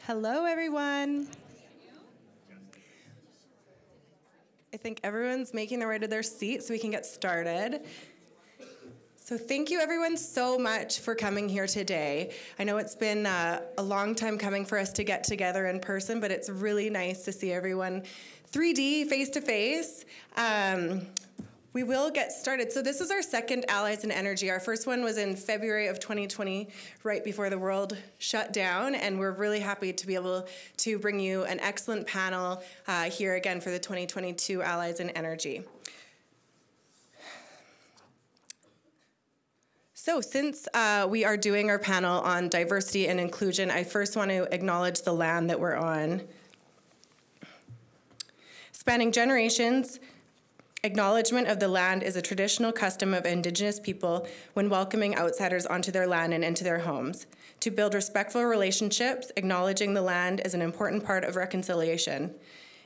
Hello, everyone. I think everyone's making their way to their seat so we can get started. So thank you, everyone, so much for coming here today. I know it's been a long time coming for us to get together in person, but it's really nice to see everyone 3D, face-to-face. We will get started. So this is our second Allies in Energy. Our first one was in February of 2020, right before the world shut down, and we're really happy to be able to bring you an excellent panel here again for the 2022 Allies in Energy. So since we are doing our panel on diversity and inclusion, I first want to acknowledge the land that we're on. Spanning generations, acknowledgement of the land is a traditional custom of Indigenous people when welcoming outsiders onto their land and into their homes. To build respectful relationships, acknowledging the land is an important part of reconciliation.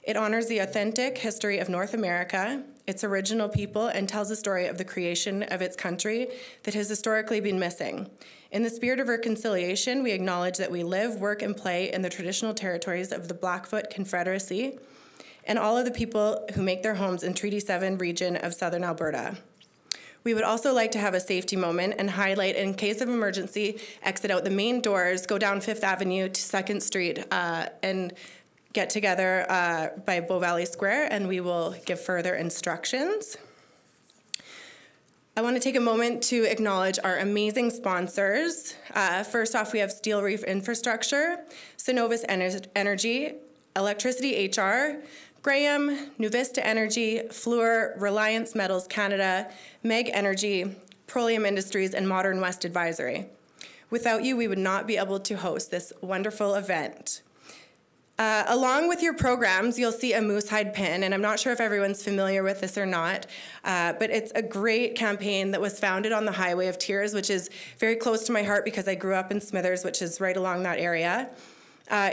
It honors the authentic history of North America, its original people, and tells the story of the creation of its country that has historically been missing. In the spirit of reconciliation, we acknowledge that we live, work, and play in the traditional territories of the Blackfoot Confederacy and all of the people who make their homes in Treaty 7 region of southern Alberta. We would also like to have a safety moment and highlight, in case of emergency, exit out the main doors, go down 5th Avenue to 2nd Street, and get together by Bow Valley Square, and we will give further instructions. I want to take a moment to acknowledge our amazing sponsors. First off, we have Steel Reef Infrastructure, Synovus Energy, Electricity HR, Graham, Nuvista Energy, Fluor, Reliance Metals Canada, Meg Energy, Petroleum Industries, and Modern West Advisory. Without you, we would not be able to host this wonderful event. Along with your programs, you'll see a moose hide pin, and I'm not sure if everyone's familiar with this or not, but it's a great campaign that was founded on the Highway of Tears, which is very close to my heart because I grew up in Smithers, which is right along that area.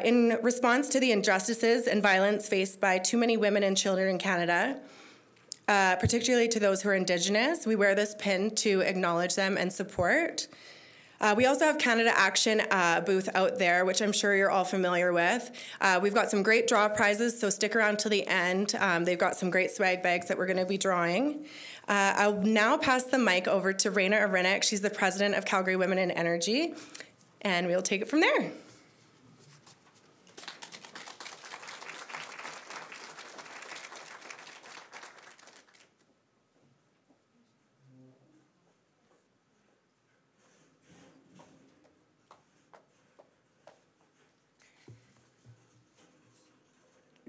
In response to the injustices and violence faced by too many women and children in Canada, particularly to those who are Indigenous, we wear this pin to acknowledge them and support. We also have Canada Action booth out there, which I'm sure you're all familiar with. We've got some great draw prizes, so stick around till the end. They've got some great swag bags that we're going to be drawing. I'll now pass the mic over to Raina Arinek. She's the president of Calgary Women in Energy, and we'll take it from there.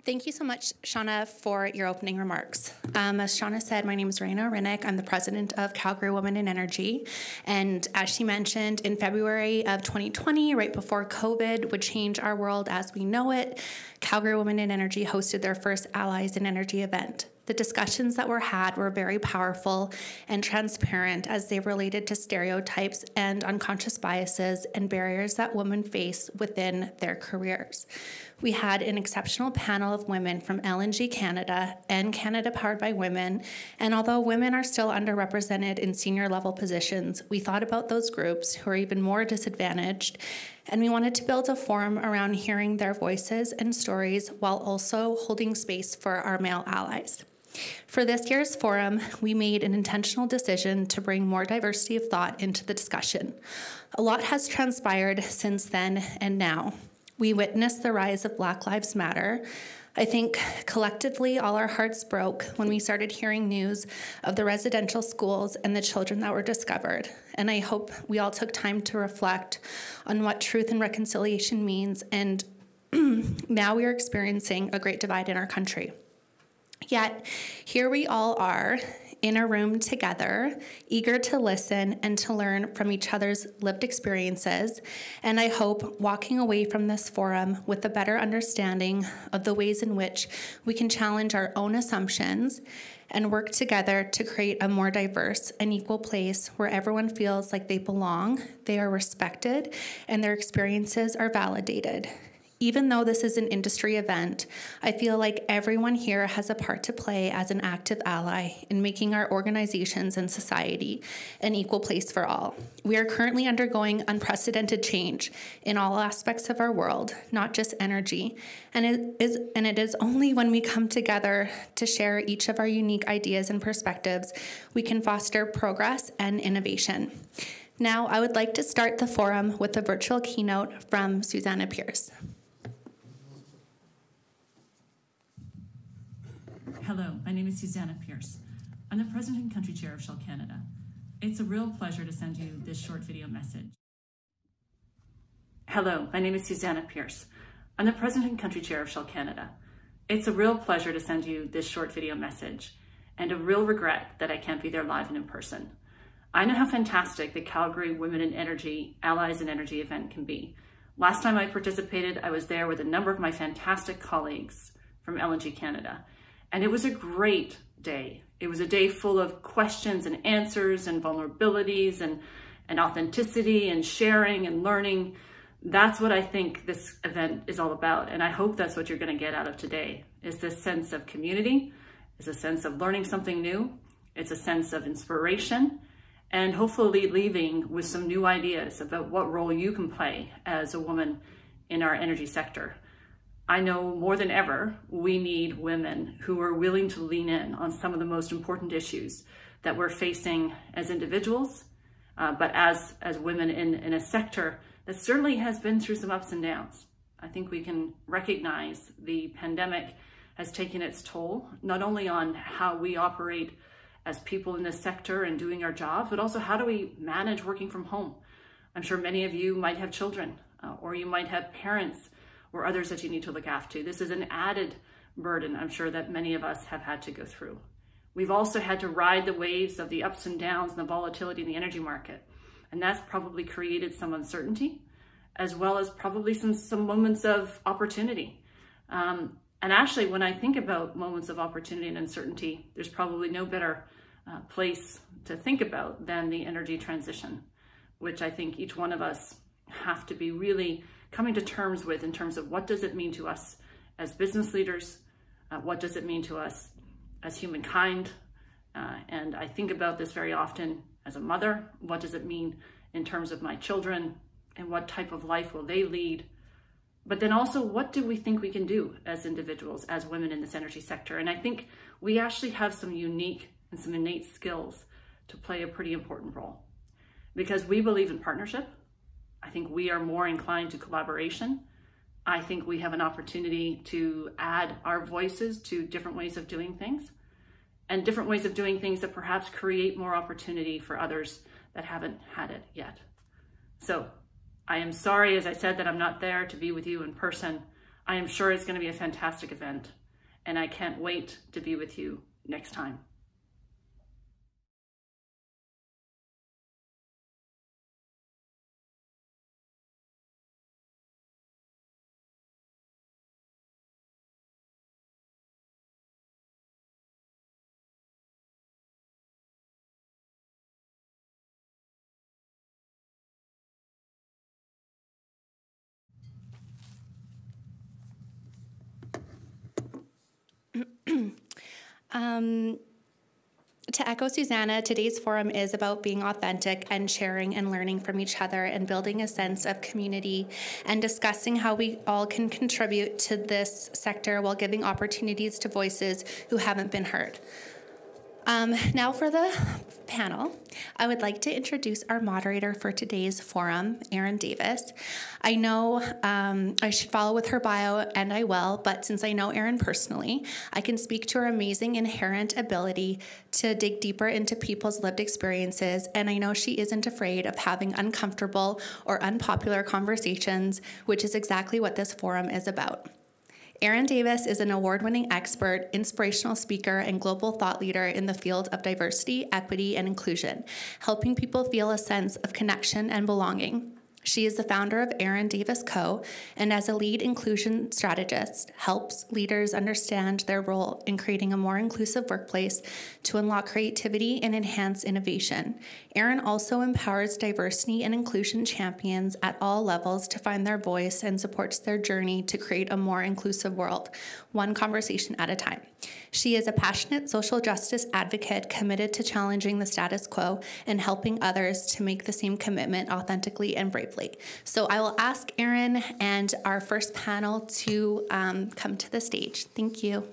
Thank you so much, Shauna, for your opening remarks. As Shauna said, my name is Raina Arinek. I'm the president of Calgary Women in Energy. And as she mentioned, in February of 2020, right before COVID would change our world as we know it, Calgary Women in Energy hosted their first Allies in Energy event. The discussions that were had were very powerful and transparent as they related to stereotypes and unconscious biases and barriers that women face within their careers. We had an exceptional panel of women from LNG Canada and Canada Powered by Women, and although women are still underrepresented in senior level positions, we thought about those groups who are even more disadvantaged, and we wanted to build a forum around hearing their voices and stories while also holding space for our male allies. For this year's forum, we made an intentional decision to bring more diversity of thought into the discussion. A lot has transpired since then and now. We witnessed the rise of Black Lives Matter. I think collectively all our hearts broke when we started hearing news of the residential schools and the children that were discovered. And I hope we all took time to reflect on what truth and reconciliation means. And now we are experiencing a great divide in our country. Yet, here we all are in a room together, eager to listen and to learn from each other's lived experiences, and I hope walking away from this forum with a better understanding of the ways in which we can challenge our own assumptions and work together to create a more diverse and equal place where everyone feels like they belong, they are respected, and their experiences are validated. Even though this is an industry event, I feel like everyone here has a part to play as an active ally in making our organizations and society an equal place for all. We are currently undergoing unprecedented change in all aspects of our world, not just energy, and it is only when we come together to share each of our unique ideas and perspectives we can foster progress and innovation. Now, I would like to start the forum with a virtual keynote from Susanna Pierce. Hello, my name is Susanna Pierce. I'm the President and Country Chair of Shell Canada. It's a real pleasure to send you this short video message. Hello, my name is Susanna Pierce. I'm the President and Country Chair of Shell Canada. It's a real pleasure to send you this short video message, and a real regret that I can't be there live and in person. I know how fantastic the Calgary Women in Energy Allies in Energy event can be. Last time I participated, I was there with a number of my fantastic colleagues from LNG Canada. And it was a great day. It was a day full of questions and answers and vulnerabilities and authenticity and sharing and learning. That's what I think this event is all about. And I hope that's what you're going to get out of today, is this sense of community, is a sense of learning something new. It's a sense of inspiration, and hopefully leaving with some new ideas about what role you can play as a woman in our energy sector. I know more than ever, we need women who are willing to lean in on some of the most important issues that we're facing as individuals, but as women in a sector that certainly has been through some ups and downs. I think we can recognize the pandemic has taken its toll, not only on how we operate as people in this sector and doing our jobs, but also how do we manage working from home. I'm sure many of you might have children, or you might have parents or others that you need to look after. This is an added burden, I'm sure, that many of us have had to go through. We've also had to ride the waves of the ups and downs and the volatility in the energy market. And that's probably created some uncertainty, as well as probably some moments of opportunity. And actually, when I think about moments of opportunity and uncertainty, there's probably no better place to think about than the energy transition, which I think each one of us have to be really coming to terms with in terms of what does it mean to us as business leaders, what does it mean to us as humankind, and I think about this very often as a mother. What does it mean in terms of my children, and what type of life will they lead? But then also, what do we think we can do as individuals, as women in this energy sector? And I think we actually have some unique and some innate skills to play a pretty important role, because we believe in partnership. I think we are more inclined to collaboration. I think we have an opportunity to add our voices to different ways of doing things, and different ways of doing things that perhaps create more opportunity for others that haven't had it yet. So I am sorry, as I said, that I'm not there to be with you in person. I am sure it's going to be a fantastic event, and I can't wait to be with you next time. To echo Susanna, today's forum is about being authentic and sharing and learning from each other and building a sense of community and discussing how we all can contribute to this sector while giving opportunities to voices who haven't been heard. Now for the panel, I would like to introduce our moderator for today's forum, Erin Davis. I know I should follow with her bio, and I will, but since I know Erin personally, I can speak to her amazing inherent ability to dig deeper into people's lived experiences, and I know she isn't afraid of having uncomfortable or unpopular conversations, which is exactly what this forum is about. Erin Davis is an award-winning expert, inspirational speaker, and global thought leader in the field of diversity, equity, and inclusion, helping people feel a sense of connection and belonging. She is the founder of Erin Davis Co., and as a lead inclusion strategist, helps leaders understand their role in creating a more inclusive workplace to unlock creativity and enhance innovation. Erin also empowers diversity and inclusion champions at all levels to find their voice and supports their journey to create a more inclusive world, one conversation at a time. She is a passionate social justice advocate committed to challenging the status quo and helping others to make the same commitment authentically and bravely. So I will ask Erin and our first panel to come to the stage. Thank you.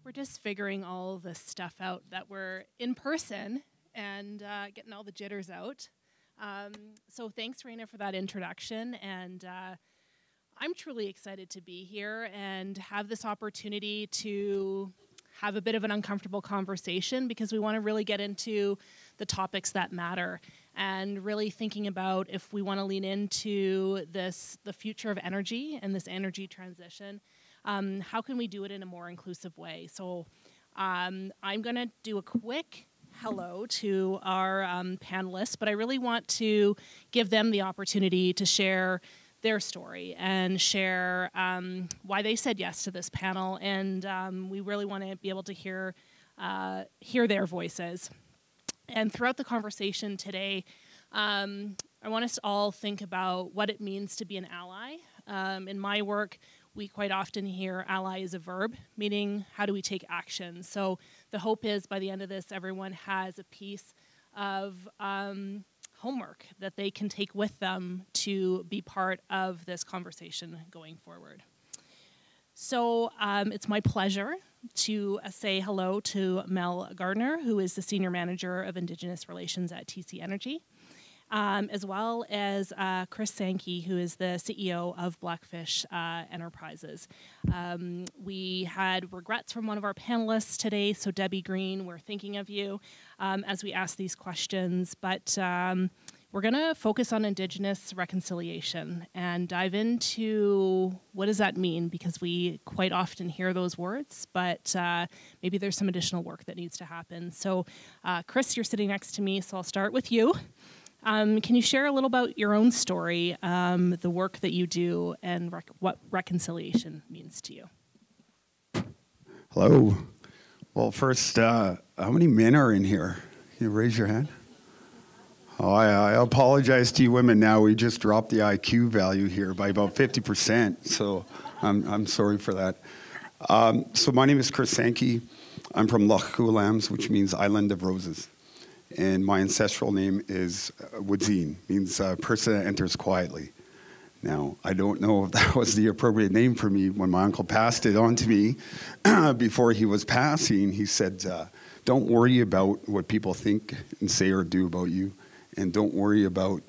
We're just figuring all this stuff out that we're in person and getting all the jitters out. So thanks, Raina, for that introduction. And I'm truly excited to be here and have this opportunity to have a bit of an uncomfortable conversation, because we want to really get into the topics that matter and really thinking about if we want to lean into the future of energy and this energy transition. How can we do it in a more inclusive way? So I'm going to do a quick hello to our panelists, but I really want to give them the opportunity to share their story and share why they said yes to this panel. And we really want to be able to hear their voices. And throughout the conversation today, I want us to all think about what it means to be an ally. In my work, we quite often hear ally as a verb, meaning how do we take action? So the hope is by the end of this, everyone has a piece of homework that they can take with them to be part of this conversation going forward. So it's my pleasure to say hello to Mel Gardner, who is the Senior Manager of Indigenous Relations at TC Energy, as well as Chris Sankey, who is the CEO of Blackfish Enterprises. We had regrets from one of our panelists today, so Debbie Green, we're thinking of you as we ask these questions, but we're going to focus on Indigenous reconciliation and dive into what does that mean, because we quite often hear those words, but maybe there's some additional work that needs to happen. So Chris, you're sitting next to me, so I'll start with you. Can you share a little about your own story, the work that you do, and what reconciliation means to you? Hello. Well, first, how many men are in here? Can you raise your hand? Oh, I apologize to you women now. We just dropped the IQ value here by about 50%, so I'm sorry for that. So my name is Chris Sankey. I'm from Loch Coolams, which means Island of Roses. And my ancestral name is Woodzine, means person that enters quietly. Now, I don't know if that was the appropriate name for me. When my uncle passed it on to me, before he was passing, he said, don't worry about what people think and say or do about you, and don't worry about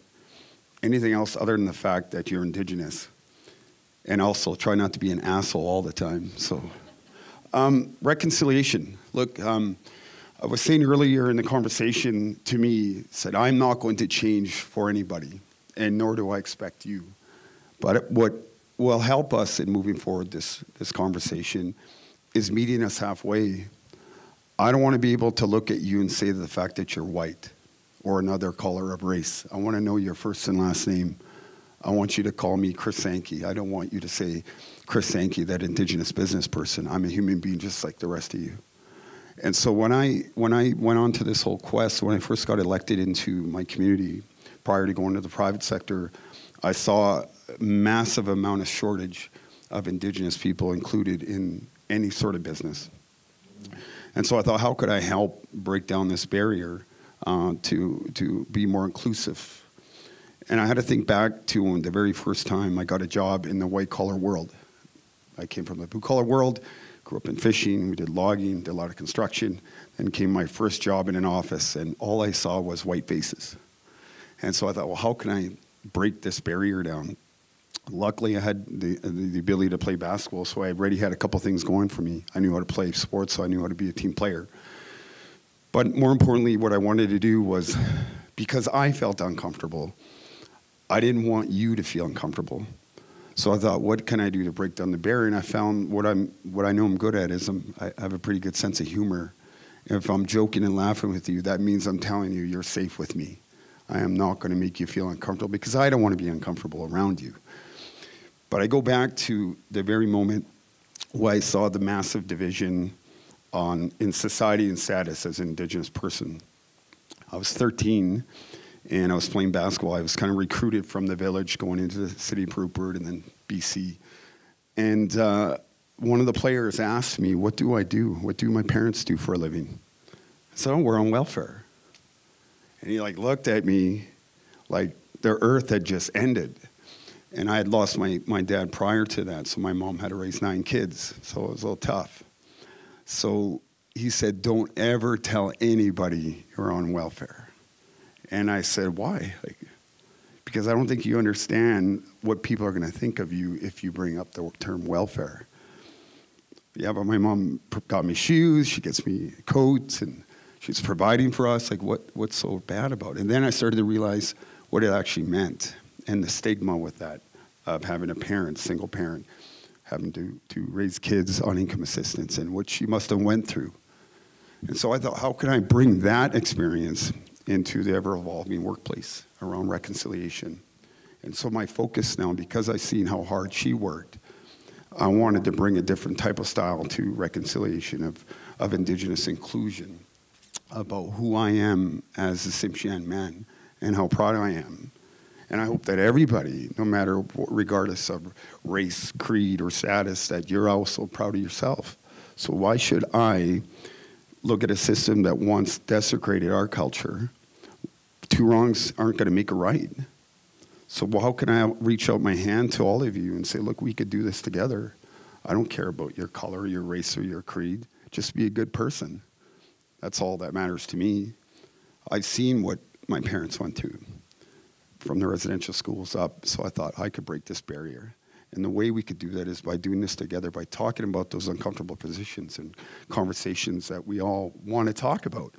anything else other than the fact that you're Indigenous. And also, try not to be an asshole all the time. So, reconciliation. Look, I was saying earlier in the conversation to me, said, I'm not going to change for anybody, and nor do I expect you. But what will help us in moving forward this conversation is meeting us halfway. I don't want to be able to look at you and say the fact that you're white or another color of race. I want to know your first and last name. I want you to call me Chris Sankey. I don't want you to say Chris Sankey, that Indigenous business person. I'm a human being just like the rest of you. And so when I went on to this whole quest, when I first got elected into my community, prior to going to the private sector, I saw a massive amount of shortage of Indigenous people included in any sort of business. And so I thought, how could I help break down this barrier to be more inclusive? And I had to think back to the very first time I got a job in the white-collar world. I came from the blue-collar world, Grew up in fishing, we did logging, did a lot of construction. Then came my first job in an office, and all I saw was white faces. And so I thought, well, how can I break this barrier down? Luckily, I had the ability to play basketball, so I already had a couple things going for me. I knew how to play sports, so I knew how to be a team player. But more importantly, what I wanted to do was, because I felt uncomfortable, I didn't want you to feel uncomfortable. So I thought, what can I do to break down the barrier? And I found what I know I'm good at is I have a pretty good sense of humor. If I'm joking and laughing with you, that means I'm telling you you're safe with me. I am not going to make you feel uncomfortable because I don't want to be uncomfortable around you. But I go back to the very moment where I saw the massive division in society and status as an Indigenous person. I was 13, and I was playing basketball. I was kind of recruited from the village going into the city of Rupert and then BC. And one of the players asked me, what do I do? What do my parents do for a living? I said, oh, we're on welfare. And he looked at me like the earth had just ended. And I had lost my dad prior to that, so my mom had to raise 9 kids, so it was a little tough. So he said, don't ever tell anybody you're on welfare. And I said, why? Because I don't think you understand what people are going to think of you if you bring up the term welfare. Yeah, but my mom got me shoes, she gets me coats, and she's providing for us. What's so bad about it? And then I started to realize what it actually meant and the stigma with that of having a parent, single parent, having to raise kids on income assistance and what she must have went through. And so I thought, how can I bring that experience into the ever-evolving workplace around reconciliation? And so my focus now, because I've seen how hard she worked, I wanted to bring a different type of style to reconciliation of Indigenous inclusion, about who I am as a Tsimshian man and how proud I am. And I hope that everybody, no matter regardless of race, creed, or status, that you're also proud of yourself. So why should I look at a system that once desecrated our culture? 2 wrongs aren't going to make a right. So how can I reach out my hand to all of you and say, look, we could do this together. I don't care about your color, your race, or your creed. Just be a good person. That's all that matters to me. I've seen what my parents went through from the residential schools up, so I thought I could break this barrier. And the way we could do that is by doing this together, by talking about those uncomfortable positions and conversations that we all want to talk about.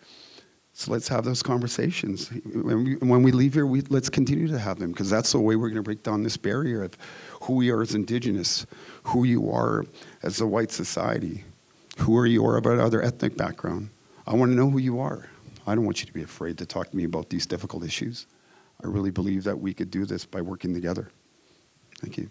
So let's have those conversations. When we leave here, let's continue to have them, because that's the way we're going to break down this barrier of who we are as Indigenous, who you are as a white society, who are you about other ethnic background. I want to know who you are. I don't want you to be afraid to talk to me about these difficult issues. I really believe that we could do this by working together. Thank you.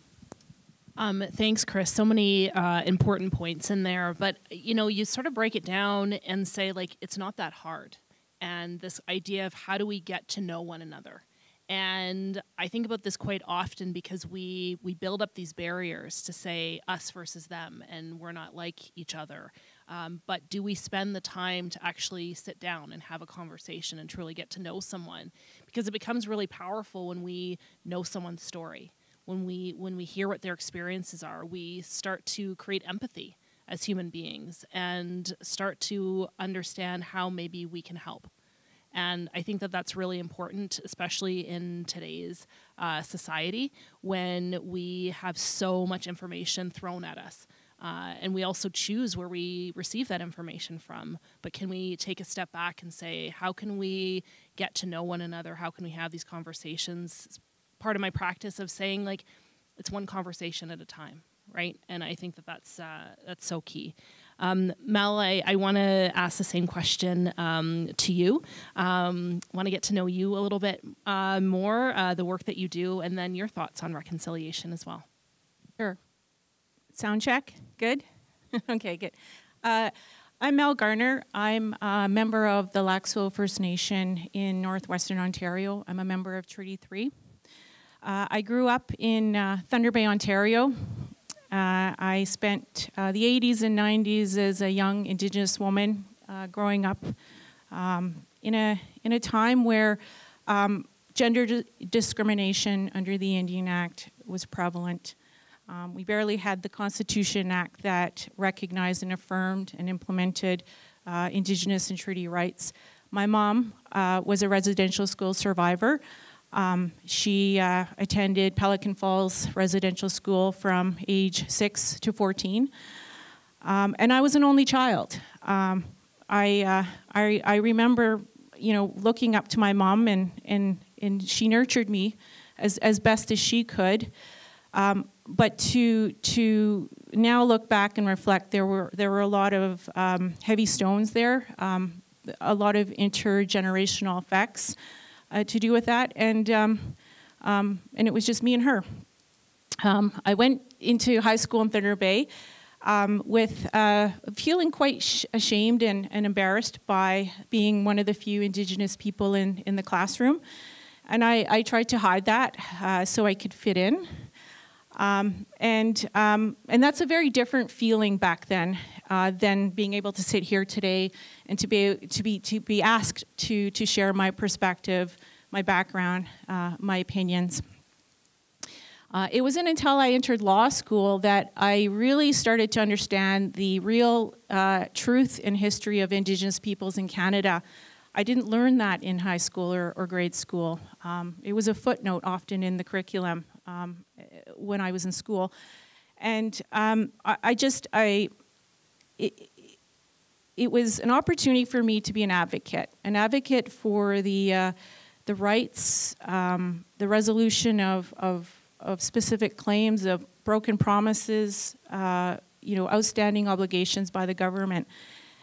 Thanks, Chris. So many important points in there. But, you sort of break it down and say, it's not that hard. And this idea of how do we get to know one another. And I think about this quite often because we build up these barriers to say us versus them, and we're not like each other. But do we spend the time to actually sit down and have a conversation and truly get to know someone? Because it becomes really powerful when we know someone's story. When we hear what their experiences are, we start to create empathy as human beings and start to understand how maybe we can help. And I think that that's really important, especially in today's society when we have so much information thrown at us. And we also choose where we receive that information from. But can we take a step back and say, how can we get to know one another? How can we have these conversations? It's part of my practice of saying, it's one conversation at a time, right? And I think that that's so key. Mel, I want to ask the same question to you. Want to get to know you a little bit more, the work that you do, and then your thoughts on reconciliation as well. Sure. Sound check? Good? Okay, good. I'm Mel Garner. I'm a member of the Laxwell First Nation in northwestern Ontario. I'm a member of Treaty 3. I grew up in Thunder Bay, Ontario. I spent the 80s and 90s as a young Indigenous woman growing up in a time where gender discrimination under the Indian Act was prevalent. We barely had the Constitution Act that recognized and affirmed and implemented Indigenous and treaty rights. My mom was a residential school survivor. She attended Pelican Falls Residential School from age 6 to 14. And I was an only child. I remember, looking up to my mom, and she nurtured me as best as she could. But to now look back and reflect, there were a lot of heavy stones there, a lot of intergenerational effects to do with that, and it was just me and her. I went into high school in Thunder Bay with feeling quite ashamed and embarrassed by being one of the few Indigenous people in the classroom. And I tried to hide that so I could fit in. And that's a very different feeling back then than being able to sit here today and to be asked to share my perspective, my background, my opinions. It wasn't until I entered law school that I really started to understand the real truth and history of Indigenous peoples in Canada. I didn't learn that in high school or grade school. It was a footnote often in the curriculum when I was in school. And it was an opportunity for me to be an advocate for the rights, the resolution of specific claims, of broken promises, outstanding obligations by the government.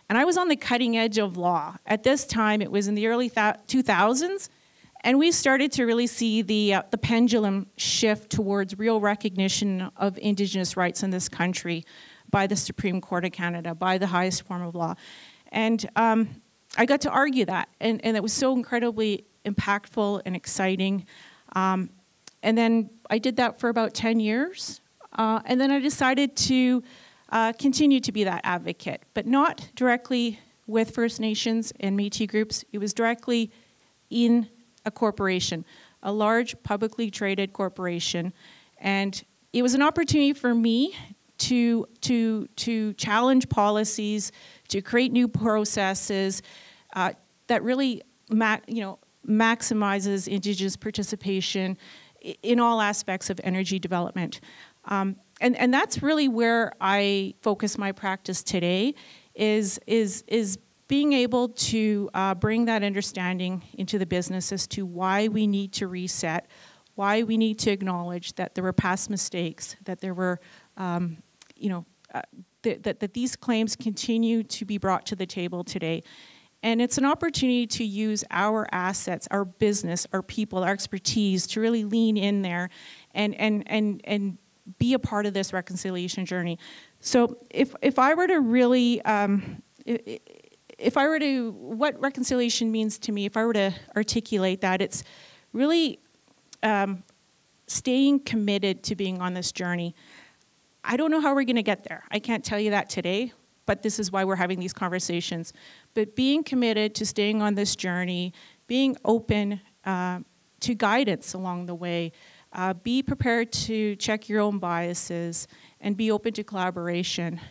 And I was on the cutting edge of law. At this time, it was in the early 2000s, and we started to really see the pendulum shift towards real recognition of Indigenous rights in this country by the Supreme Court of Canada, by the highest form of law. And I got to argue that, and it was so incredibly impactful and exciting. And then I did that for about 10 years, and then I decided to continue to be that advocate, but not directly with First Nations and Métis groups. It was directly in a corporation, a large publicly traded corporation. And it was an opportunity for me to challenge policies, to create new processes that really maximizes Indigenous participation in all aspects of energy development. And that's really where I focus my practice today, is being able to bring that understanding into the business as to why we need to reset, why we need to acknowledge that there were past mistakes, that there were, that these claims continue to be brought to the table today. And it's an opportunity to use our assets, our business, our people, our expertise to really lean in there and be a part of this reconciliation journey. So if I were to really, what reconciliation means to me, if I were to articulate that, it's really staying committed to being on this journey. I don't know how we're going to get there. I can't tell you that today, but this is why we're having these conversations. But being committed to staying on this journey, being open to guidance along the way, be prepared to check your own biases, and be open to collaboration.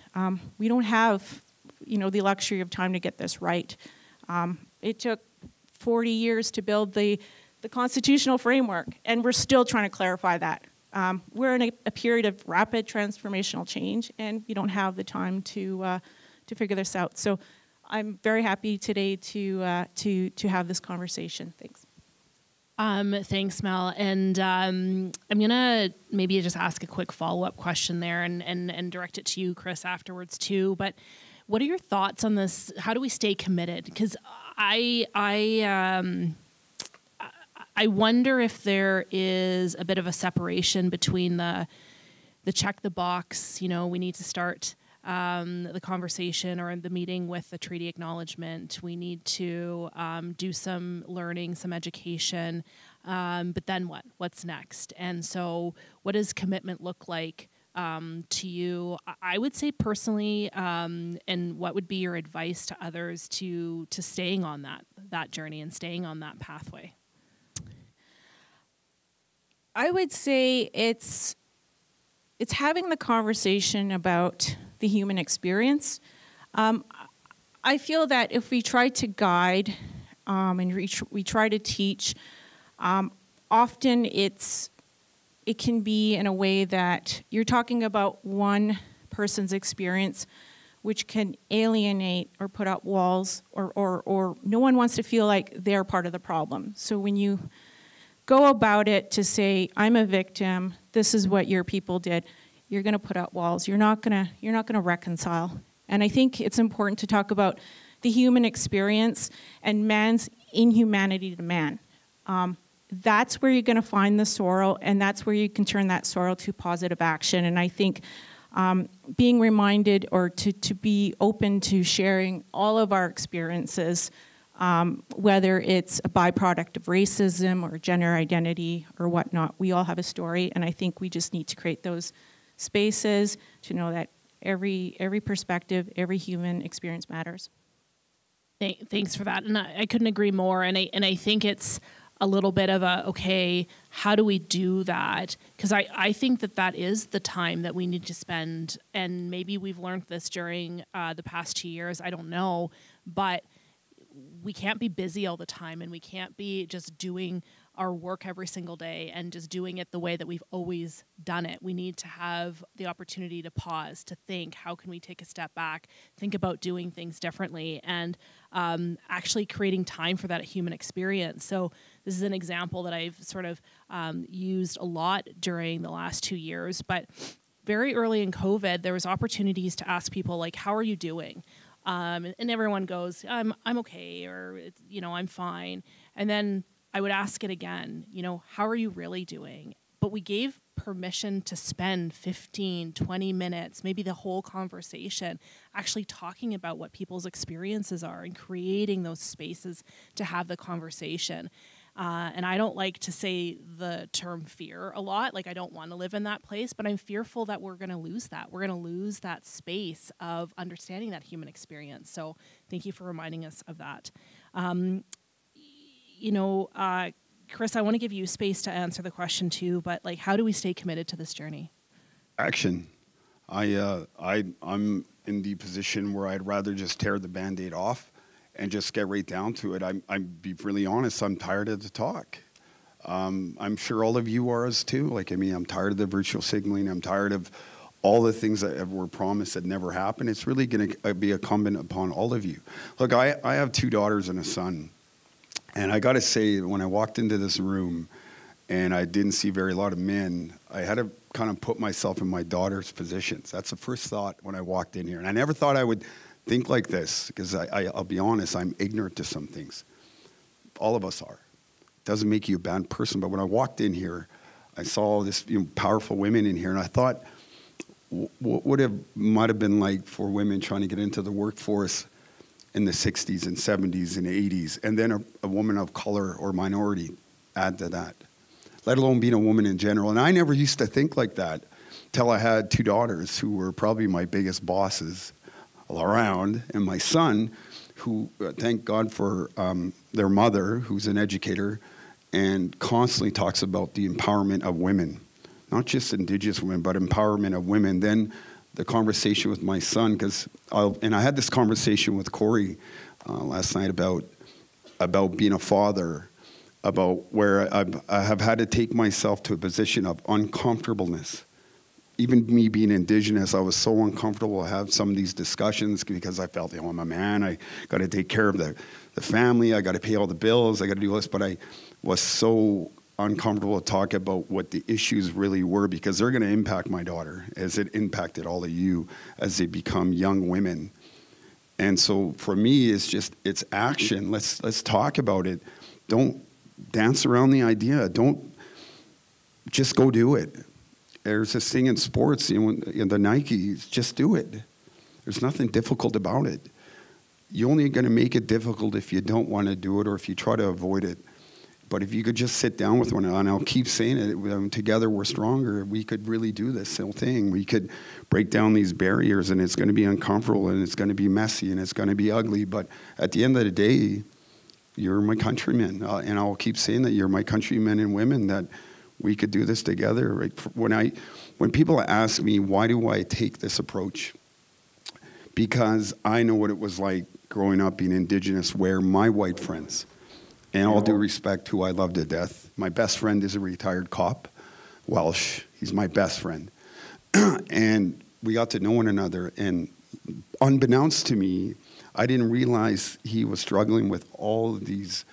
We don't have, the luxury of time to get this right. It took 40 years to build the constitutional framework, and we're still trying to clarify that. We're in a period of rapid transformational change, and we don't have the time to figure this out. So I'm very happy today to have this conversation. Thanks. Thanks, Mel. And I'm gonna maybe just ask a quick follow-up question there and direct it to you, Chris, afterwards too. But what are your thoughts on this? How do we stay committed? Because I wonder if there is a bit of a separation between the check the box, we need to start the conversation or the meeting with the treaty acknowledgement. We need to do some learning, some education, but then what? What's next? And so what does commitment look like to you? I would say personally, and what would be your advice to others to staying on that journey and staying on that pathway? I would say it's it's having the conversation about the human experience. I feel that if we try to guide and we try to teach, often it can be in a way that you're talking about one person's experience, which can alienate or put up walls, or no one wants to feel like they're part of the problem. So when you go about it to say, I'm a victim, this is what your people did, you're going to put up walls. You're not going to reconcile. And I think it's important to talk about the human experience and man's inhumanity to man. That's where you're going to find the sorrow, and that's where you can turn that sorrow to positive action. And I think being reminded or to be open to sharing all of our experiences, whether it's a byproduct of racism or gender identity or whatnot, we all have a story, and I think we just need to create those spaces to know that every perspective, every human experience matters. Thanks for that, and I couldn't agree more. And I think it's a little bit of a, okay, how do we do that? Because I think that is the time that we need to spend, and maybe we've learned this during the past 2 years, I don't know, but we can't be busy all the time, and we can't be just doing our work every single day and just doing it the way that we've always done it. We need to have the opportunity to pause, to think, how can we take a step back, think about doing things differently, and actually creating time for that human experience. So this is an example that I've sort of used a lot during the last 2 years, but very early in COVID, there was opportunities to ask people, like, how are you doing? And everyone goes, I'm okay, or, I'm fine. And then I would ask it again, how are you really doing? But we gave permission to spend 15, 20 minutes, maybe the whole conversation, actually talking about what people's experiences are and creating those spaces to have the conversation. And I don't like to say the term fear a lot. Like, I don't want to live in that place, but I'm fearful that we're going to lose that. We're going to lose that space of understanding that human experience. So thank you for reminding us of that. Chris, I want to give you space to answer the question too, but how do we stay committed to this journey? Action. I'm in the position where I'd rather just tear the Band-Aid off and just get right down to it. I'm be really honest, I'm tired of the talk. I'm sure all of you are as too. I'm tired of the virtual signaling. I'm tired of all the things that were promised that never happened. It's really going to be incumbent upon all of you. Look, I have 2 daughters and a son. And I got to say, when I walked into this room and I didn't see a lot of men, I had to kind of put myself in my daughter's positions. That's the first thought when I walked in here. And I never thought I would think like this, because I'll be honest, I'm ignorant to some things. All of us are. It doesn't make you a bad person. But when I walked in here, I saw all this powerful women in here, and I thought, what would it might have been like for women trying to get into the workforce in the 60s and 70s and 80s, and then a woman of color or minority add to that, let alone being a woman in general. And I never used to think like that till I had 2 daughters who were probably my biggest bosses all around, and my son, who, thank God for their mother, who's an educator, and constantly talks about the empowerment of women, not just Indigenous women, but empowerment of women. Then the conversation with my son, and I had this conversation with Corey last night about being a father, about where I have had to take myself to a position of uncomfortableness. Even me being Indigenous, I was so uncomfortable to have some of these discussions because I felt, I'm a man, I got to take care of the family, I got to pay all the bills, I got to do this, but I was so uncomfortable to talk about what the issues really were, because they're going to impact my daughter as it impacted all of you as they become young women. And so for me, it's action. Let's talk about it. Don't dance around the idea. Don't just go do it. There's this thing in sports, in the Nikes, just do it. There's nothing difficult about it. You're only going to make it difficult if you don't want to do it or if you try to avoid it. But if you could just sit down with one another, and I'll keep saying it, together we're stronger, we could really do this whole thing. We could break down these barriers, and it's going to be uncomfortable, and it's going to be messy, and it's going to be ugly. But at the end of the day, you're my countrymen. And I'll keep saying that you're my countrymen and women, that we could do this together. When when people ask me, why do I take this approach? Because I know what it was like growing up being Indigenous, where my white friends, and all due respect, who I love to death, my best friend is a retired cop, Welsh. He's my best friend. And we got to know one another, and unbeknownst to me, I didn't realize he was struggling with all of these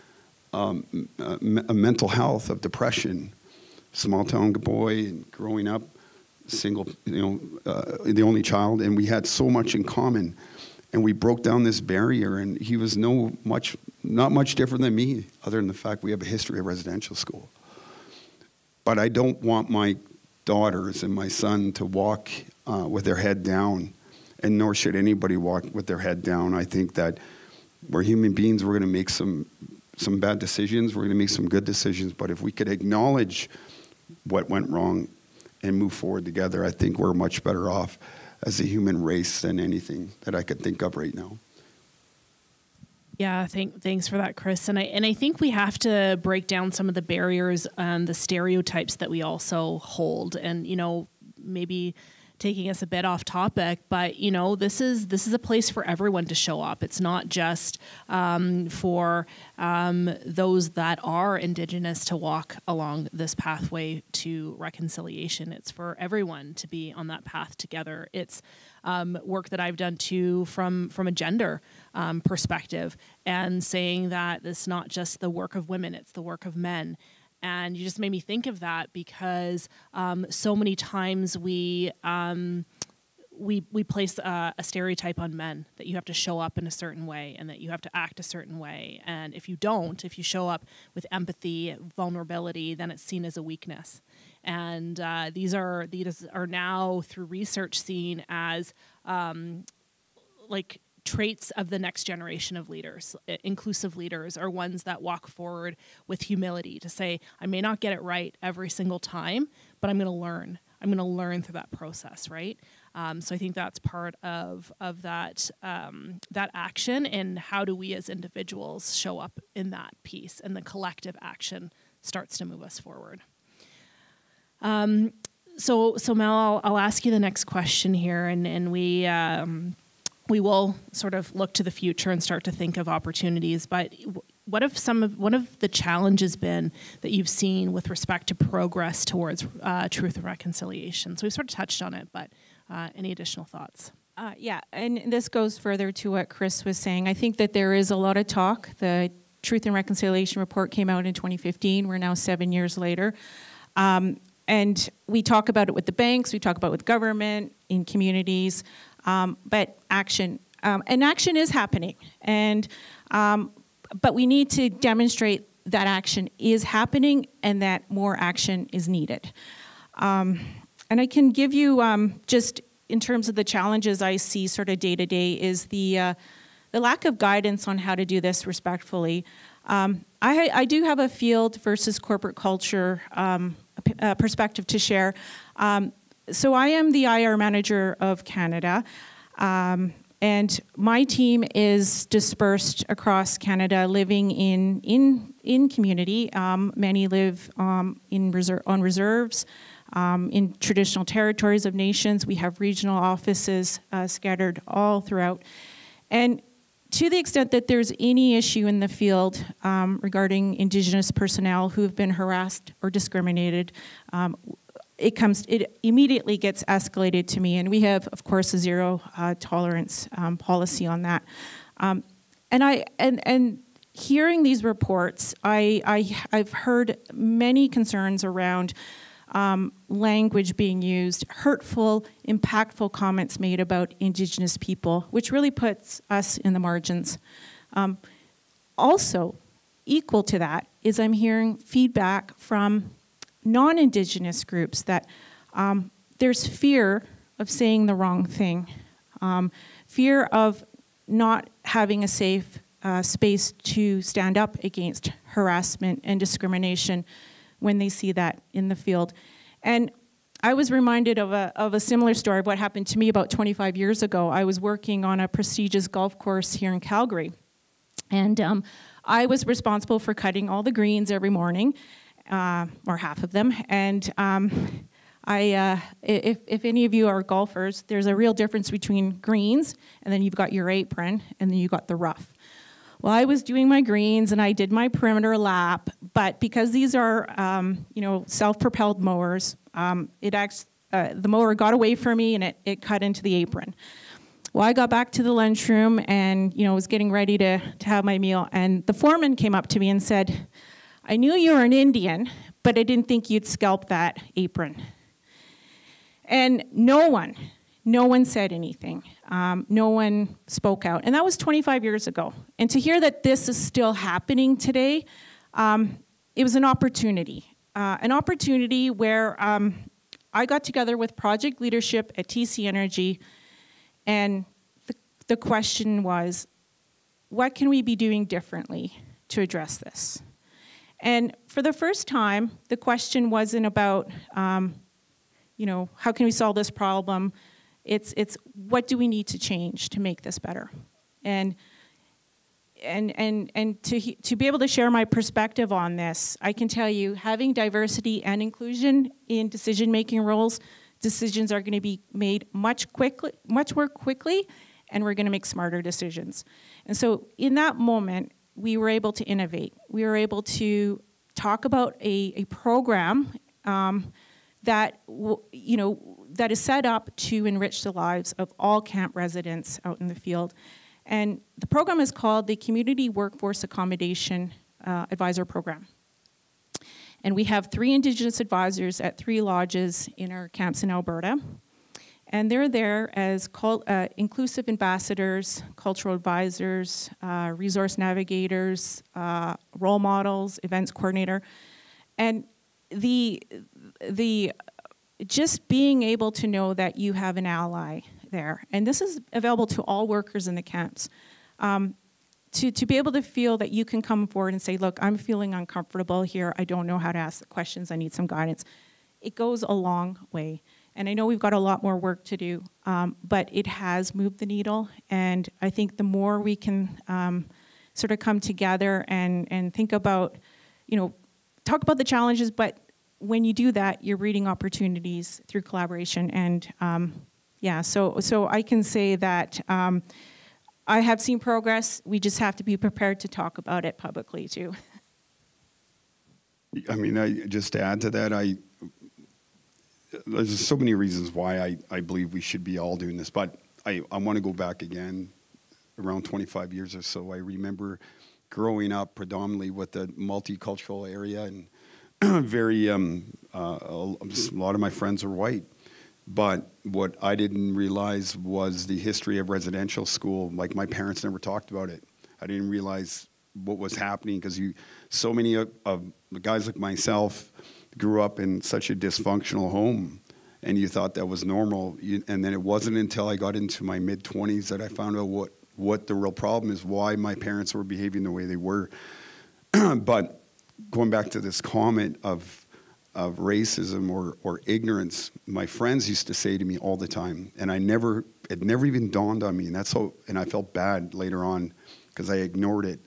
mental health of depression. Small town boy, and growing up, single, the only child, and we had so much in common. And we broke down this barrier, and he was not much different than me, other than the fact we have a history of residential school. But I don't want my daughters and my son to walk with their head down, and nor should anybody walk with their head down. I think that we're human beings. We're going to make some bad decisions. We're going to make some good decisions. But if we could acknowledge what went wrong and move forward together, I think we're much better off as a human race than anything that I could think of right now. Yeah, thanks for that, Chris. And I think we have to break down some of the barriers and the stereotypes that we also hold. And, maybe taking us a bit off topic, but this is a place for everyone to show up. It's not just for those that are Indigenous to walk along this pathway to reconciliation. It's for everyone to be on that path together. It's work that I've done too from a gender perspective, and saying that it's not just the work of women, it's the work of men. And you just made me think of that, because so many times we place a stereotype on men, that you have to show up in a certain way and that you have to act a certain way. And if you show up with empathy, vulnerability, then it's seen as a weakness. And these are now, through research, seen as traits of the next generation of leaders. Inclusive leaders are ones that walk forward with humility to say, I may not get it right every single time, but I'm going to learn. I'm going to learn through that process, right? So I think that's part of that action, and how do we as individuals show up in that piece, and the collective action starts to move us forward. So Mel, I'll ask you the next question here, and we will sort of look to the future and start to think of opportunities. But what have one of the challenges been that you've seen with respect to progress towards truth and reconciliation? So we sort of touched on it, but any additional thoughts? Yeah, and this goes further to what Chris was saying. I think that there is a lot of talk. The Truth and Reconciliation report came out in 2015. We're now 7 years later. And we talk about it with the banks, we talk about it with government, in communities, but action. And action is happening. And but we need to demonstrate that action is happening and that more action is needed. And I can give you, just in terms of the challenges I see sort of day to day, is the lack of guidance on how to do this respectfully. I do have a field versus corporate culture perspective to share. So I am the IR manager of Canada, and my team is dispersed across Canada, living in community. Many live on reserves, in traditional territories of nations. We have regional offices scattered all throughout. And to the extent that there's any issue in the field regarding Indigenous personnel who have been harassed or discriminated, it immediately gets escalated to me, and we have, of course, a zero tolerance policy on that. And hearing these reports, I've heard many concerns around language being used, hurtful, impactful comments made about Indigenous people, which really puts us in the margins. Also, equal to that is I'm hearing feedback from non-Indigenous groups that there's fear of saying the wrong thing, fear of not having a safe space to stand up against harassment and discrimination when they see that in the field. And I was reminded of a similar story of what happened to me about 25 years ago. I was working on a prestigious golf course here in Calgary, and I was responsible for cutting all the greens every morning, or half of them, and If any of you are golfers, there's a real difference between greens, and then you've got your apron, and then you've got the rough. Well, I was doing my greens, and I did my perimeter lap, but because these are, self-propelled mowers, the mower got away from me, and it cut into the apron. Well, I got back to the lunchroom and, was getting ready to have my meal, and the foreman came up to me and said, "I knew you were an Indian, but I didn't think you'd scalp that apron." And no one said anything. No one spoke out. And that was 25 years ago. And to hear that this is still happening today, it was an opportunity where I got together with project leadership at TC Energy, and the question was, what can we be doing differently to address this? And for the first time, the question wasn't about, how can we solve this problem? It's what do we need to change to make this better? And to be able to share my perspective on this, I can tell you, having diversity and inclusion in decision-making roles, decisions are going to be made much more quickly, and we're going to make smarter decisions. And so in that moment, we were able to innovate. We were able to talk about a program that is set up to enrich the lives of all camp residents out in the field. And the program is called the Community Workforce Accommodation Advisor Program. And we have 3 Indigenous advisors at 3 lodges in our camps in Alberta. And they're there as inclusive ambassadors, cultural advisors, resource navigators, role models, events coordinator. And just being able to know that you have an ally there, and this is available to all workers in the camps, to be able to feel that you can come forward and say, look, I'm feeling uncomfortable here, I don't know how to ask the questions, I need some guidance. It goes a long way. And I know we've got a lot more work to do, but it has moved the needle, and I think the more we can sort of come together and think about, talk about the challenges, but when you do that, you're reading opportunities through collaboration. And so I can say that I have seen progress. We just have to be prepared to talk about it publicly too. I mean, just to add to that, there's so many reasons why I believe we should be all doing this, but I want to go back again around 25 years or so. I remember growing up predominantly with a multicultural area, and a lot of my friends are white. But what I didn't realize was the history of residential school. Like, my parents never talked about it. I didn't realize what was happening because so many of the guys like myself grew up in such a dysfunctional home, and you thought that was normal. And then it wasn't until I got into my mid-20s that I found out what the real problem is, why my parents were behaving the way they were. But going back to this comment of racism or ignorance, my friends used to say to me all the time, and it never even dawned on me, and I felt bad later on because I ignored it,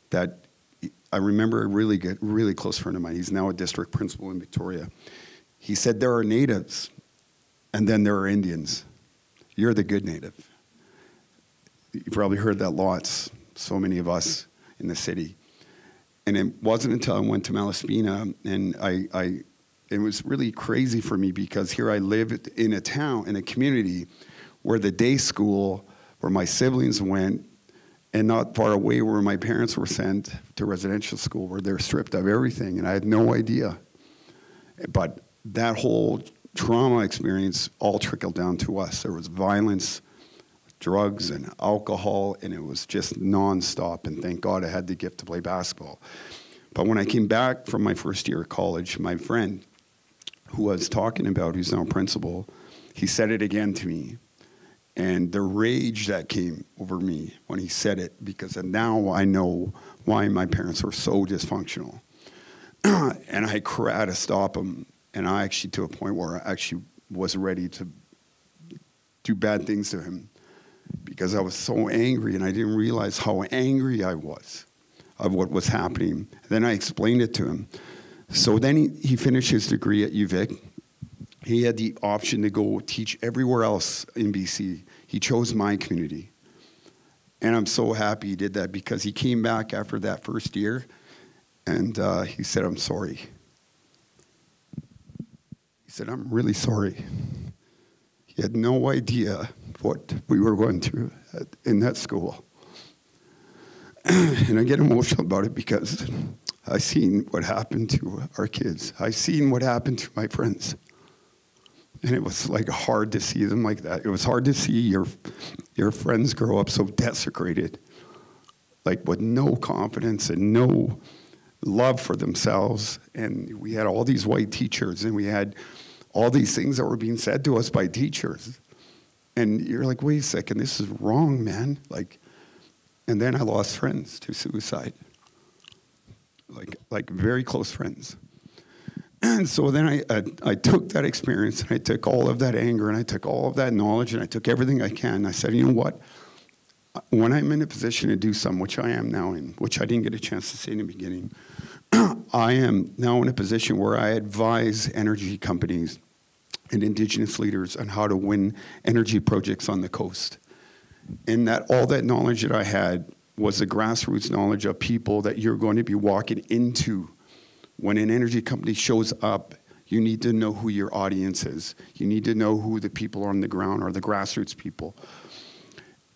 that I remember a really close friend of mine, he's now a district principal in Victoria. He said, there are natives, and then there are Indians. You're the good native. You probably heard that lots, so many of us in the city. And it wasn't until I went to Malaspina, and it was really crazy for me because here I lived in a town, in a community where the day school, where my siblings went, and not far away where my parents were sent to residential school, where they're stripped of everything, and I had no idea. But that whole trauma experience all trickled down to us. There was violence, drugs, and alcohol, and it was just nonstop, and thank God I had the gift to play basketball. But when I came back from my first year of college, my friend who I was talking about, who's now principal, he said it again to me. And the rage that came over me when he said it, because now I know why my parents were so dysfunctional. And I had to stop him. And I actually, to a point where I actually was ready to do bad things to him because I was so angry, and I didn't realize how angry I was of what was happening. Then I explained it to him. So then he finished his degree at UVic. He had the option to go teach everywhere else in BC. He chose my community. And I'm so happy he did that, because he came back after that first year and he said, I'm sorry. He said, I'm really sorry. He had no idea what we were going through in that school. And I get emotional about it because I've seen what happened to our kids. I've seen what happened to my friends. And it was like hard to see them like that. It was hard to see your friends grow up so desecrated, like with no confidence and no love for themselves. And we had all these white teachers, and we had all these things that were being said to us by teachers. And you're like, wait a second, this is wrong, man. Like, and then I lost friends to suicide, like very close friends. And so then I took that experience, and I took all of that anger, and I took all of that knowledge, and I took everything I can. And I said, you know what? When I'm in a position to do something, which I am now in, which I didn't get a chance to say in the beginning, I am now in a position where I advise energy companies and Indigenous leaders on how to win energy projects on the coast. And that all that knowledge that I had was the grassroots knowledge of people that you're going to be walking into. When an energy company shows up, you need to know who your audience is. You need to know who the people on the ground are, the grassroots people.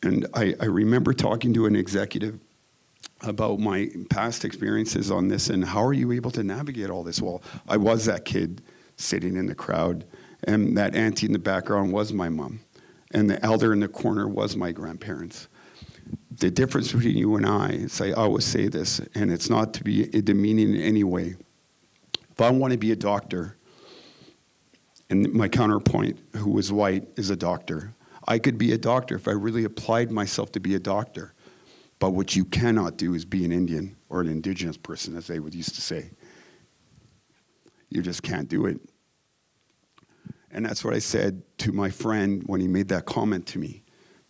And I remember talking to an executive about my past experiences on this and how are you able to navigate all this? Well, I was that kid sitting in the crowd, and that auntie in the background was my mom, and the elder in the corner was my grandparents. The difference between you and I is, I always say this, and it's not to be demeaning in any way. If I want to be a doctor, and my counterpoint, who is white, is a doctor, I could be a doctor if I really applied myself to be a doctor. But what you cannot do is be an Indian or an Indigenous person, as they would used to say. You just can't do it. And that's what I said to my friend when he made that comment to me.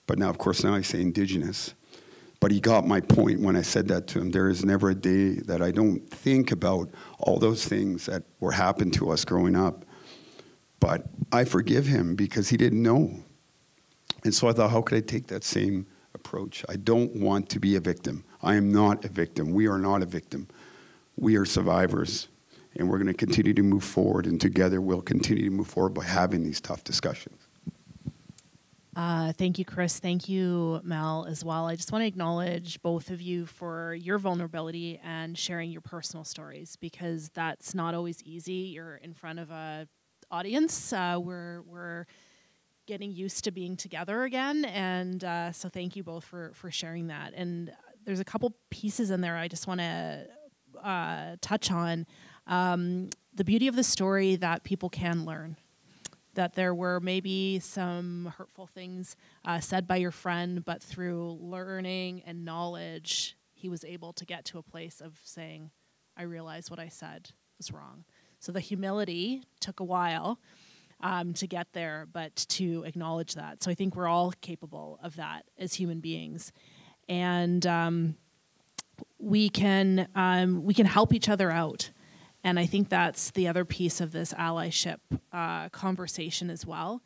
But now, of course, now I say Indigenous. But he got my point when I said that to him. There is never a day that I don't think about all those things that were happened to us growing up. But I forgive him because he didn't know. And so I thought, how could I take that same approach? I don't want to be a victim. I am not a victim. We are not a victim. We are survivors. And we're going to continue to move forward. And together we'll continue to move forward by having these tough discussions. Thank you, Chris. Thank you, Mel, as well. I just want to acknowledge both of you for your vulnerability and sharing your personal stories, because that's not always easy. You're in front of an audience. We're getting used to being together again, and so thank you both for sharing that. And there's a couple pieces in there I just want to touch on. The beauty of the story that people can learn. That there were maybe some hurtful things said by your friend, but through learning and knowledge, he was able to get to a place of saying, I realized what I said was wrong. So the humility took a while to get there, but to acknowledge that. So I think we're all capable of that as human beings. And we can help each other out. And I think that's the other piece of this allyship conversation as well.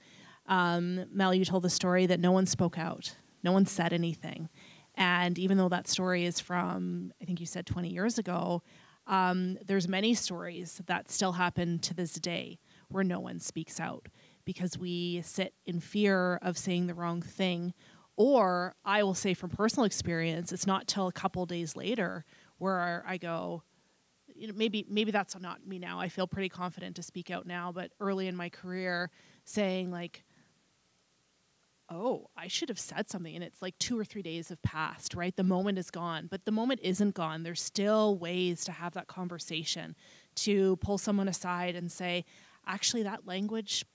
Mel, you told the story that no one spoke out. No one said anything. And even though that story is from, I think you said 20 years ago, there's many stories that still happen to this day where no one speaks out because we sit in fear of saying the wrong thing. Or I will say from personal experience, it's not till a couple days later where I go, you know, maybe that's not me now. I feel pretty confident to speak out now, but early in my career saying like, oh, I should have said something. And it's like 2 or 3 days have passed, right? The moment is gone, but the moment isn't gone. There's still ways to have that conversation, to pull someone aside and say, actually that language,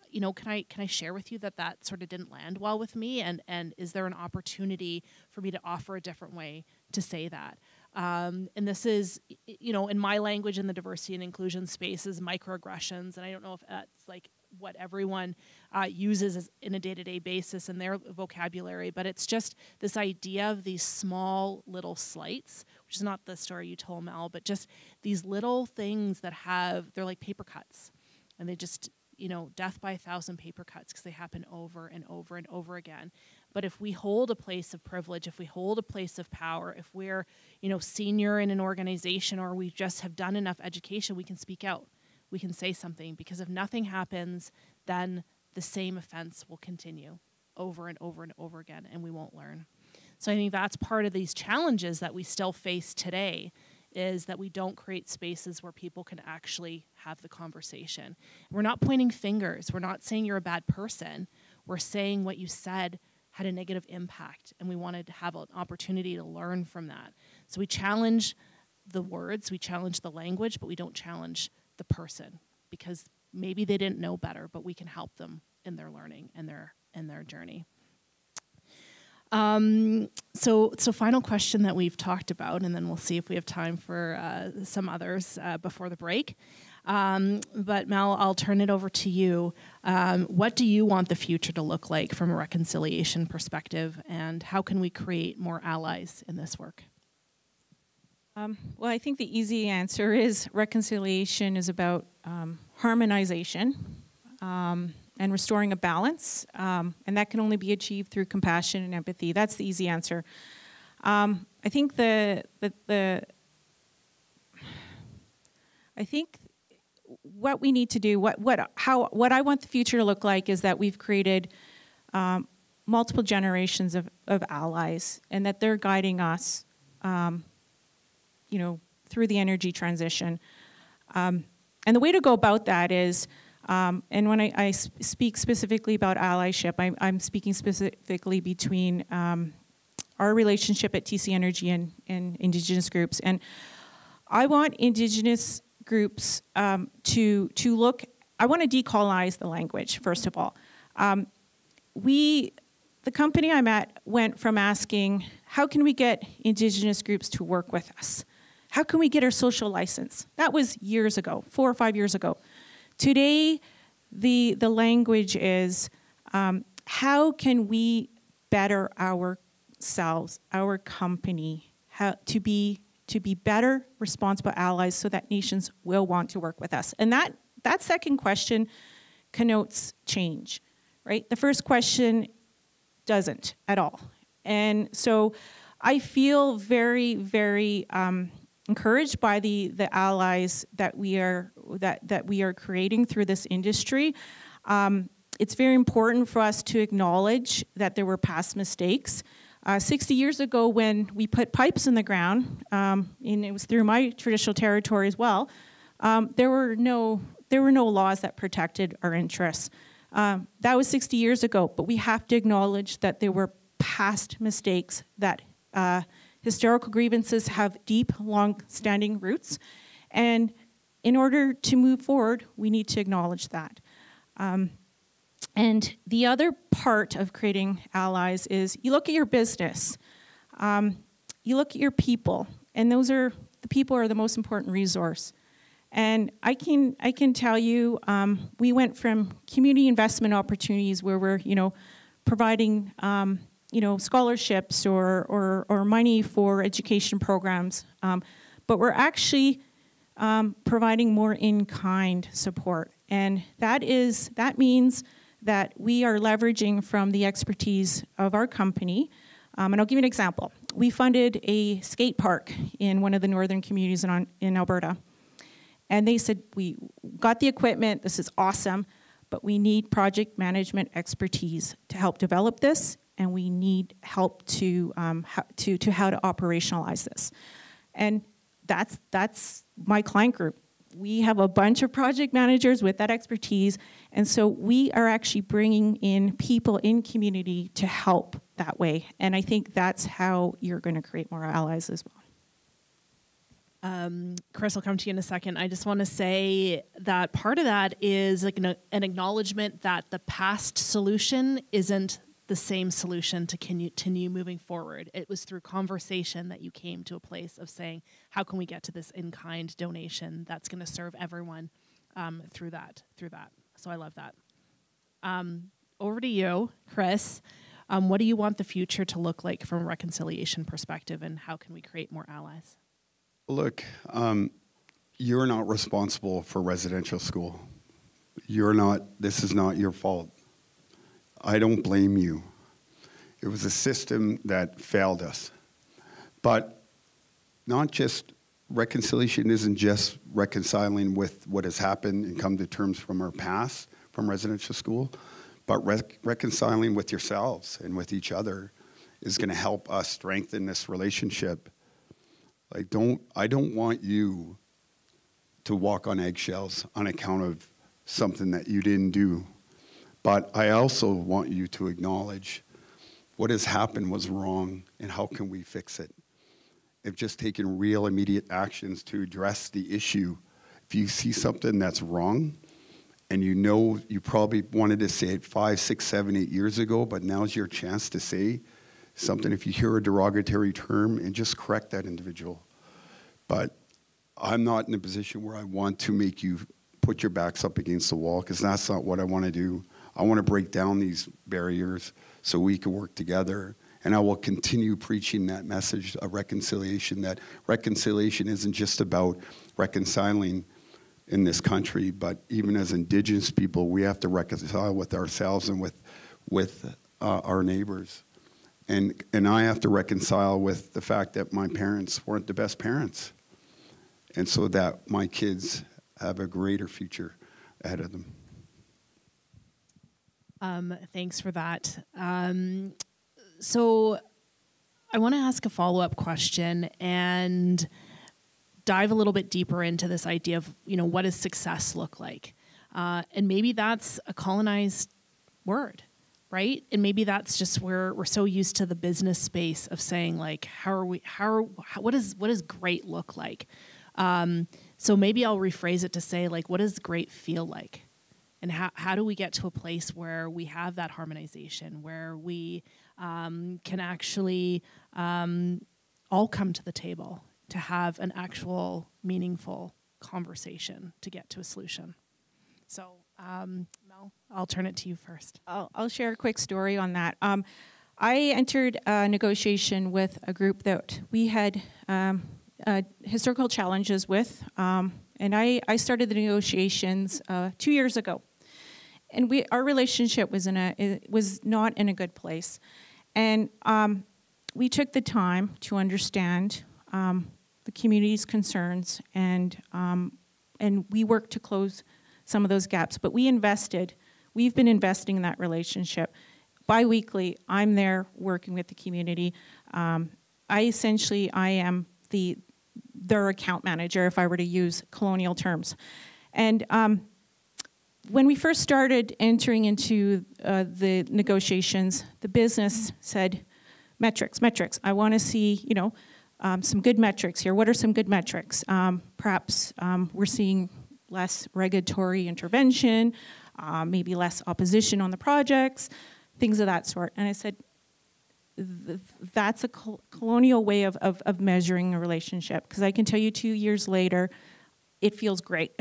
you know, can I share with you that sort of didn't land well with me? And is there an opportunity for me to offer a different way to say that? And this is, you know, in my language in the diversity and inclusion space is microaggressions. And I don't know if that's like what everyone uses in a day-to-day basis in their vocabulary, but it's just this idea of these small little slights, which is not the story you told, Mel, but just these little things that they're like paper cuts. And they just, death by 1,000 paper cuts because they happen over and over and over again. But if we hold a place of privilege, if we hold a place of power, if we're, senior in an organization, or we just have done enough education, we can speak out. We can say something, because if nothing happens, then the same offense will continue over and over and over again, and we won't learn. So I think that's part of these challenges that we still face today, is that we don't create spaces where people can actually have the conversation. We're not pointing fingers. We're not saying you're a bad person. We're saying what you said had a negative impact, and we wanted to have an opportunity to learn from that. So we challenge the words, we challenge the language, but we don't challenge the person, because maybe they didn't know better, but we can help them in their learning and their journey. So final question that we've talked about, and then we'll see if we have time for some others before the break. But Mel, I'll turn it over to you. What do you want the future to look like from a reconciliation perspective, and how can we create more allies in this work? Well, I think the easy answer is reconciliation is about harmonization and restoring a balance, and that can only be achieved through compassion and empathy. That's the easy answer. I think what we need to do, what I want the future to look like, is that we've created multiple generations of allies, and that they're guiding us, through the energy transition. And the way to go about that is, and when I speak specifically about allyship, I'm speaking specifically between our relationship at TC Energy and Indigenous groups. And I want Indigenous groups to look, I want to decolonize the language, first of all. The company I'm at went from asking, how can we get Indigenous groups to work with us? How can we get our social license? That was years ago, 4 or 5 years ago. Today, the language is, how can we better ourselves, our company, to be better, responsible allies, so that nations will want to work with us? And that second question connotes change, right? The first question doesn't at all. And so I feel very, very encouraged by the allies that we are creating through this industry. It's very important for us to acknowledge that there were past mistakes. 60 years ago, when we put pipes in the ground, and it was through my traditional territory as well, there were no laws that protected our interests. That was 60 years ago, but we have to acknowledge that there were past mistakes, that historical grievances have deep, long-standing roots, and in order to move forward, we need to acknowledge that. And the other part of creating allies is you look at your business, you look at your people, and the people are the most important resource. And I can tell you, we went from community investment opportunities where we're providing scholarships or money for education programs, but we're actually providing more in-kind support, and that means that we are leveraging from the expertise of our company. And I'll give you an example. We funded a skate park in one of the northern communities in Alberta. And they said, we got the equipment, this is awesome, but we need project management expertise to help develop this, and we need help to how to operationalize this. And that's my client group. We have a bunch of project managers with that expertise, and so we are actually bringing in people in community to help that way. And I think that's how you're going to create more allies as well. Chris, I'll come to you in a second. I just want to say that part of that is like an acknowledgement that the past solution isn't the same solution to continue moving forward. It was through conversation that you came to a place of saying, how can we get to this in-kind donation that's going to serve everyone through that. So I love that. Over to you, Chris. What do you want the future to look like from a reconciliation perspective, and how can we create more allies? Look, you're not responsible for residential school. this is not your fault. I don't blame you. It was a system that failed us. But not just reconciliation isn't just reconciling with what has happened and come to terms from our past, from residential school, but reconciling with yourselves and with each other is going to help us strengthen this relationship. Like, I don't want you to walk on eggshells on account of something that you didn't do. But I also want you to acknowledge what has happened was wrong and how can we fix it. If just taking real immediate actions to address the issue. If you see something that's wrong and you know you probably wanted to say it 5, 6, 7, 8 years ago, but now's your chance to say something. If you hear a derogatory term, and just correct that individual. But I'm not in a position where I want to make you put your backs up against the wall, because that's not what I want to do. I want to break down these barriers so we can work together. And I will continue preaching that message of reconciliation, that reconciliation isn't just about reconciling in this country, but even as Indigenous people, we have to reconcile with ourselves and with our neighbors. And I have to reconcile with the fact that my parents weren't the best parents. And so that my kids have a greater future ahead of them. Thanks for that. So I want to ask a follow-up question and dive a little bit deeper into this idea of, what does success look like? And maybe that's a colonized word, right? And maybe that's just where we're so used to the business space of saying, like, what does great look like? So maybe I'll rephrase it to say, like, what does great feel like? And how do we get to a place where we have that harmonization, where we can actually all come to the table to have an actual meaningful conversation to get to a solution? So, Mel, I'll turn it to you first. I'll share a quick story on that. I entered a negotiation with a group that we had historical challenges with, and I started the negotiations 2 years ago. And our relationship was not in a good place. And we took the time to understand the community's concerns, and we worked to close some of those gaps. But we've been investing in that relationship. Bi-weekly, I'm there working with the community. I am their account manager, if I were to use colonial terms. And when we first started entering into the negotiations, the business said, metrics. I want to see, some good metrics here. What are some good metrics? Perhaps we're seeing less regulatory intervention, maybe less opposition on the projects, things of that sort. And I said, that's a colonial way of measuring a relationship, because I can tell you 2 years later, it feels great.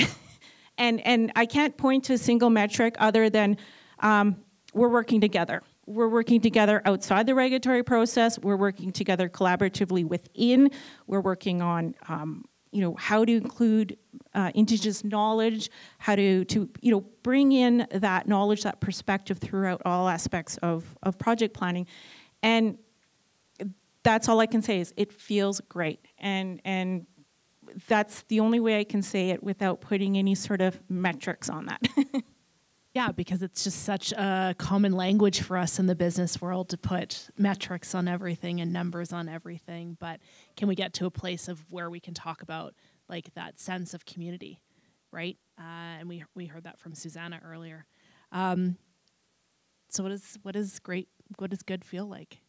And I can't point to a single metric other than we're working together. We're working together outside the regulatory process. We're working together collaboratively within. We're working on how to include Indigenous knowledge, how to bring in that knowledge, that perspective throughout all aspects of project planning. And that's all I can say is it feels great. And that's the only way I can say it without putting any sort of metrics on that. Yeah, because it's just such a common language for us in the business world to put metrics on everything and numbers on everything. But can we get to a place of where we can talk about like that sense of community, right? And we heard that from Susanna earlier. So what does good feel like,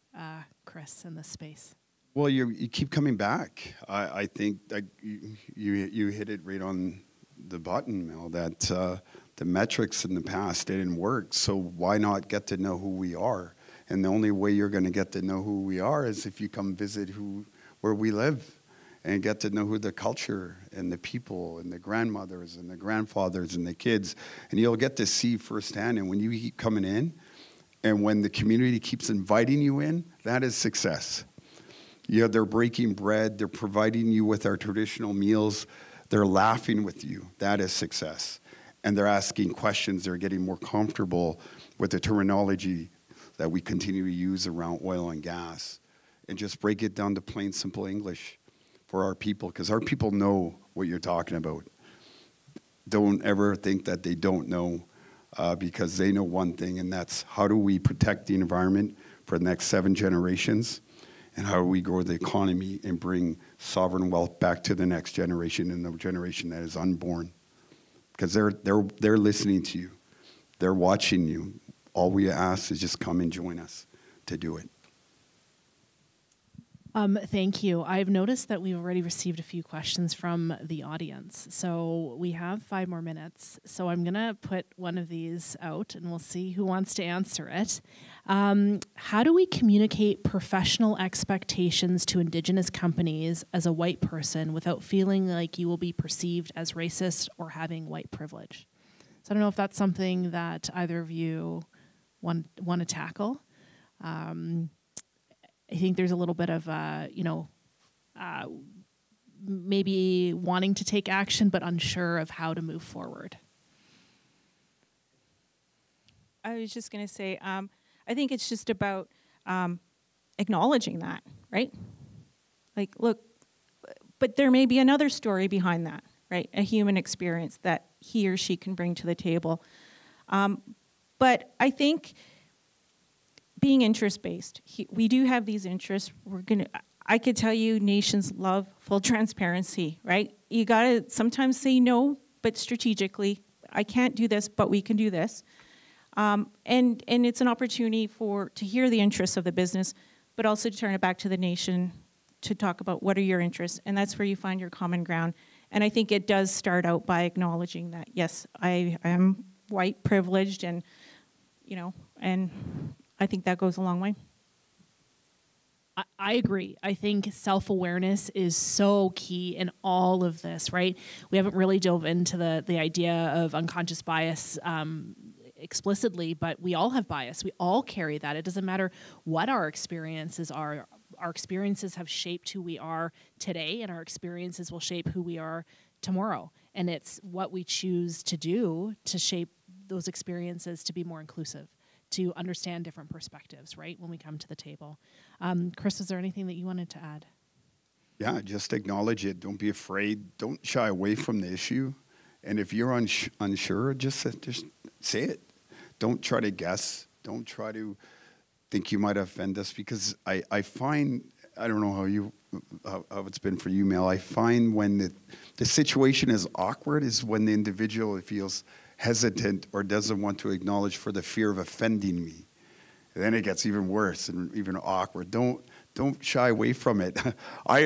Chris, in this space? Well, you keep coming back. I think that you hit it right on the button, Mel, that the metrics in the past didn't work, so why not get to know who we are? And the only way you're going to get to know who we are is if you come visit where we live and get to know who the culture and the people and the grandmothers and the grandfathers and the kids, and you'll get to see firsthand. And when you keep coming in, and when the community keeps inviting you in, that is success. They're breaking bread, they're providing you with our traditional meals, they're laughing with you. That is success. and they're asking questions. They're getting more comfortable with the terminology that we continue to use around oil and gas, and just break it down to plain, simple English for our people, because our people know what you're talking about. Don't ever think that they don't know, because they know one thing, and that's how do we protect the environment for the next 7 generations, and how do we grow the economy and bring sovereign wealth back to the next generation and the generation that is unborn. Because they're listening to you. They're watching you. All we ask is just come and join us to do it. Thank you. I've noticed that we've already received a few questions from the audience. So we have 5 more minutes. So I'm going to put one of these out and we'll see who wants to answer it. How do we communicate professional expectations to Indigenous companies as a white person without feeling like you will be perceived as racist or having white privilege? So I don't know if that's something that either of you want to tackle. I think there's a little bit of, maybe wanting to take action, but unsure of how to move forward. I was just going to say, I think it's just about acknowledging that, right? Like, look, but there may be another story behind that, right? A human experience that he or she can bring to the table. But I think being interest-based, we do have these interests. I could tell you nations love full transparency, right? You gotta sometimes say no, but strategically, I can't do this, but we can do this. And it's an opportunity to hear the interests of the business, but also to turn it back to the nation to talk about what are your interests, and that's where you find your common ground. And I think it does start out by acknowledging that, yes, I am white privileged, and and I think that goes a long way. I agree. I think self-awareness is so key in all of this, right? We haven't really dove into the idea of unconscious bias explicitly, but we all have bias. We all carry that. It doesn't matter what our experiences are. Our experiences have shaped who we are today, and our experiences will shape who we are tomorrow. And it's what we choose to do to shape those experiences to be more inclusive, to understand different perspectives, right, when we come to the table. Chris, is there anything that you wanted to add? Yeah, just acknowledge it. Don't be afraid. Don't shy away from the issue. And if you're unsure, just say it. Don't try to guess. Don't try to think you might offend us, because I find, I don't know how it's been for you, Mel, I find when the situation is awkward is when the individual feels hesitant or doesn't want to acknowledge for the fear of offending me. And then it gets even worse and even awkward. Don't shy away from it. I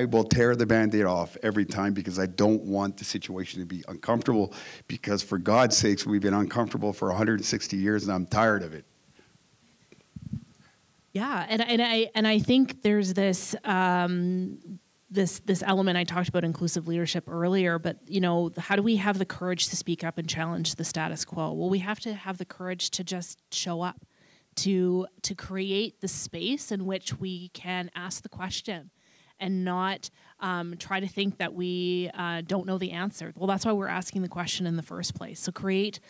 will tear the Band-Aid off every time, because I don't want the situation to be uncomfortable, because for God's sakes, we've been uncomfortable for 160 years and I'm tired of it. Yeah, and I think there's this this element I talked about, inclusive leadership, earlier, but how do we have the courage to speak up and challenge the status quo? Well, we have to have the courage to just show up, to create the space in which we can ask the question and not try to think that we don't know the answer. Well, that's why we're asking the question in the first place. So create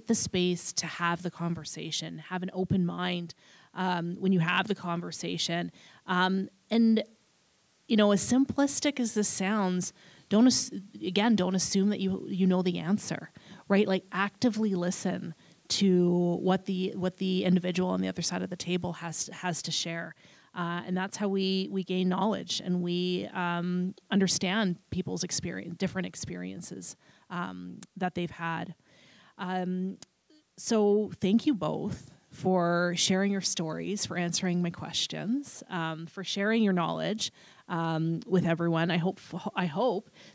the space to have the conversation, have an open mind when you have the conversation. And as simplistic as this sounds, don't assume that you know the answer, right? Like, actively listen to what the individual on the other side of the table has to share. And that's how we gain knowledge, and we understand people's different experiences that they've had. So thank you both for sharing your stories, for answering my questions, for sharing your knowledge with everyone. I hope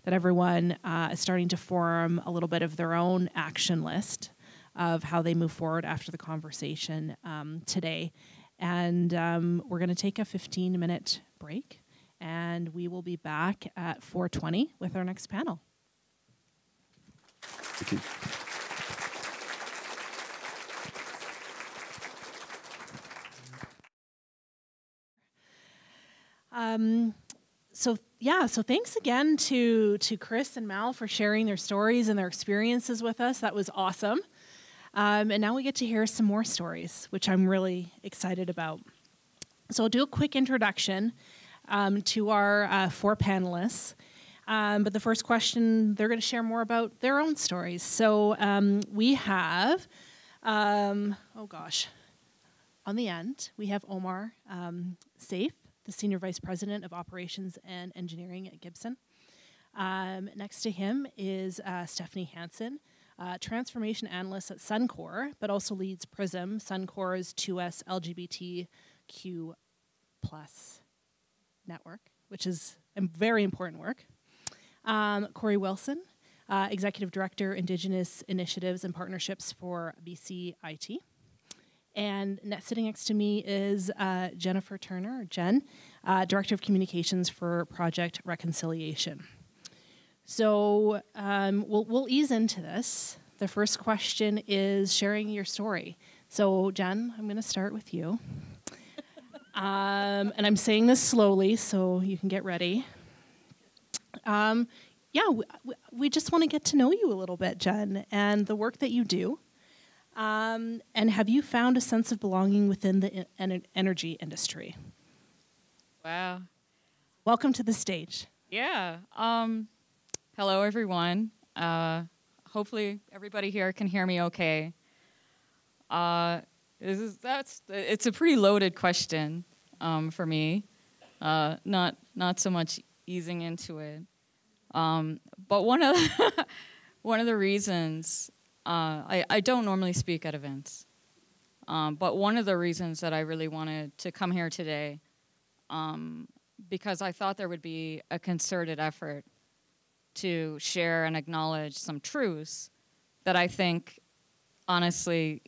that everyone is starting to form a little bit of their own action list of how they move forward after the conversation today. And we're going to take a 15-minute break, and we will be back at 4:20 with our next panel. Thank you. So yeah, so thanks again to Chris and Mal for sharing their stories and their experiences with us. That was awesome. And now we get to hear some more stories, which I'm really excited about. So I'll do a quick introduction to our 4 panelists. But the first question, they're going to share more about their own stories. So we have, on the end, we have Omar Saif, the Senior Vice President of Operations and Engineering at Gibson. Next to him is Stephanie Hansen, Transformation Analyst at Suncor, but also leads PRISM, Suncor's 2S LGBTQ+ network, which is a very important work. Corey Wilson, Executive Director, Indigenous Initiatives and Partnerships for BC IT. And sitting next to me is Jennifer Turner, or Jen, Director of Communications for Project Reconciliation. So we'll ease into this. The first question is sharing your story. So Jen, I'm going to start with you. And I'm saying this slowly so you can get ready. We just want to get to know you a little bit, Jen, and the work that you do. And have you found a sense of belonging within the energy industry? Wow. Welcome to the stage. Yeah. Hello, everyone. Hopefully everybody here can hear me okay. It's a pretty loaded question for me. Not so much easing into it. But one of the reasons I don't normally speak at events, but one of the reasons that I really wanted to come here today, because I thought there would be a concerted effort to share and acknowledge some truths that I think, honestly,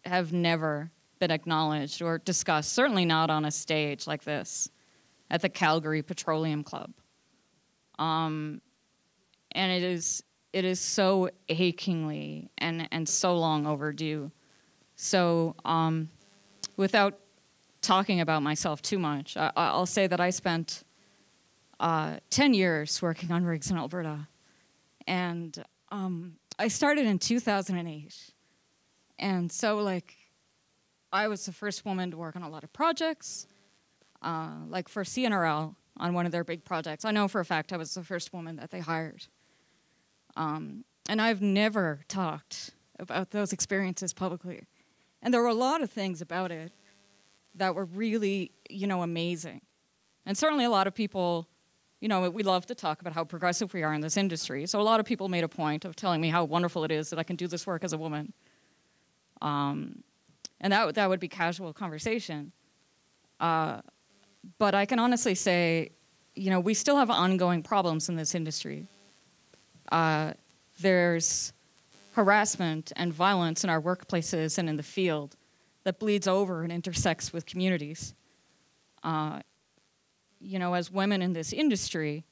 have never been acknowledged or discussed, certainly not on a stage like this at the Calgary Petroleum Club. And it is so achingly and so long overdue. So without talking about myself too much, I'll say that I spent 10 years working on rigs in Alberta. And I started in 2008. And so, I was the first woman to work on a lot of projects. For CNRL, on one of their big projects. I know for a fact I was the first woman that they hired. And I've never talked about those experiences publicly. And there were a lot of things about it that were really, amazing. And certainly a lot of people, we love to talk about how progressive we are in this industry. So a lot of people made a point of telling me how wonderful it is that I can do this work as a woman. And that would be casual conversation. But I can honestly say, we still have ongoing problems in this industry. There's harassment and violence in our workplaces and in the field that bleeds over and intersects with communities. As women in this industry,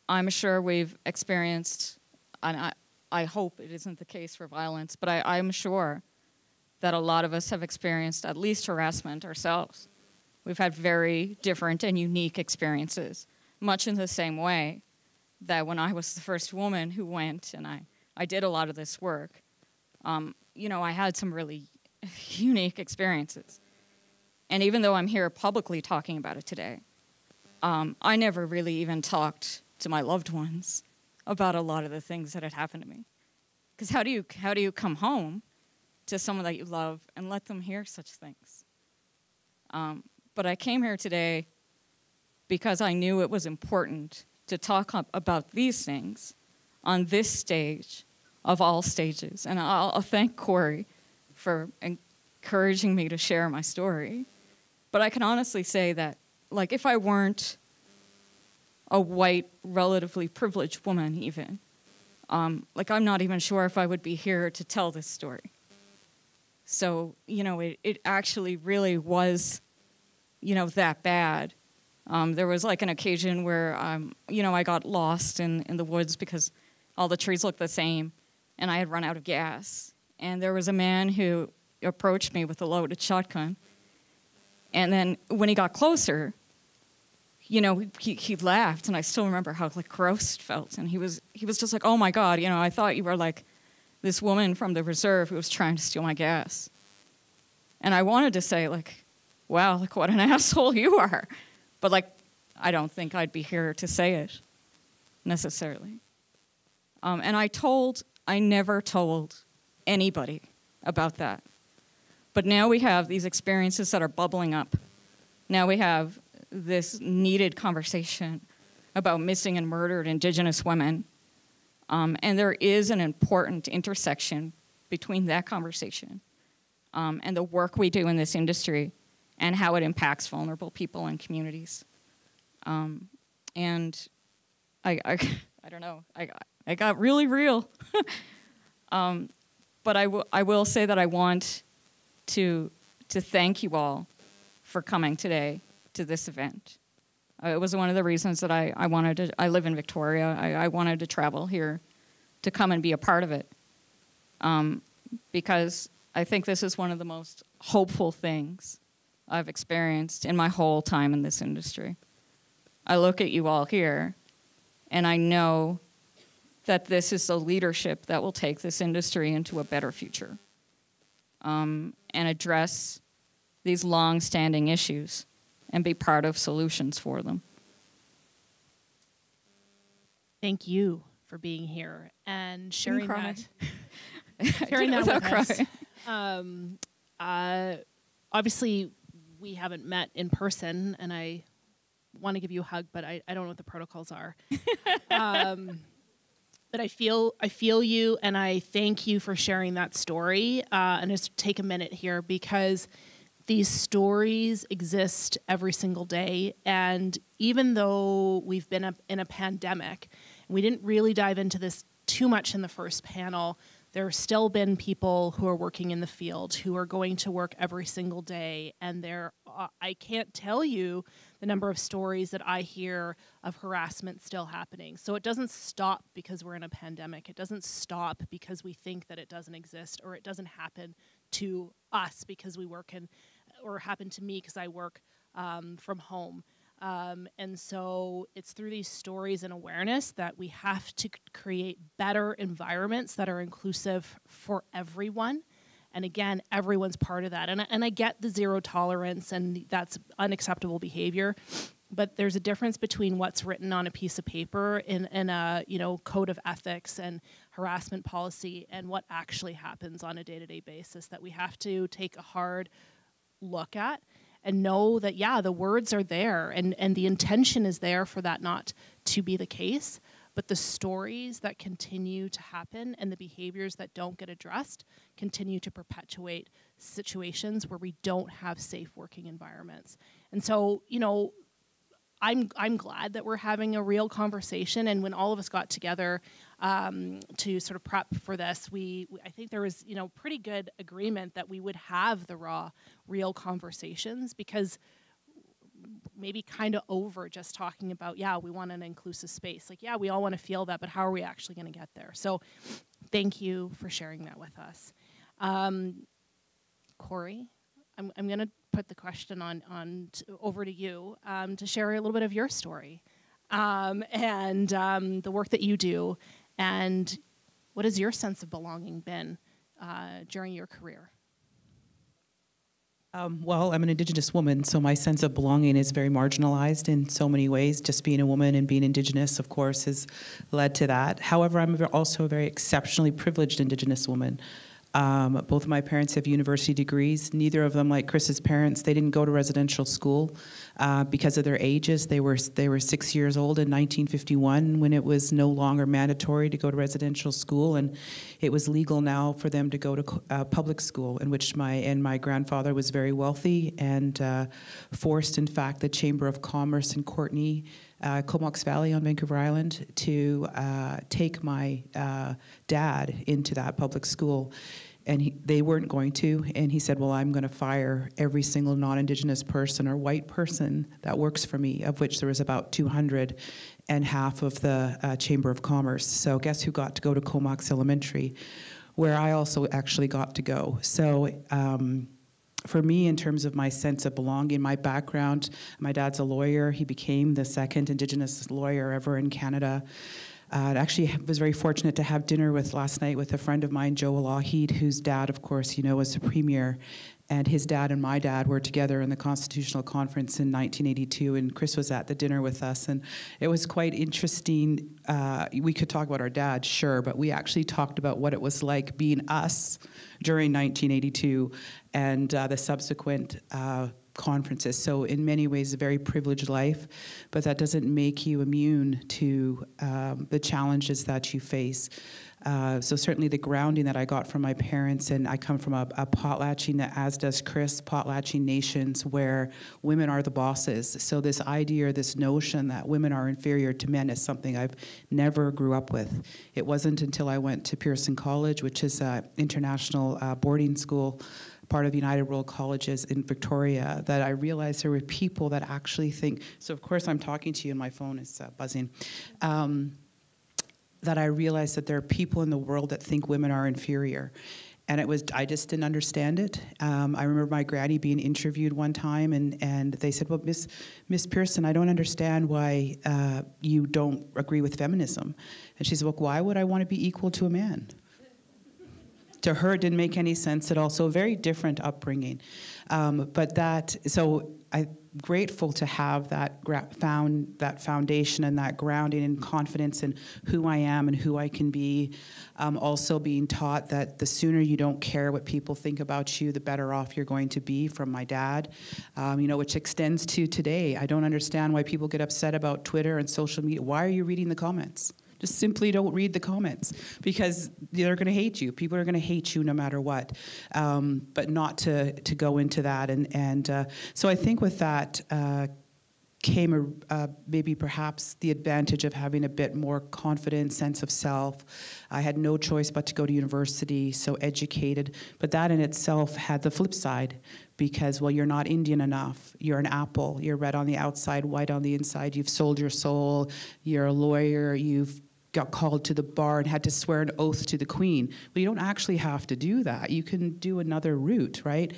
I'm sure we've experienced, and I hope it isn't the case for violence, but I'm sure that a lot of us have experienced at least harassment ourselves. We've had very different and unique experiences, much in the same way that when I was the first woman who went and I did a lot of this work, I had some really unique experiences. And even though I'm here publicly talking about it today, I never really even talked to my loved ones about a lot of the things that had happened to me. Because how do you come home to someone that you love and let them hear such things? But I came here today because I knew it was important to talk about these things on this stage of all stages. And I'll thank Corey for encouraging me to share my story. But I can honestly say that, if I weren't a white, relatively privileged woman even, I'm not even sure if I would be here to tell this story. So, it actually really was, that bad. There was an occasion where, I got lost in the woods because all the trees looked the same and I had run out of gas. And there was a man who approached me with a loaded shotgun. And then when he got closer, you know, he laughed, and I still remember how like gross it felt. And he was just like, oh my God, you know, I thought you were like this woman from the reserve who was trying to steal my gas. And I wanted to say like, wow, like what an asshole you are. But like, I don't think I'd be here to say it necessarily. And I never told anybody about that. But now we have these experiences that are bubbling up. Now we have this needed conversation about missing and murdered Indigenous women. And there is an important intersection between that conversation and the work we do in this industry and how it impacts vulnerable people and communities. And I don't know, I got really real. But I will say that I want to thank you all for coming today to this event. It was one of the reasons that I live in Victoria. I wanted to travel here to come and be a part of it. Because I think this is one of the most hopeful things I've experienced in my whole time in this industry. I look at you all here, and I know that this is the leadership that will take this industry into a better future and address these long-standing issues and be part of solutions for them. Thank you for being here and sharing that. Sharing that with us. Obviously, we haven't met in person, and I want to give you a hug, but I don't know what the protocols are. But I feel you, and I thank you for sharing that story. And just take a minute here, because these stories exist every single day. And even though we've been in a pandemic, and we didn't really dive into this too much in the first panel, there have still been people who are working in the field, who are going to work every single day. And I can't tell you the number of stories that I hear of harassment still happening. So it doesn't stop because we're in a pandemic. It doesn't stop because we think that it doesn't exist, or it doesn't happen to us because we work or happen to me because I work from home. And so it's through these stories and awareness that we have to create better environments that are inclusive for everyone. And again, everyone's part of that. And I get the zero tolerance, and that's unacceptable behavior. But there's a difference between what's written on a piece of paper in a code of ethics and harassment policy, and what actually happens on a day-to-day basis that we have to take a hard look at and know that, yeah, the words are there and the intention is there for that not to be the case. But the stories that continue to happen and the behaviors that don't get addressed continue to perpetuate situations where we don't have safe working environments. And so, I'm glad that we're having a real conversation. And when all of us got together to sort of prep for this, I think there was pretty good agreement that we would have the raw, real conversations, because maybe kind of over just talking about, yeah, we want an inclusive space. Like, yeah, we all want to feel that, but how are we actually going to get there? So thank you for sharing that with us. Corey, I'm going to put the question over to you to share a little bit of your story and the work that you do, and what has your sense of belonging been during your career? Well, I'm an Indigenous woman, so my sense of belonging is very marginalized in so many ways. Just being a woman and being Indigenous, of course, has led to that. However, I'm also a very exceptionally privileged Indigenous woman. Both of my parents have university degrees. Neither of them, like Chris's parents, they didn't go to residential school because of their ages. They were 6 years old in 1951 when it was no longer mandatory to go to residential school, and it was legal now for them to go to public school, in which my grandfather was very wealthy and forced, in fact, the Chamber of Commerce in Courtenay, Comox Valley on Vancouver Island, to take my dad into that public school. And they weren't going to, and he said, well, I'm going to fire every single non-Indigenous person or white person that works for me, of which there was about 200 and half of the Chamber of Commerce. So guess who got to go to Comox Elementary, where I also actually got to go. So for me, in terms of my sense of belonging, my background, my dad's a lawyer. He became the second Indigenous lawyer ever in Canada. I actually was very fortunate to have dinner last night with a friend of mine, Joe Lougheed, whose dad, of course, was the premier. And his dad and my dad were together in the Constitutional Conference in 1982, and Chris was at the dinner with us. And it was quite interesting. We could talk about our dad, sure, but we actually talked about what it was like being us during 1982 and the subsequent conferences. So in many ways, a very privileged life, but that doesn't make you immune to the challenges that you face. So certainly the grounding that I got from my parents, and I come from a potlatching, as does Chris, potlatching nations where women are the bosses. So this idea or this notion that women are inferior to men is something I've never grew up with. It wasn't until I went to Pearson College, which is an international boarding school, part of United World Colleges in Victoria, that I realized there were people that actually think, so of course I'm talking to you and my phone is buzzing, that I realized that there are people in the world that think women are inferior. And I just didn't understand it. I remember my granny being interviewed one time, and they said, well, Miss Pearson, I don't understand why you don't agree with feminism. And she said, well, why would I want to be equal to a man? To her, it didn't make any sense at all. So a very different upbringing. So I'm grateful to have that foundation and that grounding and confidence in who I am and who I can be. Also being taught that the sooner you don't care what people think about you, the better off you're going to be, from my dad, which extends to today. I don't understand why people get upset about Twitter and social media. Why are you reading the comments? Just simply don't read the comments, because they're going to hate you. People are going to hate you no matter what. But not to go into that. And so I think with that came maybe perhaps the advantage of having a bit more confident sense of self. I had no choice but to go to university, so educated. But that in itself had the flip side, because, well, you're not Indian enough. You're an apple. You're red on the outside, white on the inside. You've sold your soul. You're a lawyer. You've got called to the bar and had to swear an oath to the Queen. Well, you don't actually have to do that. You can do another route, right?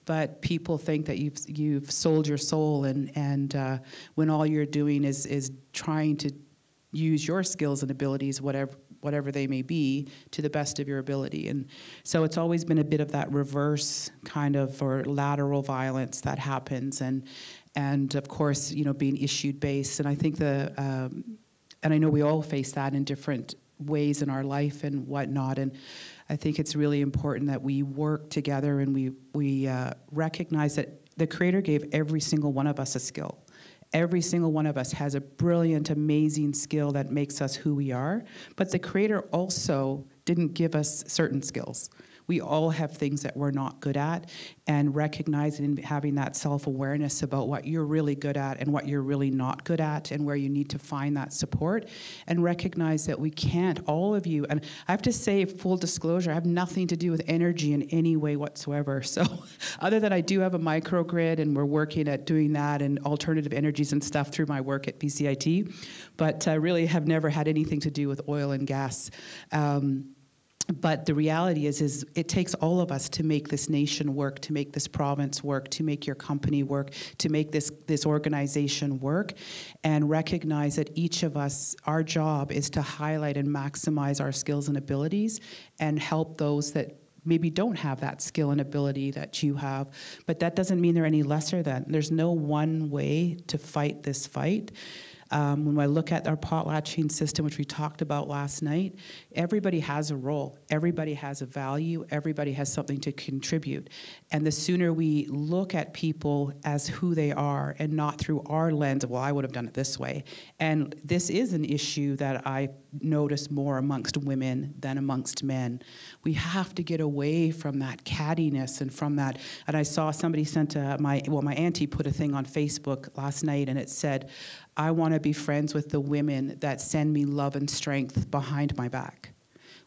But people think that you've sold your soul, and when all you're doing is trying to use your skills and abilities, whatever they may be, to the best of your ability. And so it's always been a bit of that reverse kind of, or lateral violence that happens, and of course, being issued based. And I think and I know we all face that in different ways in our life and whatnot. And I think it's really important that we work together and we recognize that the Creator gave every single one of us a skill. Every single one of us has a brilliant, amazing skill that makes us who we are. But the Creator also didn't give us certain skills. We all have things that we're not good at, and recognizing and having that self-awareness about what you're really good at and what you're really not good at, and where you need to find that support, and recognize that we can't, all of you, and I have to say, full disclosure, I have nothing to do with energy in any way whatsoever. So other than I do have a microgrid, and we're working at doing that and alternative energies and stuff through my work at PCIT, but really have never had anything to do with oil and gas. But the reality is it takes all of us to make this nation work, to make this province work, to make your company work, to make this organization work, and recognize that each of us, our job is to highlight and maximize our skills and abilities and help those that maybe don't have that skill and ability that you have. But that doesn't mean they're any lesser than. There's no one way to fight this fight. When I look at our potlatching system, which we talked about last night, everybody has a role. Everybody has a value. Everybody has something to contribute. And the sooner we look at people as who they are and not through our lens of, well, I would have done it this way. And this is an issue that I notice more amongst women than amongst men. We have to get away from that cattiness and from that. And I saw somebody sent my auntie put a thing on Facebook last night, and it said, I want to be friends with the women that send me love and strength behind my back.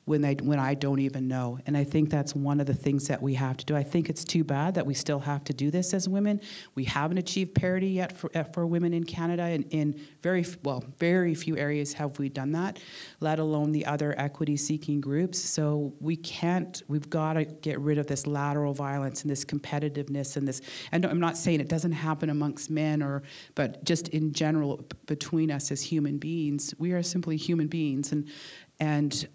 when I don't even know. And I think that's one of the things that we have to do. I think it's too bad that we still have to do this as women. We haven't achieved parity yet for women in Canada, and in very few areas have we done that, let alone the other equity-seeking groups. So we've got to get rid of this lateral violence and this competitiveness and this, and I'm not saying it doesn't happen amongst men, but just in general between us as human beings, we are simply human beings. And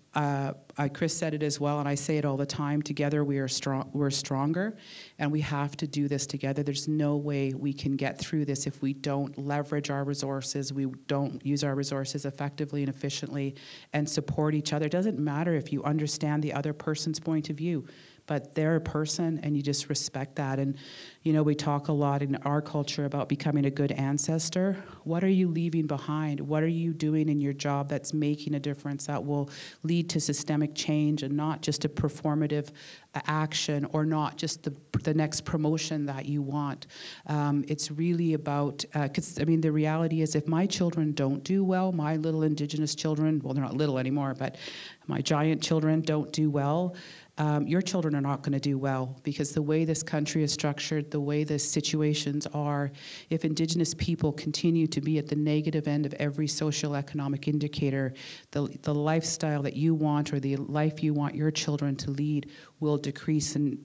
Chris said it as well, and I say it all the time, together we're stronger, and we have to do this together. There's no way we can get through this if we don't leverage our resources, we don't use our resources effectively and efficiently, and support each other. It doesn't matter if you understand the other person's point of view, but they're a person, and you just respect that. And, you know, we talk a lot in our culture about becoming a good ancestor. What are you leaving behind? What are you doing in your job that's making a difference, that will lead to systemic change and not just a performative action, or not just the next promotion that you want? It's really about, because, I mean, the reality is if my children don't do well, my little Indigenous children, well, they're not little anymore, but my giant children don't do well, your children are not going to do well, because the way this country is structured, the way the situations are, if Indigenous people continue to be at the negative end of every social economic indicator, the lifestyle that you want, or the life you want your children to lead, will decrease and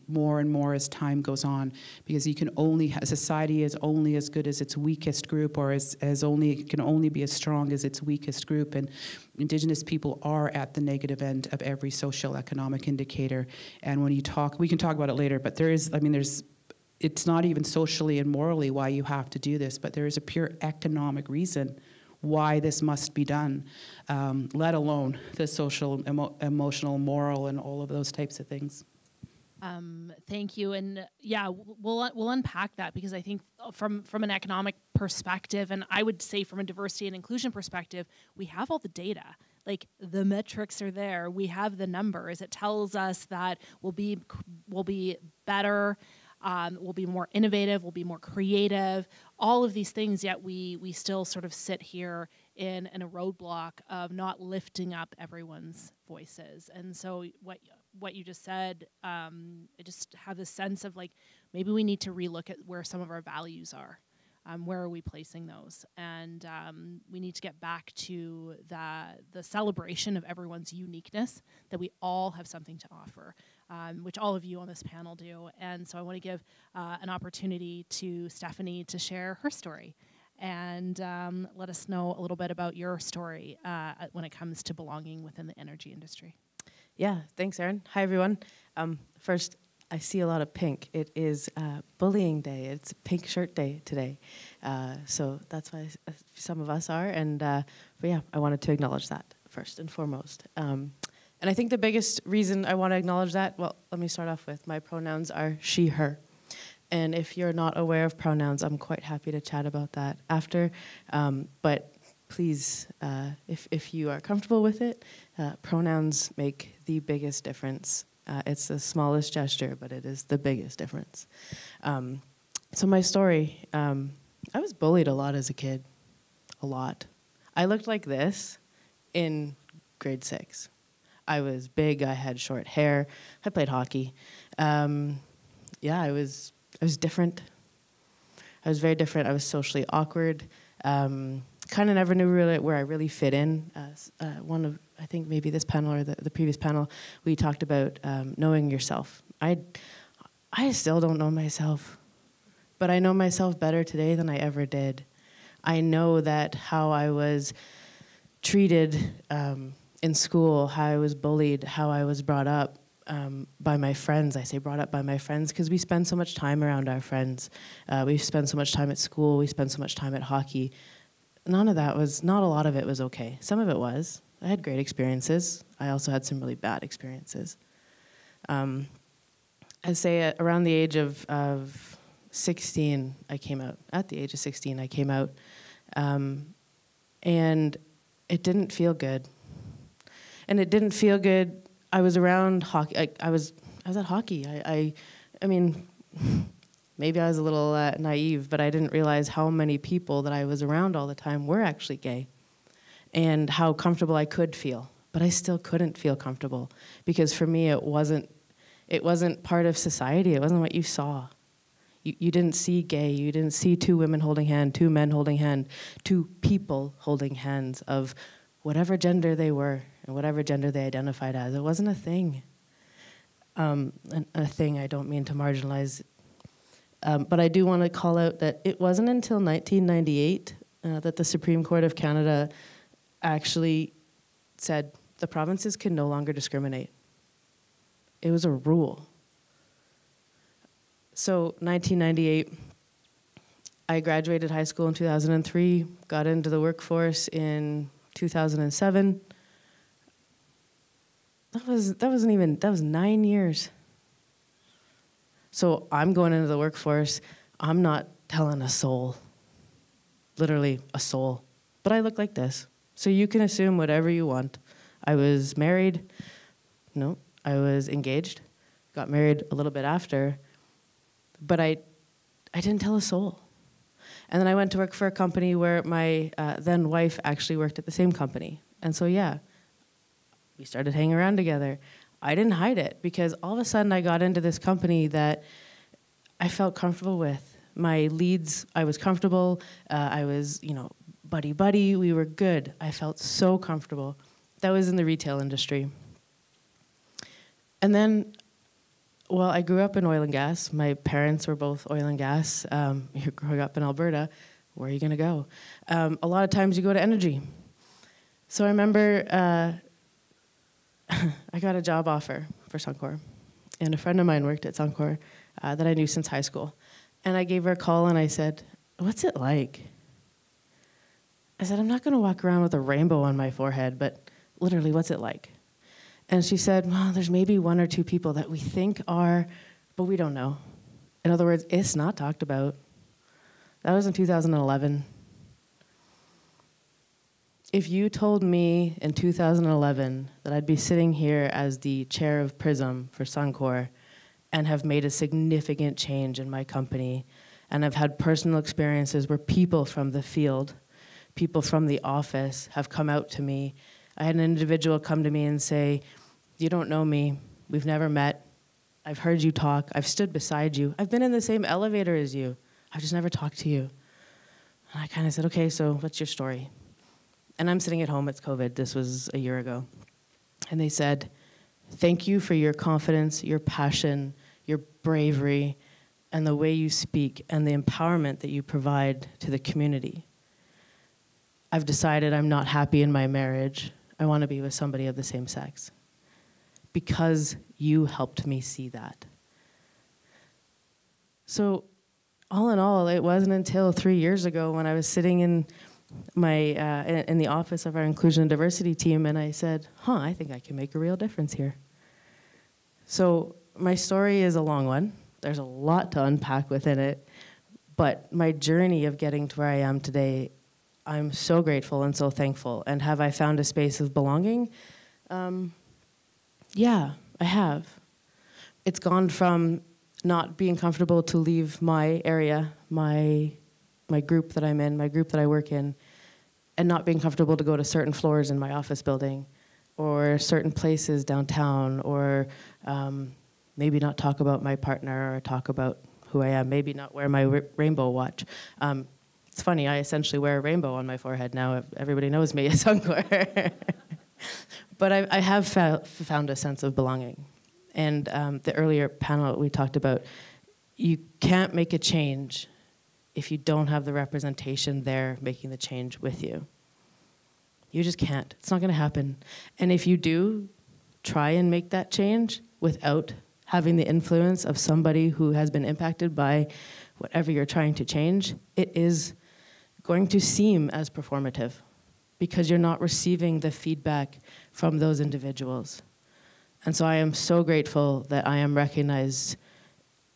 more as time goes on, because you can only, society is only as good as its weakest group, or can only be as strong as its weakest group, and Indigenous people are at the negative end of every social economic indicator. And when you talk, we can talk about it later, but it's not even socially and morally why you have to do this, but there is a pure economic reason why this must be done, let alone the social, emotional, moral, and all of those types of things. Thank you, and yeah, we'll unpack that, because I think from an economic perspective, and I would say from a diversity and inclusion perspective, we have all the data. Like, the metrics are there. We have the numbers. It tells us that we'll be better. We'll be more innovative. We'll be more creative. All of these things. Yet we still sort of sit here in a roadblock of not lifting up everyone's voices. And so what you just said, I just have this sense of, like, maybe we need to relook at where some of our values are. Where are we placing those? And we need to get back to the celebration of everyone's uniqueness, that we all have something to offer, which all of you on this panel do. And so I want to give an opportunity to Stephanie to share her story, and let us know a little bit about your story when it comes to belonging within the energy industry. Yeah, thanks, Erin. Hi, everyone. First, I see a lot of pink. It is bullying day. It's Pink Shirt Day today. So that's why some of us are. And but yeah, I wanted to acknowledge that first and foremost. And I think the biggest reason I want to acknowledge that, well, let me start off with my pronouns are she, her. And if you're not aware of pronouns, I'm quite happy to chat about that after. But please, if you are comfortable with it, pronouns make the biggest difference. It's the smallest gesture, but it is the biggest difference. So my story, I was bullied a lot as a kid, a lot. I looked like this in grade 6. I was big, I had short hair, I played hockey. Yeah, I was different. I was very different. I was socially awkward. Kind of never knew really where I really fit in. I think maybe this panel or the previous panel, we talked about knowing yourself. I still don't know myself, but I know myself better today than I ever did. I know that how I was treated in school, how I was bullied, how I was brought up by my friends. I say brought up by my friends because we spend so much time around our friends. We spend so much time at school. We spend so much time at hockey. Not a lot of it was okay. Some of it was. I had great experiences. I also had some really bad experiences. I'd say around the age of 16, I came out. At the age of 16, I came out. And it didn't feel good. And it didn't feel good. I was around hockey. I was at hockey. I mean, maybe I was a little naive, but I didn't realize how many people that I was around all the time were actually gay, and how comfortable I could feel but I still couldn't feel comfortable because for me it wasn't part of society. It wasn't what you saw. You didn't see gay. You didn't see two women holding hand, two men holding hand, two people holding hands of whatever gender they were and whatever gender they identified as. It wasn't a thing. A thing I don't mean to marginalize, but I do want to call out that it wasn't until 1998 that the Supreme Court of Canada actually said the provinces can no longer discriminate. It was a rule. So 1998, I graduated high school in 2003, got into the workforce in 2007. That was 9 years. So I'm going into the workforce. I'm not telling a soul, literally a soul, but I look like this. So you can assume whatever you want. I was married. No, I was engaged. Got married a little bit after. But I didn't tell a soul. And then I went to work for a company where my then wife actually worked at the same company. And so, yeah, we started hanging around together. I didn't hide it because all of a sudden I got into this company that I felt comfortable with. My leads, I was comfortable. I was, buddy-buddy. We were good. I felt so comfortable. That was in the retail industry. And then, well, I grew up in oil and gas. My parents were both oil and gas. You're growing up in Alberta. Where are you going to go? A lot of times you go to energy. So I remember I got a job offer for Suncor, and a friend of mine worked at Suncor that I knew since high school. And I gave her a call and I said, "What's it like?" I said, "I'm not going to walk around with a rainbow on my forehead, but literally, what's it like?" And she said, "Well, there's maybe one or two people that we think are, but we don't know." In other words, it's not talked about. That was in 2011. If you told me in 2011 that I'd be sitting here as the chair of PRISM for Suncor and have made a significant change in my company, and I've had personal experiences where people from the field, people from the office have come out to me. I had an individual come to me and say, "You don't know me, we've never met, I've heard you talk, I've stood beside you, I've been in the same elevator as you, I've just never talked to you." And I kind of said, "Okay, so what's your story?" And I'm sitting at home, it's COVID, this was a year ago. And they said, "Thank you for your confidence, your passion, your bravery, and the way you speak, and the empowerment that you provide to the community. I've decided I'm not happy in my marriage. I want to be with somebody of the same sex. Because you helped me see that." So all in all, it wasn't until 3 years ago when I was sitting in in the office of our inclusion and diversity team, and I said, I think I can make a real difference here. So my story is a long one. There's a lot to unpack within it, but my journey of getting to where I am today, I'm so grateful and so thankful. And have I found a space of belonging? Yeah, I have. It's gone from not being comfortable to leave my area, my group that I'm in, my group that I work in, and not being comfortable to go to certain floors in my office building or certain places downtown, or maybe not talk about my partner or talk about who I am, maybe not wear my rainbow watch. It's funny, I essentially wear a rainbow on my forehead now. Everybody knows me as Suncor. But I have found a sense of belonging. And the earlier panel we talked about, you can't make a change if you don't have the representation there making the change with you. You just can't. It's not going to happen. And if you do try and make that change without having the influence of somebody who has been impacted by whatever you're trying to change, it is going to seem as performative because you're not receiving the feedback from those individuals. And so I am so grateful that I am recognized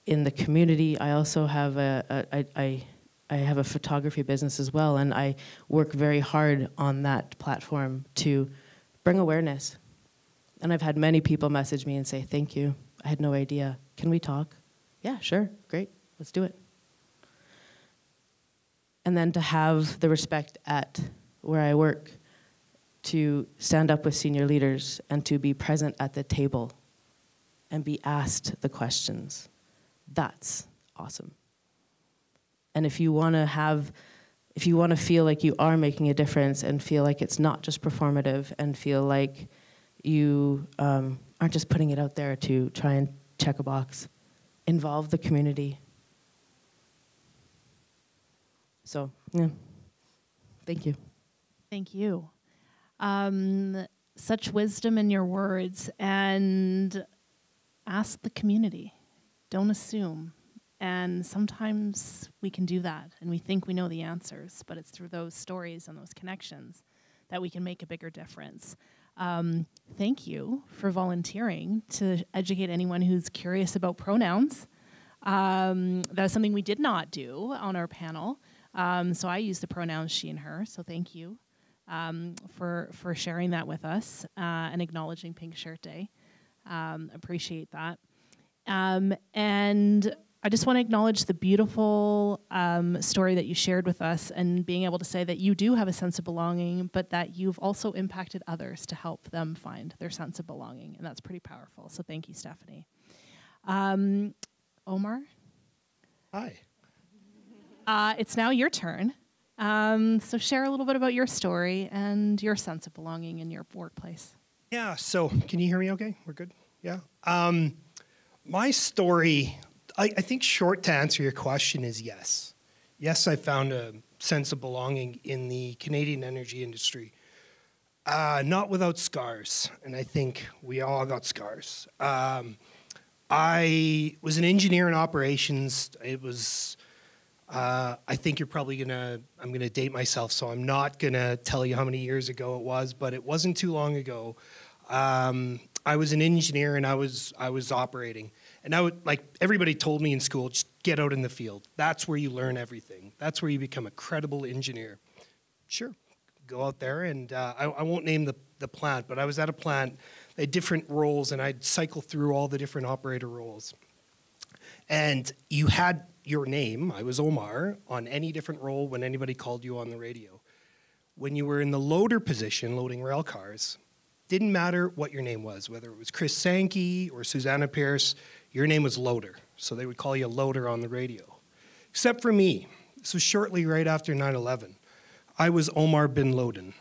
in the community. I also have I have a photography business as well, and I work very hard on that platform to bring awareness. And I've had many people message me and say, "Thank you, I had no idea. Can we talk?" Yeah, sure, great, let's do it. And then to have the respect at where I work to stand up with senior leaders and to be present at the table and be asked the questions. That's awesome. And if you want to feel like you are making a difference and feel like it's not just performative and feel like you aren't just putting it out there to try and check a box, involve the community. So, yeah, thank you. Thank you. Such wisdom in your words, and ask the community. Don't assume. And sometimes we can do that, and we think we know the answers, but it's through those stories and those connections that we can make a bigger difference. Thank you for volunteering to educate anyone who's curious about pronouns. That's something we did not do on our panel. So I use the pronouns she and her, so thank you for sharing that with us and acknowledging Pink Shirt Day. Appreciate that. And I just want to acknowledge the beautiful story that you shared with us, and being able to say that you do have a sense of belonging, but that you've also impacted others to help them find their sense of belonging, and that's pretty powerful. So thank you, Stephanie. Omar? Hi. It's now your turn. So share a little bit about your story and your sense of belonging in your workplace. Yeah, so can you hear me okay? We're good? Yeah. My story, I think short to answer your question is yes. Yes, I found a sense of belonging in the Canadian energy industry. Not without scars, and I think we all got scars. I was an engineer in operations. It was... I think you're probably I'm gonna date myself, so I'm not gonna tell you how many years ago it was, but it wasn't too long ago. I was an engineer and I was operating, and like everybody told me in school, just get out in the field. That's where you learn everything. That's where you become a credible engineer. Sure, go out there, and I won't name the plant, but I was at a plant. They had different roles, and I'd cycle through all the different operator roles. And you had your name, I was Omar, on any different role when anybody called you on the radio. When you were in the loader position, loading rail cars, didn't matter what your name was, whether it was Chris Sankey or Susanna Pierce, your name was Loader. So they would call you Loader on the radio. Except for me. This was shortly right after 9/11. I was Omar bin Laden.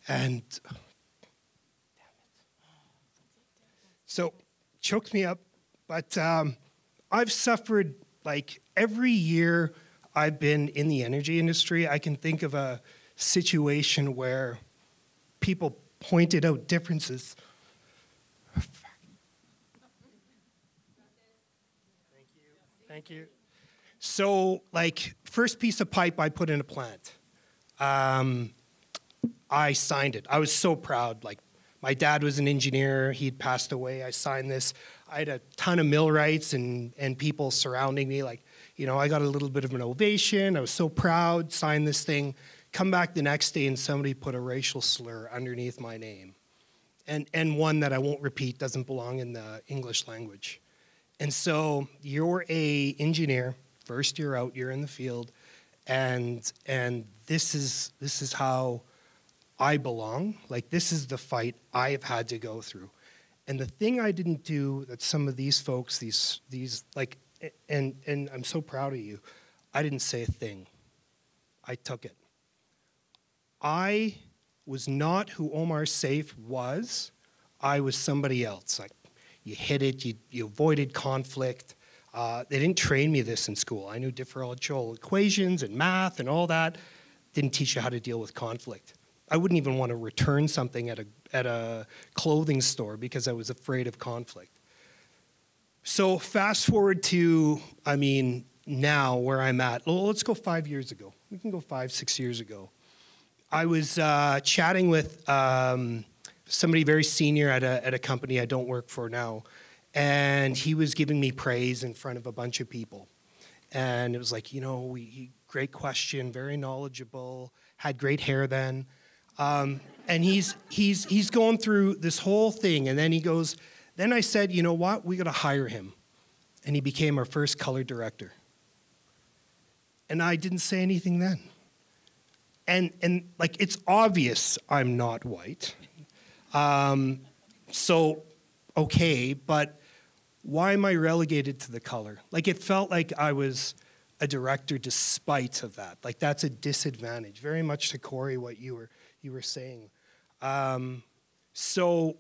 And, so, choked me up, but I've suffered, like, every year I've been in the energy industry, I can think of a situation where people pointed out differences. Thank you. So, like, first piece of pipe I put in a plant. I signed it. I was so proud. Like, my dad was an engineer. He'd passed away. I signed this. I had a ton of millwrights and people surrounding me. Like, you know, I got a little bit of an ovation. I was so proud, signed this thing. Come back the next day and somebody put a racial slur underneath my name. And one that I won't repeat, doesn't belong in the English language. And so you're a engineer, first year out, you're in the field, and this is how I belong. Like, this is the fight I have had to go through. And the thing I didn't do that some of these folks, these like, and I'm so proud of you, I didn't say a thing. I took it. I was not who Omar Saif was. I was somebody else. Like, you hit it, you avoided conflict. They didn't train me this in school. I knew differential equations and math and all that. Didn't teach you how to deal with conflict. I wouldn't even want to return something at a clothing store because I was afraid of conflict. So fast forward to, I mean, now where I'm at. Well, let's go 5 years ago. We can go 5, 6 years ago. I was chatting with somebody very senior at a company I don't work for now, and he was giving me praise in front of a bunch of people. And it was like, you know, great question, very knowledgeable, had great hair then. And he's going through this whole thing, and then he goes, then I said, you know what, we got to hire him. And he became our first color director. And I didn't say anything then. and like, it's obvious I'm not white. So, okay, but why am I relegated to the color? Like, it felt like I was a director despite of that. Like, that's a disadvantage. Very much to Corey, what you were saying. So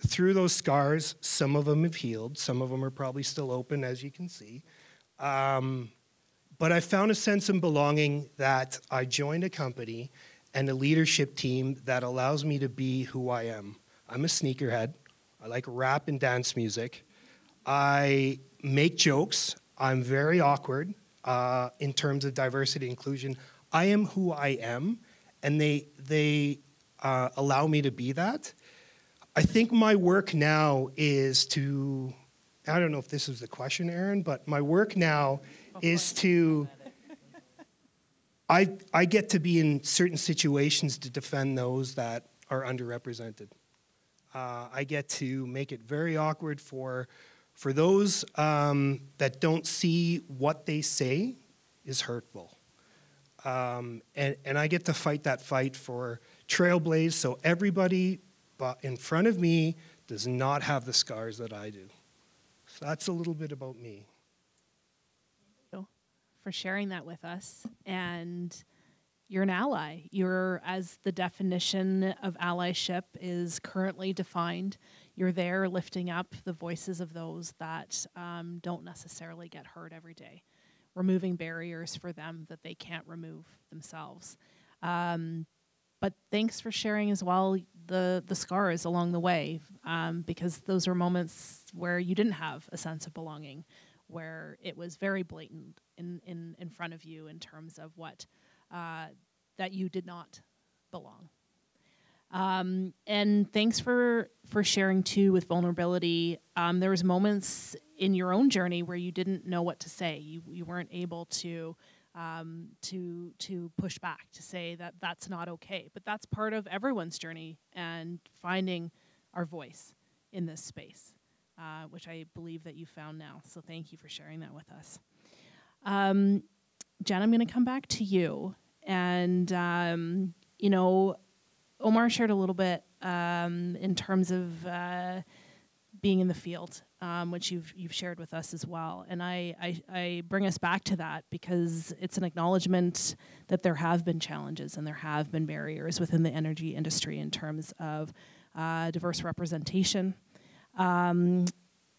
through those scars, some of them have healed. Some of them are probably still open, as you can see. But I found a sense of belonging that I joined a company and a leadership team that allows me to be who I am. I'm a sneakerhead. I like rap and dance music. I make jokes. I'm very awkward in terms of diversity and inclusion. I am who I am, and they allow me to be that. I think my work now is to, I don't know if this is the question, Aaron, but my work now is to, I get to be in certain situations to defend those that are underrepresented. I get to make it very awkward for those that don't see what they say is hurtful. And I get to fight that fight for Trailblaze so everybody in front of me does not have the scars that I do. So that's a little bit about me. For sharing that with us. And you're an ally. You're, as the definition of allyship is currently defined, you're there lifting up the voices of those that don't necessarily get heard every day, removing barriers for them that they can't remove themselves. But thanks for sharing as well the scars along the way, because those are moments where you didn't have a sense of belonging, where it was very blatant in front of you in terms of what that you did not belong. And thanks for sharing too with vulnerability. There was moments in your own journey where you didn't know what to say. You weren't able to push back, to say that that's not okay. But that's part of everyone's journey and finding our voice in this space, which I believe that you found now. So thank you for sharing that with us. Jen, I'm going to come back to you. And, Omar shared a little bit in terms of being in the field, which you've shared with us as well. And I bring us back to that because it's an acknowledgement that there have been challenges and there have been barriers within the energy industry in terms of diverse representation.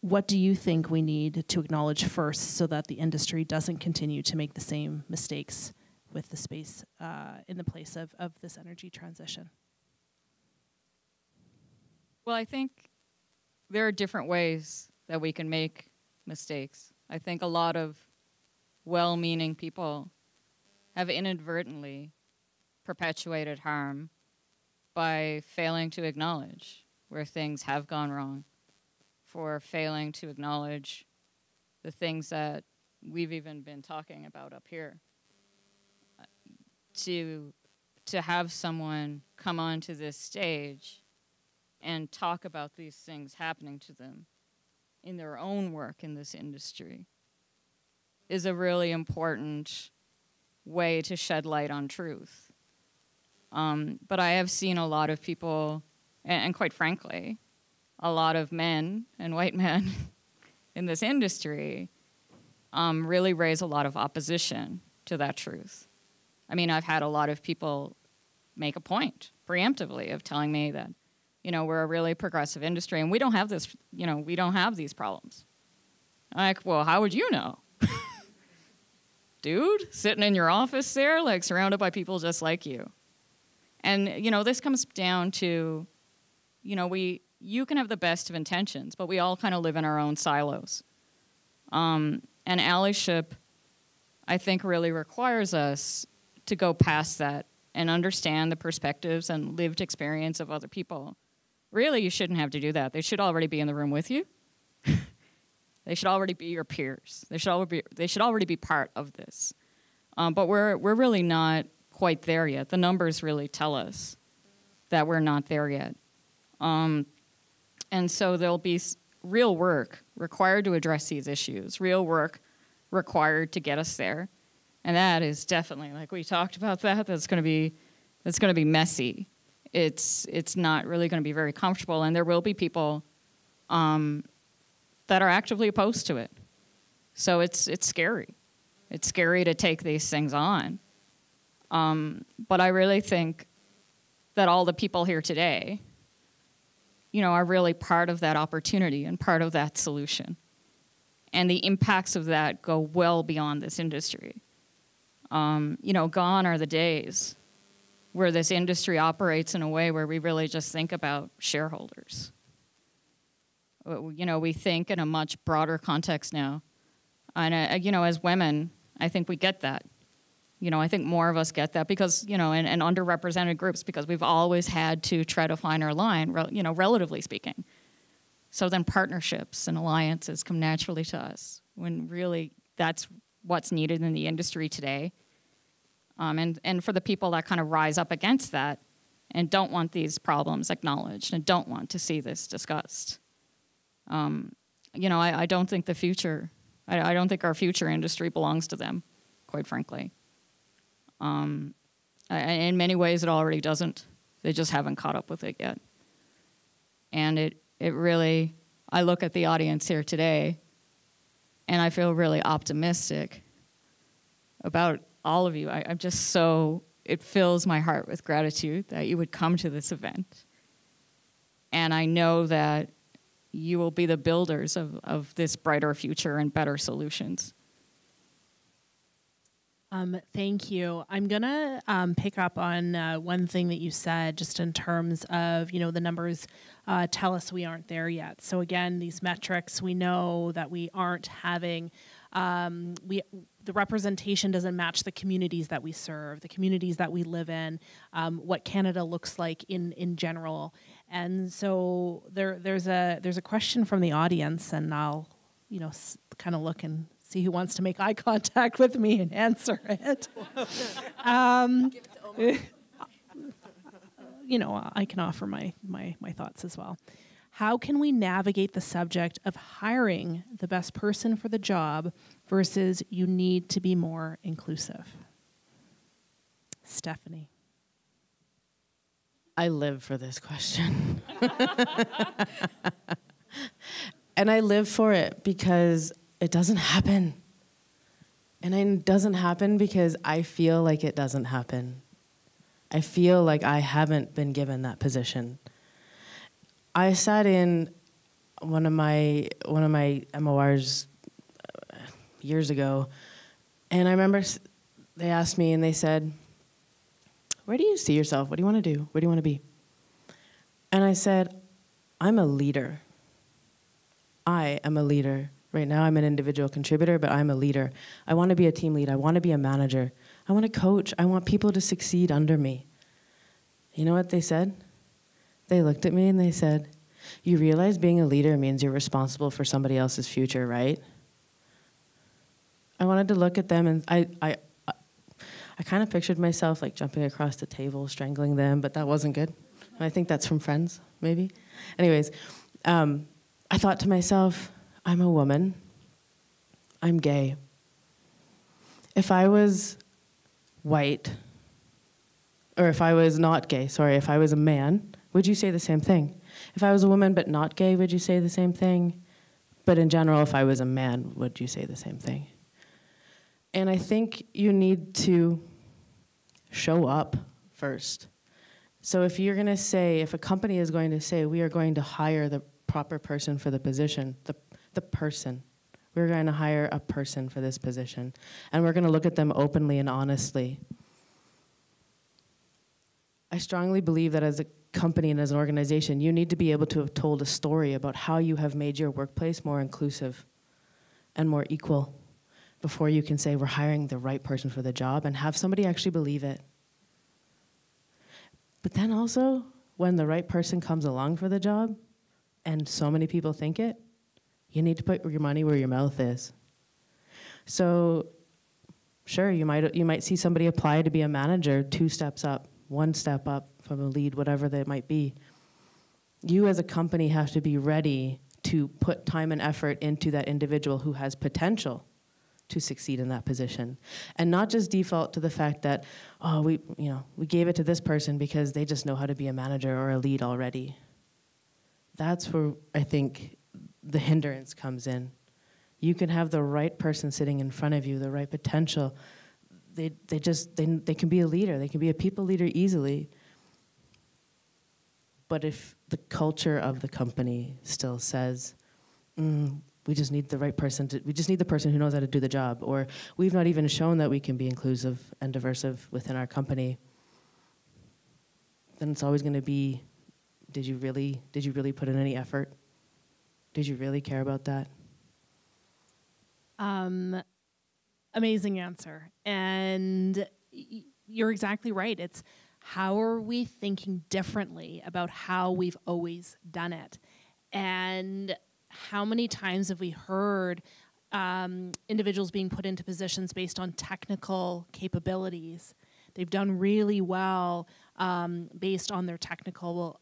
What do you think we need to acknowledge first so that the industry doesn't continue to make the same mistakes with the space in the place of this energy transition? Well, I think there are different ways that we can make mistakes. I think a lot of well-meaning people have inadvertently perpetuated harm by failing to acknowledge where things have gone wrong, for failing to acknowledge the things that we've even been talking about up here. To have someone come onto this stage and talk about these things happening to them in their own work in this industry is a really important way to shed light on truth. But I have seen a lot of people, and quite frankly, a lot of men and white men in this industry really raise a lot of opposition to that truth. I mean, I've had a lot of people make a point preemptively of telling me that, we're a really progressive industry and we don't have this, we don't have these problems. I'm like, well, how would you know? Dude, sitting in your office there, like surrounded by people just like you. And, this comes down to, you can have the best of intentions, but we all kind of live in our own silos. And allyship, I think, really requires us to go past that and understand the perspectives and lived experience of other people. Really, you shouldn't have to do that. They should already be in the room with you. They should already be your peers. They should already be part of this. But we're really not quite there yet. The numbers really tell us that we're not there yet. And so there'll be real work required to address these issues, real work required to get us there. And that is definitely, like we talked about that's going to be messy. It's not really going to be very comfortable, and there will be people that are actively opposed to it. So it's scary. It's scary to take these things on. But I really think that all the people here today, are really part of that opportunity and part of that solution. And the impacts of that go well beyond this industry. Gone are the days where this industry operates in a way where we really just think about shareholders. We think in a much broader context now. And, as women, I think we get that. I think more of us get that because, and underrepresented groups, because we've always had to try to find our line, relatively speaking. So then partnerships and alliances come naturally to us when really that's what's needed in the industry today. And for the people that kind of rise up against that and don't want these problems acknowledged and don't want to see this discussed. I don't think I don't think our future industry belongs to them, quite frankly. In many ways, it already doesn't. They just haven't caught up with it yet. And it really, I look at the audience here today, and I feel really optimistic about all of you. I'm just so, it fills my heart with gratitude that you would come to this event. And I know that you will be the builders of this brighter future and better solutions. Thank you. I'm going to pick up on one thing that you said just in terms of, the numbers tell us we aren't there yet. So again, these metrics, we know that we aren't having, the representation doesn't match the communities that we serve, the communities that we live in, what Canada looks like in general. And so there's a question from the audience, and I'll, kind of look and see who wants to make eye contact with me and answer it. I can offer my thoughts as well. How can we navigate the subject of hiring the best person for the job versus you need to be more inclusive? Stephanie. I live for this question. And I live for it because it doesn't happen. And it doesn't happen because I feel like it doesn't happen. I feel like I haven't been given that position. I sat in one of my MORs years ago, and I remember they asked me and they said, "Where do you see yourself? What do you want to do? Where do you want to be?" And I said, "I'm a leader. I am a leader. Right now I'm an individual contributor, but I'm a leader. I want to be a team lead. I want to be a manager. I want to coach. I want people to succeed under me." You know what they said? They looked at me and they said, "You realize being a leader means you're responsible for somebody else's future, right?" I wanted to look at them, and I kind of pictured myself like jumping across the table, strangling them, but that wasn't good. I think that's from Friends, maybe. Anyways, I thought to myself, I'm a woman. I'm gay. If I was white, or if I was not gay, if I was a man, would you say the same thing? If I was a woman but not gay, would you say the same thing? But in general, if I was a man, would you say the same thing? And I think you need to show up first. So if you're going to say, if a company is going to say, we are going to hire the proper person for the position, the person, we're going to hire a person for this position, and we're going to look at them openly and honestly. I strongly believe that as a company and as an organization, you need to be able to have told a story about how you have made your workplace more inclusive and more equal before you can say we're hiring the right person for the job, and have somebody actually believe it. But then also, when the right person comes along for the job, and so many people think it, you need to put your money where your mouth is. So, sure, you might see somebody apply to be a manager 2 steps up, 1 step up from a lead, whatever that might be. You as a company have to be ready to put time and effort into that individual who has potential to succeed in that position, and not just default to the fact that, oh, we gave it to this person because they just know how to be a manager or a lead already. That's where I think the hindrance comes in. You can have the right person sitting in front of you, the right potential. They can be a leader. They can be a people leader easily. But if the culture of the company still says, we just need the right person we just need the person who knows how to do the job, or we've not even shown that we can be inclusive and diversive within our company, then it's always going to be, did you really put in any effort? Did you really care about that? Amazing answer. And you're exactly right. It's how are we thinking differently about how we've always done it? And how many times have we heard individuals being put into positions based on technical capabilities? They've done really well based on their technical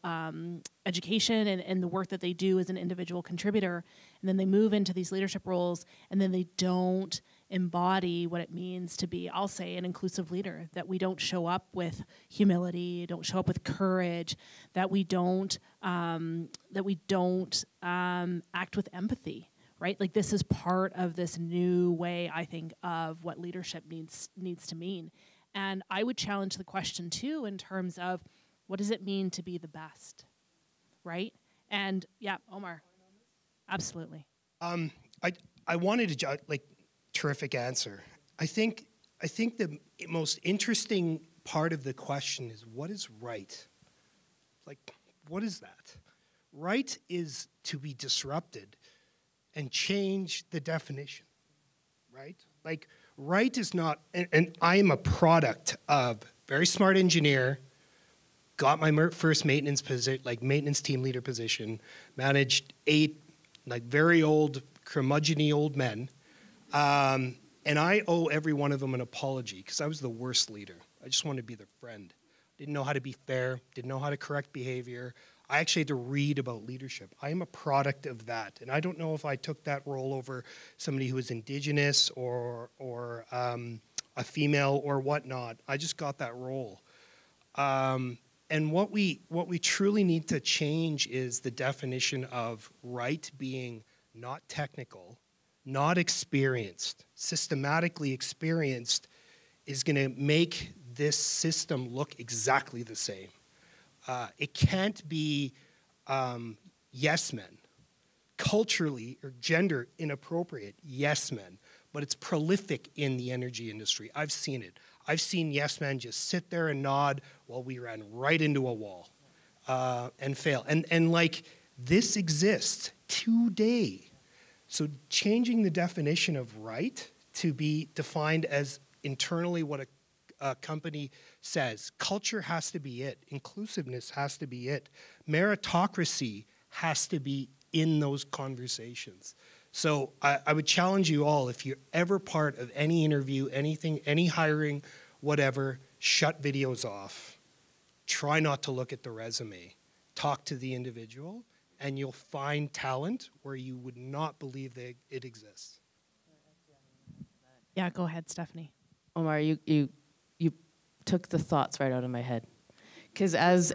education and the work that they do as an individual contributor. And then they move into these leadership roles, and then they don't embody what it means to be, I'll say, an inclusive leader, that we don't show up with humility, don't show up with courage, that we don't act with empathy, right? Like, this is part of this new way, I think, of what leadership needs to mean. And I would challenge the question too in terms of, what does it mean to be the best, right? And yeah, Omar, absolutely. I wanted to terrific answer. I think the most interesting part of the question is, what is right? Like, what is that? Right is to be disrupted and change the definition, right? Like, right is not, and I am a product of very smart engineer, got my first maintenance team leader position, managed 8 very old, curmudgeon-y old men, and I owe every one of them an apology because I was the worst leader. I just wanted to be their friend. Didn't know how to be fair, didn't know how to correct behavior. I actually had to read about leadership. I am a product of that. And I don't know if I took that role over somebody who was Indigenous or a female or whatnot. I just got that role. And what we truly need to change is the definition of right being not technical, not experienced. Systematically experienced is going to make this system look exactly the same. It can't be yes men, culturally or gender inappropriate yes men, but it's prolific in the energy industry. I've seen it. I've seen yes men just sit there and nod while we ran right into a wall and fail. And like, this exists today. So changing the definition of right to be defined as internally what a company says. Culture has to be it. Inclusiveness has to be it. Meritocracy has to be in those conversations. So I would challenge you all, if you're ever part of any interview, anything, any hiring, whatever, shut videos off. Try not to look at the resume. Talk to the individual, and you'll find talent where you would not believe that it exists. Yeah, go ahead, Stephanie. Omar, you took the thoughts right out of my head. Because as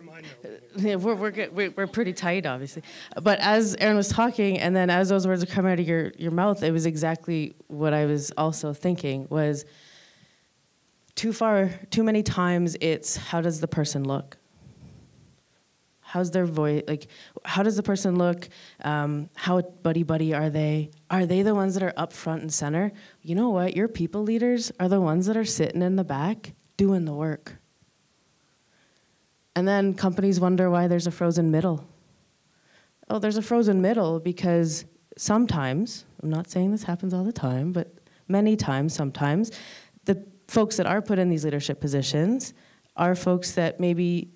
we're pretty tight, obviously. But as Aaron was talking, and then as those words were coming out of your mouth, it was exactly what I was also thinking, was too many times it's, how does the person look? How's their voice? Like, how does the person look? How buddy are they? Are they the ones that are up front and center? You know what? Your people leaders are the ones that are sitting in the back doing the work. And then companies wonder why there's a frozen middle. Oh, there's a frozen middle because sometimes, I'm not saying this happens all the time, but many times, sometimes, the folks that are put in these leadership positions are folks that maybe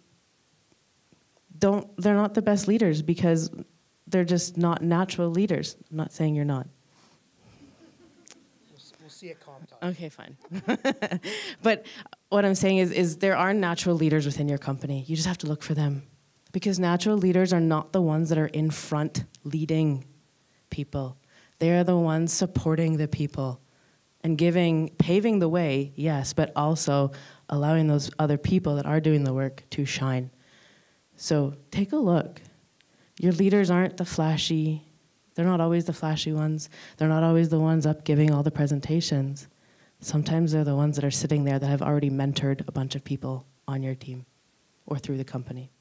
they're not the best leaders because they're just not natural leaders. I'm not saying you're not. We'll see at comp time. Okay, fine. But what I'm saying is there are natural leaders within your company. You just have to look for them. Because natural leaders are not the ones that are in front leading people. They are the ones supporting the people. and paving the way, yes, but also allowing those other people that are doing the work to shine. So take a look. Your leaders aren't the flashy, they're not always the flashy ones. They're not always the ones up giving all the presentations. Sometimes they're the ones that are sitting there that have already mentored a bunch of people on your team or through the company.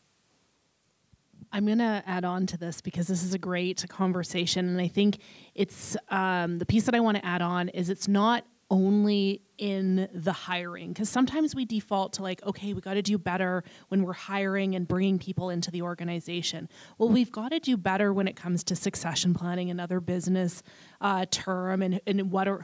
I'm going to add on to this because this is a great conversation. And I think it's the piece that I want to add on is it's not only in the hiring, because sometimes we default to like, okay, we got to do better when we're hiring and bringing people into the organization. Well, we've got to do better when it comes to succession planning and other business term and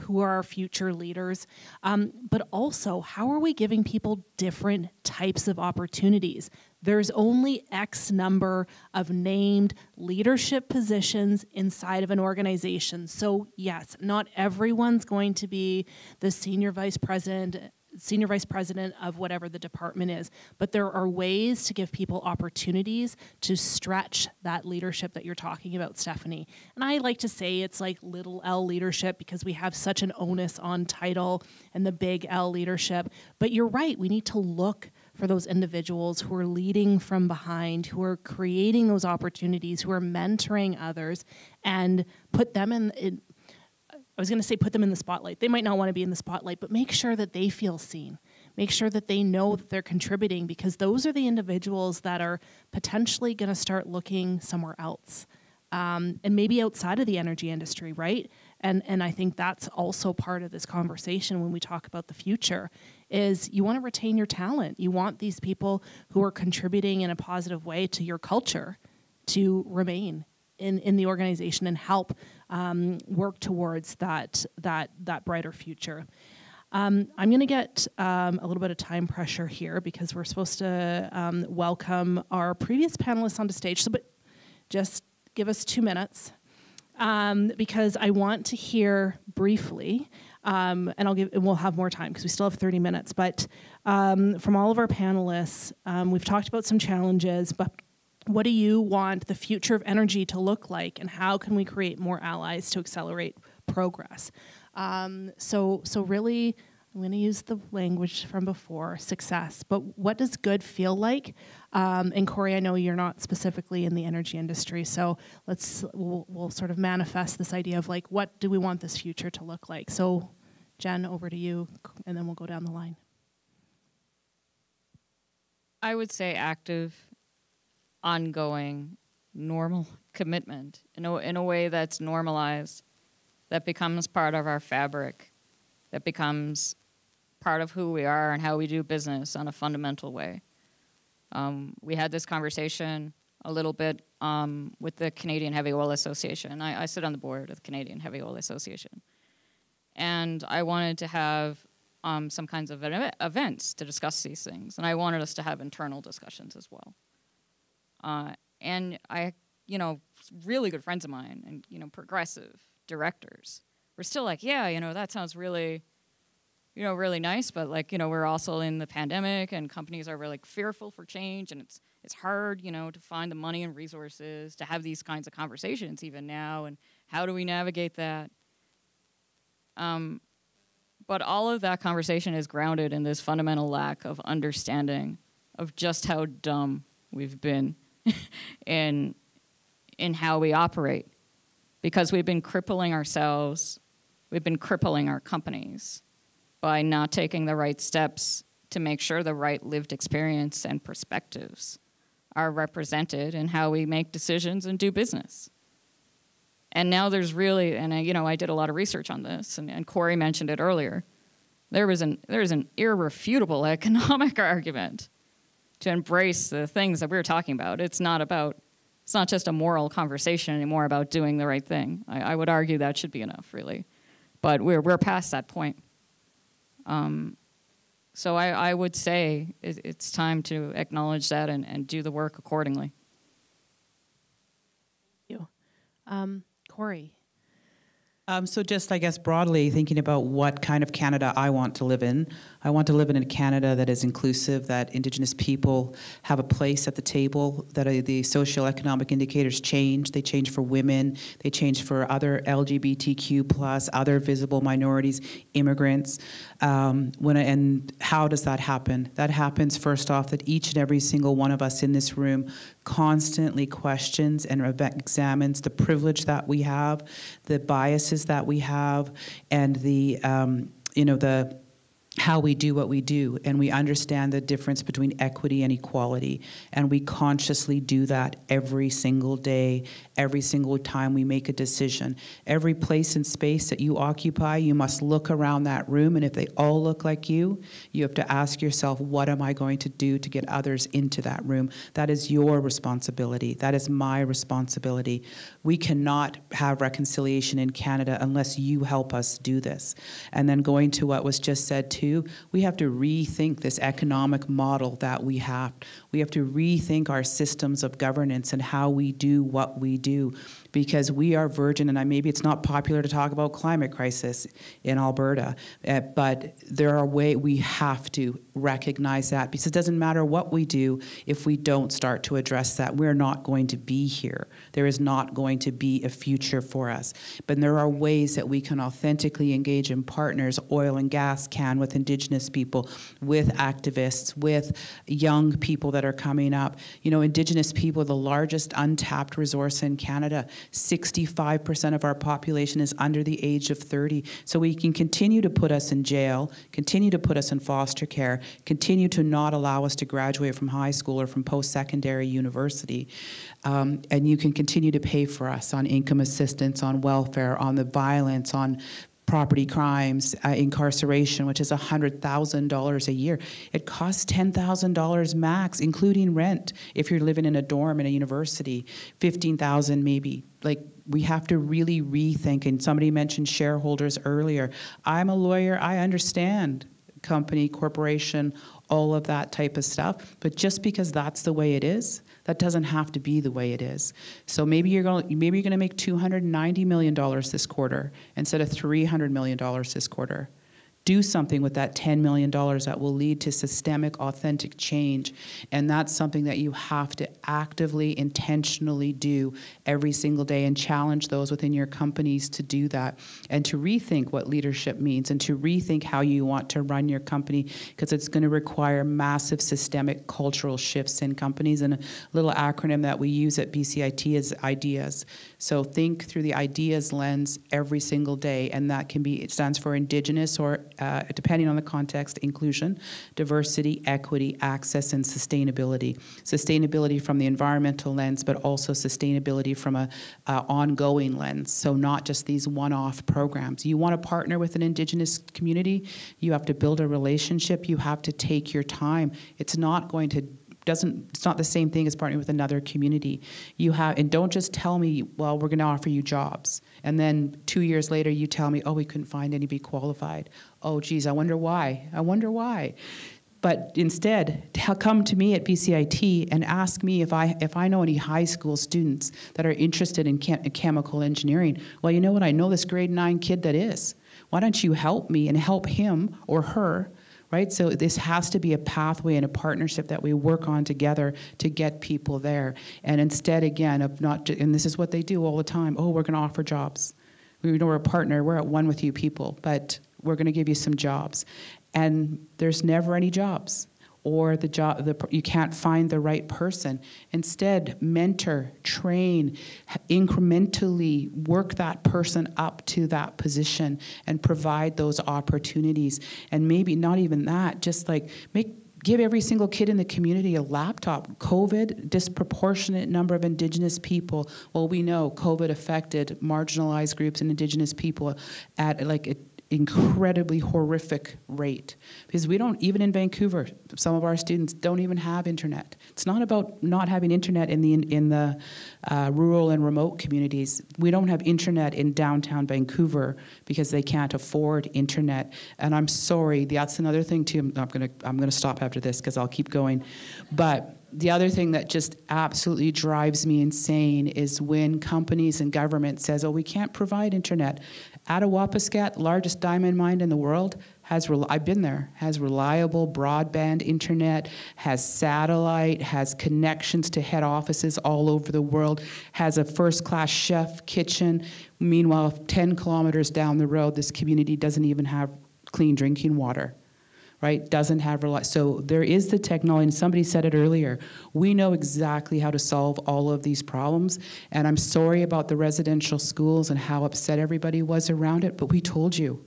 who are our future leaders. But also, how are we giving people different types of opportunities? There's only X number of named leadership positions inside of an organization. So yes, not everyone's going to be the senior vice president of whatever the department is, but there are ways to give people opportunities to stretch that leadership that you're talking about, Stephanie. And I like to say it's like little L leadership because we have such an onus on title and the big L leadership. But you're right, we need to look for those individuals who are leading from behind, who are creating those opportunities, who are mentoring others, and put them in I was going to say put them in the spotlight. They might not want to be in the spotlight, but make sure that they feel seen. Make sure that they know that they're contributing, because those are the individuals that are potentially going to start looking somewhere else, and maybe outside of the energy industry, right? And I think that's also part of this conversation when we talk about the future, is you want to retain your talent. You want these people who are contributing in a positive way to your culture to remain in the organization and help work towards that brighter future. I'm going to get a little bit of time pressure here because we're supposed to welcome our previous panelists onto stage. So, but just give us 2 minutes because I want to hear briefly, and we'll have more time because we still have 30 minutes. But from all of our panelists, we've talked about some challenges, but what do you want the future of energy to look like, and how can we create more allies to accelerate progress? So really, I'm going to use the language from before, success. But what does good feel like? And Corey, I know you're not specifically in the energy industry, so we'll sort of manifest this idea of like, what do we want this future to look like? So, Jen, over to you, and then we'll go down the line. I would say active, ongoing, normal commitment in a way that's normalized, that becomes part of our fabric, that becomes part of who we are and how we do business on a fundamental way. We had this conversation a little bit with the Canadian Heavy Oil Association. I sit on the board of the Canadian Heavy Oil Association. And I wanted to have some kinds of events to discuss these things. And I wanted us to have internal discussions as well. And I, really good friends of mine and, progressive directors were still like, yeah, that sounds really, really nice. But like, we're also in the pandemic and companies are really fearful for change. And it's hard, to find the money and resources to have these kinds of conversations even now. And how do we navigate that? But all of that conversation is grounded in this fundamental lack of understanding of just how dumb we've been in how we operate, because we've been crippling ourselves, we've been crippling our companies by not taking the right steps to make sure the right lived experience and perspectives are represented in how we make decisions and do business. And now there's really, and I did a lot of research on this, and Corey mentioned it earlier, there's an irrefutable economic argument to embrace the things that we're talking about. It's not just a moral conversation anymore about doing the right thing. I would argue that should be enough, really. But we're past that point. So I would say it's time to acknowledge that and do the work accordingly. Thank you. Corey. So just, I guess, broadly thinking about what kind of Canada I want to live in. I want to live in a Canada that is inclusive, that Indigenous people have a place at the table, that the socioeconomic indicators change. They change for women. They change for other LGBTQ+, other visible minorities, immigrants. And how does that happen? That happens, first off, that each and every single one of us in this room constantly questions and examines the privilege that we have, the biases that we have, and the how we do what we do, and we understand the difference between equity and equality, and we consciously do that every single day, every single time we make a decision. Every place and space that you occupy, you must look around that room, and if they all look like you have to ask yourself, what am I going to do to get others into that room? That is your responsibility. That is my responsibility. We cannot have reconciliation in Canada unless you help us do this. And then going to what was just said too, we have to rethink this economic model that we have. We have to rethink our systems of governance and how we do what we do, because we are virgin, and maybe it's not popular to talk about climate crisis in Alberta, but there are ways we have to recognize that, because it doesn't matter what we do if we don't start to address that. We're not going to be here. There is not going to be a future for us. But there are ways that we can authentically engage in partners. Oil and gas can with Indigenous people, with activists, with young people that are coming up. You know, Indigenous people are the largest untapped resource in Canada. 65% of our population is under the age of 30. So we can continue to put us in jail, continue to put us in foster care, continue to not allow us to graduate from high school or from post-secondary university. And you can continue to pay for us on income assistance, on welfare, on the violence, on property crimes, incarceration, which is $100,000 a year. It costs $10,000 max, including rent, if you're living in a dorm in a university, $15,000 maybe. Like, we have to really rethink, and somebody mentioned shareholders earlier. I'm a lawyer, I understand company, corporation, all of that type of stuff, but just because that's the way it is, that doesn't have to be the way it is. So maybe you're going to make $290 million this quarter instead of $300 million this quarter. Do something with that $10 million that will lead to systemic, authentic change. And that's something that you have to actively, intentionally do every single day, and challenge those within your companies to do that, and to rethink what leadership means, and to rethink how you want to run your company, because it's going to require massive systemic cultural shifts in companies. And a little acronym that we use at BCIT is IDEAS. So think through the IDEAS lens every single day, and that can be, it stands for Indigenous, or depending on the context, inclusion, diversity, equity, access, and sustainability. Sustainability from the environmental lens, but also sustainability from a ongoing lens. So not just these one-off programs. You want to partner with an Indigenous community, you have to build a relationship, you have to take your time. It's not going to it's not the same thing as partnering with another community. And don't just tell me, well, we're going to offer you jobs. And then 2 years later, you tell me, oh, we couldn't find anybody qualified. Oh, geez, I wonder why. But instead, come to me at BCIT and ask me if I know any high school students that are interested in chemical engineering. Well, you know what? I know this grade 9 kid that is. Why don't you help me and help him or her? Right? So this has to be a pathway and a partnership that we work on together to get people there. And instead, again, of not, and this is what they do all the time, oh, we're going to offer jobs. We know we're a partner, we're at one with you people, but we're going to give you some jobs. And there's never any jobs. Or you can't find the right person. Instead, mentor, train, incrementally work that person up to that position and provide those opportunities. And maybe not even that, just like give every single kid in the community a laptop. COVID, disproportionate number of Indigenous people. Well, we know COVID affected marginalized groups and Indigenous people at incredibly horrific rate, because we don't, even in Vancouver, some of our students don't even have internet. It's not about not having internet in the rural and remote communities. We don't have internet in downtown Vancouver because they can't afford internet. And I'm sorry, that's another thing too. I'm gonna stop after this because I'll keep going. But the other thing that just absolutely drives me insane is when companies and government says, oh, we can't provide internet. Attawapiskat, largest diamond mine in the world, I've been there, has reliable broadband internet, has satellite, has connections to head offices all over the world, has a first-class chef kitchen. Meanwhile, 10 kilometers down the road, this community doesn't even have clean drinking water. Right, doesn't have so there is the technology, and somebody said it earlier. We know exactly how to solve all of these problems, and I'm sorry about the residential schools and how upset everybody was around it, but we told you.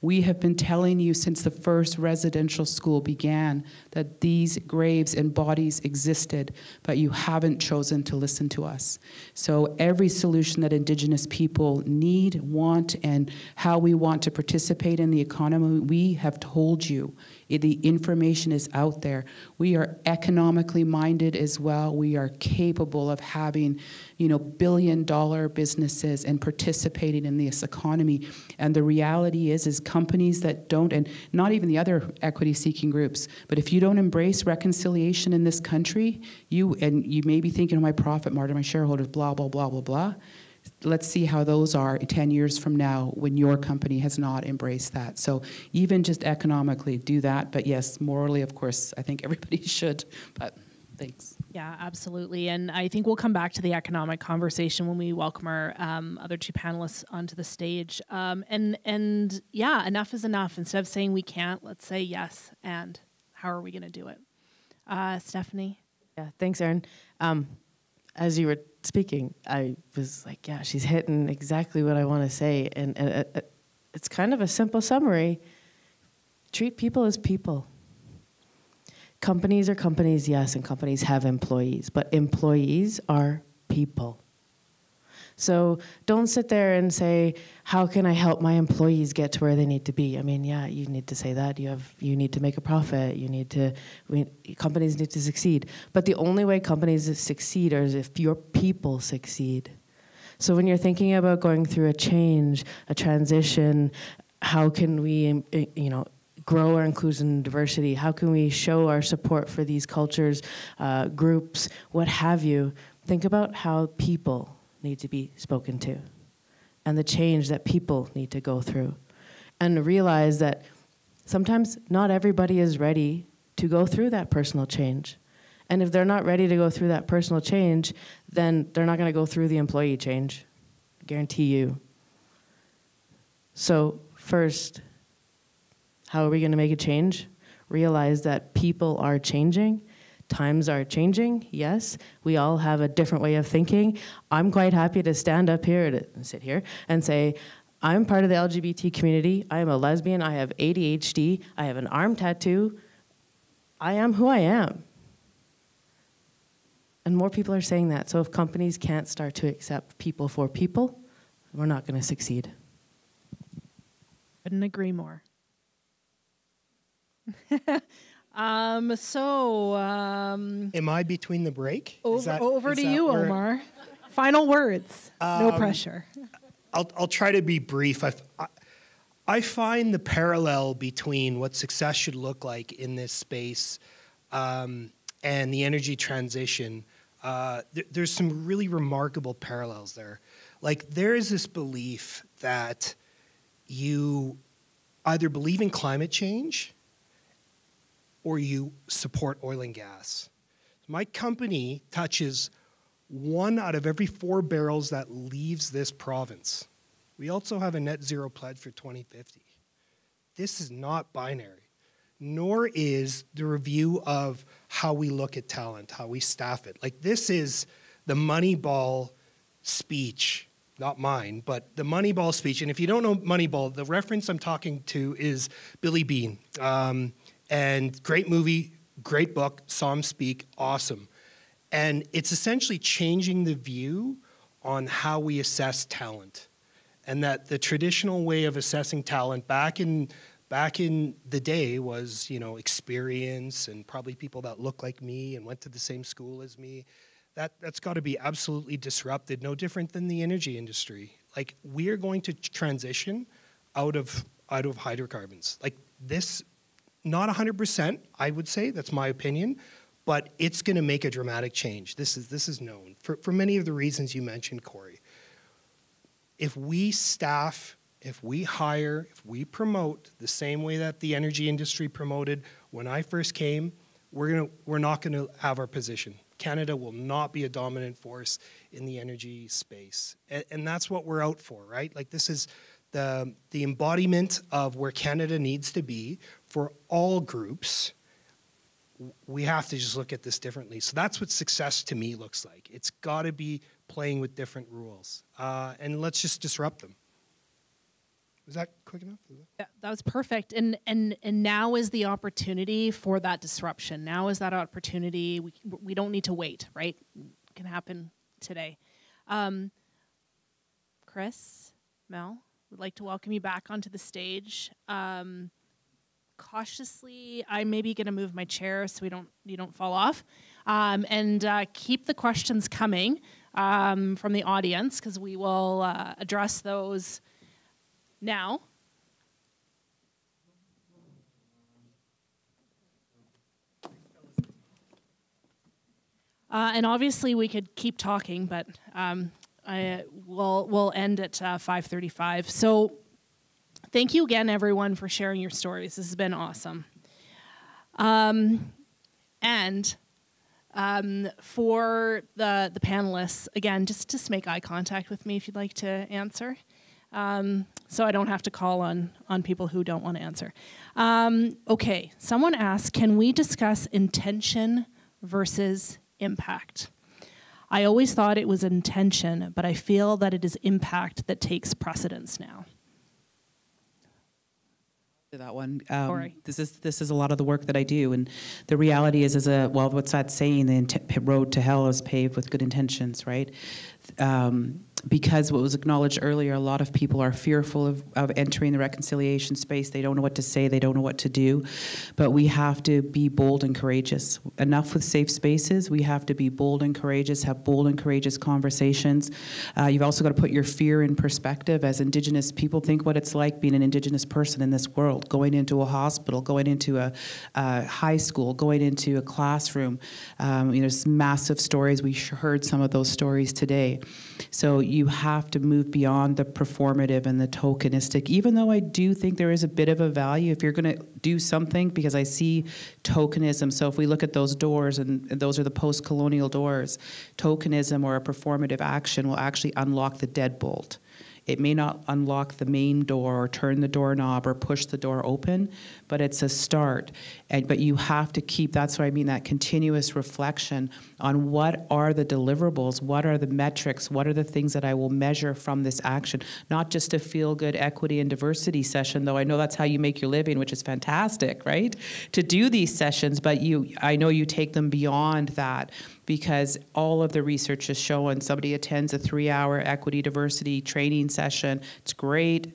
We have been telling you since the first residential school began that these graves and bodies existed, but you haven't chosen to listen to us. So every solution that Indigenous people need, want, and how we want to participate in the economy, we have told you. The information is out there. We are economically minded as well. We are capable of having, billion-dollar businesses and participating in this economy. And the reality is companies that don't, and not even the other equity-seeking groups, but if you don't embrace reconciliation in this country, you may be thinking, my profit margin, my shareholders, blah, blah, blah, blah, blah. Let's see how those are 10 years from now when your company has not embraced that. So even just economically, do that. But yes, morally, of course, I think everybody should. But thanks. Yeah, absolutely. And I think we'll come back to the economic conversation when we welcome our other two panelists onto the stage. And yeah, enough is enough. Instead of saying we can't, let's say yes. And how are we going to do it? Stephanie? Yeah, thanks, Erin. As you were speaking, I was like, yeah, she's hitting exactly what I want to say. And it's kind of a simple summary. Treat people as people. Companies are companies, yes, and companies have employees, but employees are people. So don't sit there and say, how can I help my employees get to where they need to be? I mean, yeah, you need to say that. You need to make a profit. Companies need to succeed. But the only way companies succeed is if your people succeed. So when you're thinking about going through a change, a transition, how can we, grow our inclusion and diversity? How can we show our support for these cultures, groups, what have you? Think about how people need to be spoken to and the change that people need to go through, and realize that sometimes not everybody is ready to go through that personal change. And if they're not ready to go through that personal change, then they're not going to go through the employee change. I guarantee you. So first, how are we going to make a change? Realize that people are changing. Times are changing, yes. We all have a different way of thinking. I'm quite happy to stand up here, sit here, and say, I'm part of the LGBT community. I am a lesbian. I have ADHD. I have an arm tattoo. I am who I am. And more people are saying that. So if companies can't start to accept people for people, we're not going to succeed. Couldn't agree more. Am I between the break? Over to you, Omar. Final words. No pressure. I'll try to be brief. I find the parallel between what success should look like in this space and the energy transition. There's some really remarkable parallels there. Like, there is this belief that you either believe in climate change or you support oil and gas. My company touches 1 out of every 4 barrels that leaves this province. We also have a net zero pledge for 2050. This is not binary, nor is the review of how we look at talent, how we staff it. Like, this is the Moneyball speech, not mine, but the Moneyball speech. And if you don't know Moneyball, the reference I'm talking to is Billy Beane. And great movie, great book, saw him speak, awesome. And it's essentially changing the view on how we assess talent. And that the traditional way of assessing talent back in the day was, experience and probably people that look like me and went to the same school as me. That's got to be absolutely disrupted, no different than the energy industry. Like, we are going to transition out of hydrocarbons. Like, this, not 100%, I would say, that's my opinion, but it's going to make a dramatic change. This is known for many of the reasons you mentioned, Corey. If we staff if we hire, if we promote the same way that the energy industry promoted when I first came, we're not going to have our position. Canada will not be a dominant force in the energy space. And that's what we're out for, right? Like, this is the embodiment of where Canada needs to be for all groups. We have to just look at this differently. So that's what success to me looks like. It's got to be playing with different rules. And let's just disrupt them. Was that quick enough? Yeah, that was perfect. And now is the opportunity for that disruption. Now is that opportunity. We don't need to wait, right? It can happen today. Chris, Mel, would like to welcome you back onto the stage. Cautiously, I'm maybe going to move my chair so you don't fall off. And keep the questions coming from the audience, because we will address those now. And obviously we could keep talking, but we'll end at 5:35. So thank you again, everyone, for sharing your stories. This has been awesome. And for the panelists, again, just make eye contact with me if you'd like to answer. So I don't have to call on people who don't want to answer. Okay, someone asked, can we discuss intention versus impact? I always thought it was intention, but I feel that it is impact that takes precedence now. That one. Corey. This is a lot of the work that I do, and the reality is what's that saying? The road to hell is paved with good intentions, right? Because what was acknowledged earlier, a lot of people are fearful of entering the reconciliation space. They don't know what to say. They don't know what to do. But we have to be bold and courageous. Enough with safe spaces. We have to be bold and courageous, have bold and courageous conversations. You've also got to put your fear in perspective. As Indigenous people, think what it's like being an Indigenous person in this world, going into a hospital, going into a high school, going into a classroom. There's massive stories. We heard some of those stories today. So you have to move beyond the performative and the tokenistic, even though I do think there is a bit of a value if you're going to do something, because I see tokenism. So if we look at those doors, and those are the post-colonial doors, tokenism or a performative action will actually unlock the deadbolt. It may not unlock the main door or turn the doorknob or push the door open, but it's a start. But you have to keep, that's what I mean, that continuous reflection on what are the deliverables, what are the metrics, what are the things that I will measure from this action. Not just a feel-good equity and diversity session, though I know that's how you make your living, which is fantastic, right? To do these sessions, but I know you take them beyond that, because all of the research is showing somebody attends a 3-hour equity diversity training session. It's great.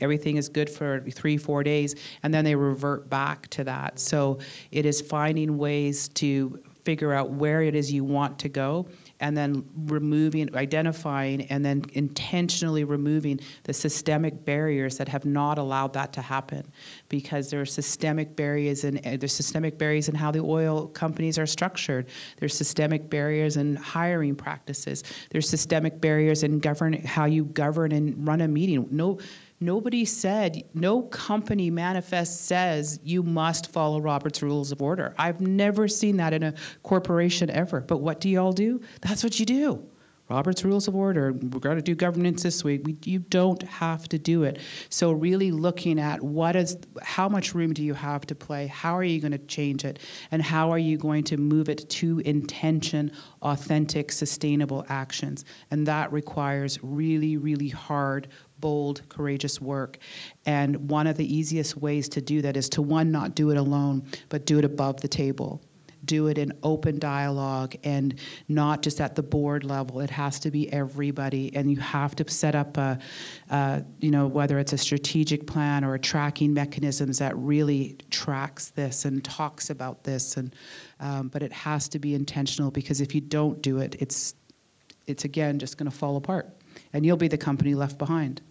Everything is good for 3-4 days, and then they revert back to that. So it is finding ways to figure out where it is you want to go, and then identifying, and then intentionally removing the systemic barriers that have not allowed that to happen. Because there are systemic barriers in how the oil companies are structured. There's systemic barriers in hiring practices. There's systemic barriers in how you govern and run a meeting. No company manifest says you must follow Robert's Rules of Order. I've never seen that in a corporation ever. But what do y'all do? That's what you do. Robert's Rules of Order, we're going to do governance this way. You don't have to do it. So really looking at how much room do you have to play? How are you going to change it? And how are you going to move it to intention, authentic, sustainable actions? And that requires really, really hard, bold, courageous work. And one of the easiest ways to do that is to, one, not do it alone, but do it above the table. Do it in open dialogue, and not just at the board level. It has to be everybody, and you have to set up whether it's a strategic plan or a tracking mechanisms that really tracks this and talks about this. And but it has to be intentional, because if you don't do it, it's again just going to fall apart, and you'll be the company left behind.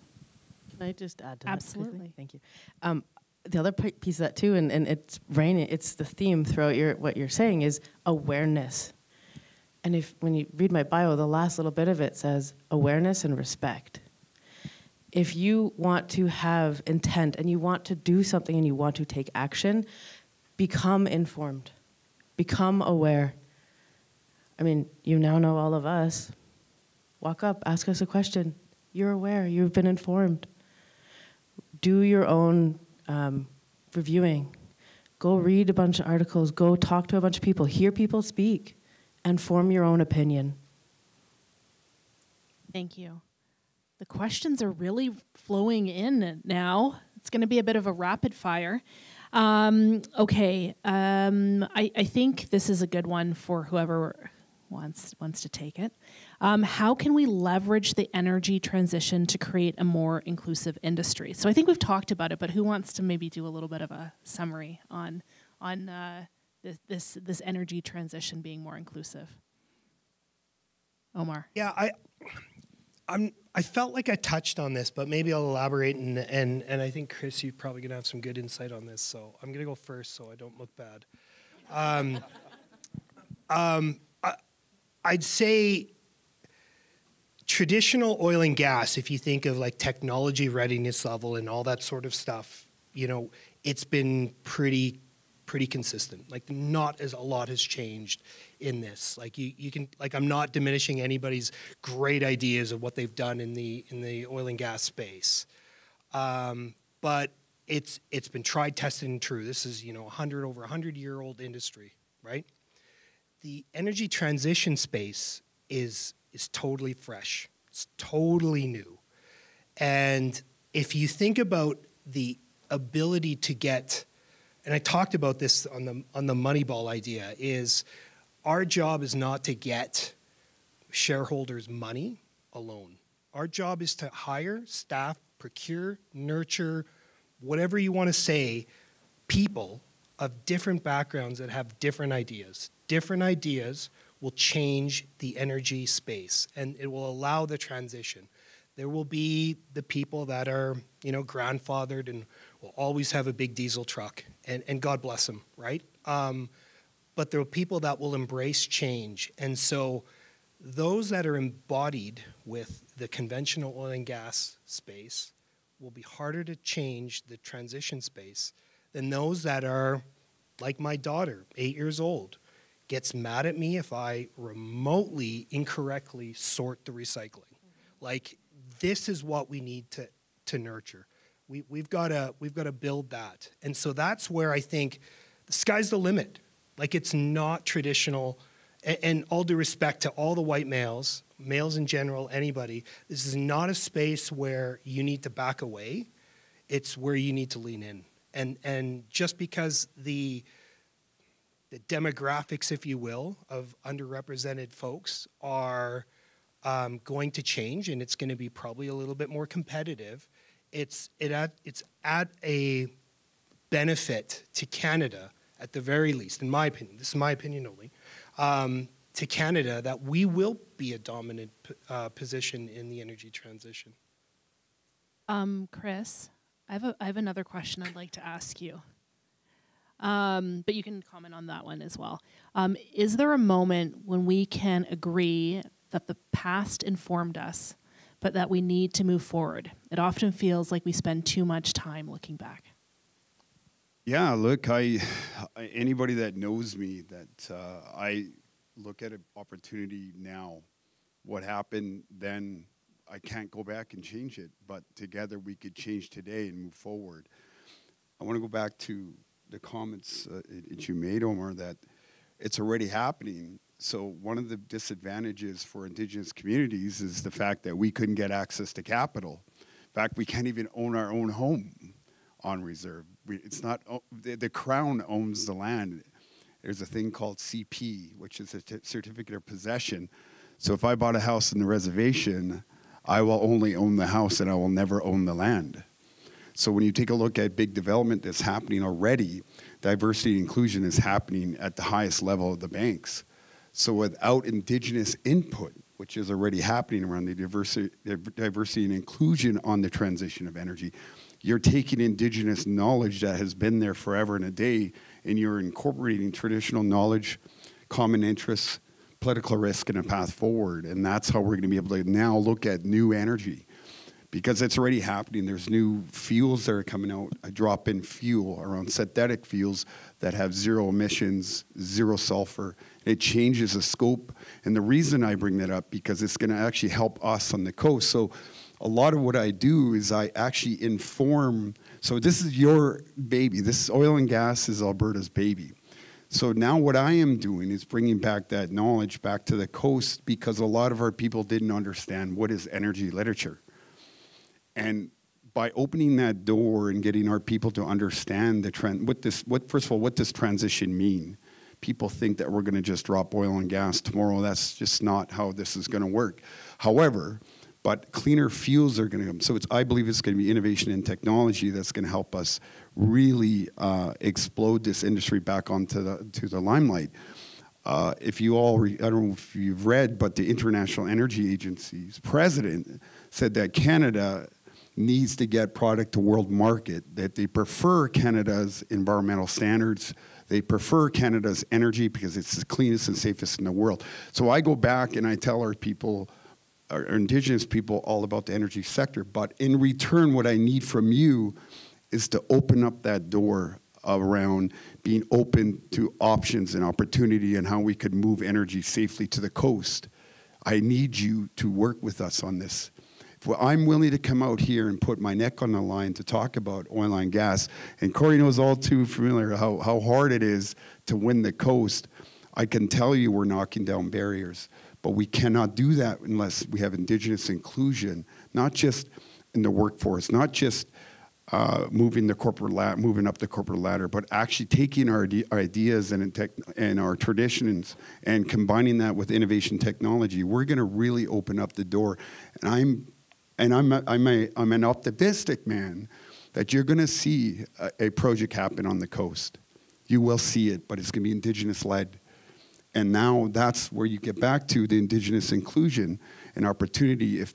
Can I just add to Absolutely. that quickly? Thank you. The other piece of that too, and it's it's the theme throughout what you're saying is awareness. And when you read my bio, the last little bit of it says awareness and respect. If you want to have intent and you want to do something and you want to take action, become informed, become aware. I mean, you now know all of us. Walk up, ask us a question. You're aware, you've been informed. Do your own reviewing. Go read a bunch of articles, go talk to a bunch of people, hear people speak, and form your own opinion. Thank you. The questions are really flowing in now. It's going to be a bit of a rapid fire. Okay, I think this is a good one for whoever wants to take it. How can we leverage the energy transition to create a more inclusive industry? So I think we've talked about it, but who wants to maybe do a little bit of a summary on this energy transition being more inclusive? Omar. Yeah, I felt like I touched on this, but maybe I'll elaborate, and I think, Chris, you're probably going to have some good insight on this, so I'm going to go first so I don't look bad. I'd say traditional oil and gas, if you think of like technology readiness level and all that sort of stuff, you know, it's been pretty consistent. Like not as a lot has changed in this. Like you can, like, I'm not diminishing anybody's great ideas of what they've done in the oil and gas space. But it's been tried, tested, and true. This is, you know, over 100-year-old industry, right? The energy transition space is totally fresh. It's totally new. And if you think about the ability to get, and I talked about this on the Moneyball idea, is our job is not to get shareholders' money alone. Our job is to hire, staff, procure, nurture, whatever you want to say, people of different backgrounds that have different ideas. Different ideas will change the energy space, and it will allow the transition. There will be the people that are, you know, grandfathered and will always have a big diesel truck, and God bless them, right? But there are people that will embrace change. And so those that are embodied with the conventional oil and gas space will be harder to change the transition space than those that are, like my daughter, 8 years old, gets mad at me if I remotely incorrectly sort the recycling. Like, this is what we need to nurture. We've got to build that. And so that's where I think the sky's the limit. Like, it's not traditional, and all due respect to all the white males in general, anybody, this is not a space where you need to back away. It's where you need to lean in. And just because the demographics, if you will, of underrepresented folks are going to change, and it's going to be probably a little bit more competitive, it's at a benefit to Canada, at the very least, in my opinion, this is my opinion only, to Canada, that we will be a dominant position in the energy transition. Chris, I have another question I'd like to ask you. But you can comment on that one as well. Is there a moment when we can agree that the past informed us, but that we need to move forward? It often feels like we spend too much time looking back. Yeah, look, anybody that knows me, that I look at an opportunity now. What happened then, I can't go back and change it, but together we could change today and move forward. I want to go back to the comments that you made, Omar, that it's already happening. So one of the disadvantages for Indigenous communities is the fact that we couldn't get access to capital. In fact, we can't even own our own home on reserve. It's not, the Crown owns the land. There's a thing called CP, which is a certificate of possession. So if I bought a house in the reservation, I will only own the house and I will never own the land. So when you take a look at big development that's happening already, diversity and inclusion is happening at the highest level of the banks. So without Indigenous input, which is already happening around the diversity and inclusion on the transition of energy, you're taking Indigenous knowledge that has been there forever and a day, and you're incorporating traditional knowledge, common interests, political risk, and a path forward. And that's how we're going to be able to now look at new energy. because it's already happening. There's new fuels that are coming out, a drop-in fuel around synthetic fuels that have zero emissions, zero sulfur. It changes the scope. And the reason I bring that up, because it's going to actually help us on the coast. So a lot of what I do is I actually inform. So this is your baby. This oil and gas is Alberta's baby. So now what I am doing is bringing back that knowledge back to the coast, because a lot of our people didn't understand what is energy literature. And by opening that door and getting our people to understand the trend, first of all, what does transition mean? People think that we're going to just drop oil and gas tomorrow. That's just not how this is going to work. However, but cleaner fuels are going to come. So I believe it's going to be innovation and technology that's going to help us really explode this industry back onto the limelight. If you all, I don't know if you've read, but the International Energy Agency's president said that Canada needs to get product to world market, that they prefer Canada's environmental standards. They prefer Canada's energy because it's the cleanest and safest in the world. So I go back and I tell our people, our Indigenous people, all about the energy sector. But in return, what I need from you is to open up that door around being open to options and opportunity and how we could move energy safely to the coast. I need you to work with us on this. If I'm willing to come out here and put my neck on the line to talk about oil and gas, and Corey knows all too familiar how hard it is to win the coast, I can tell you we're knocking down barriers. But we cannot do that unless we have Indigenous inclusion, not just in the workforce, not just moving up the corporate ladder, but actually taking our ideas and our traditions and combining that with innovation technology. We're going to really open up the door. And I'm an optimistic man that you're going to see a project happen on the coast. You will see it, but it's going to be Indigenous-led. And now that's where you get back to the Indigenous inclusion and opportunity. If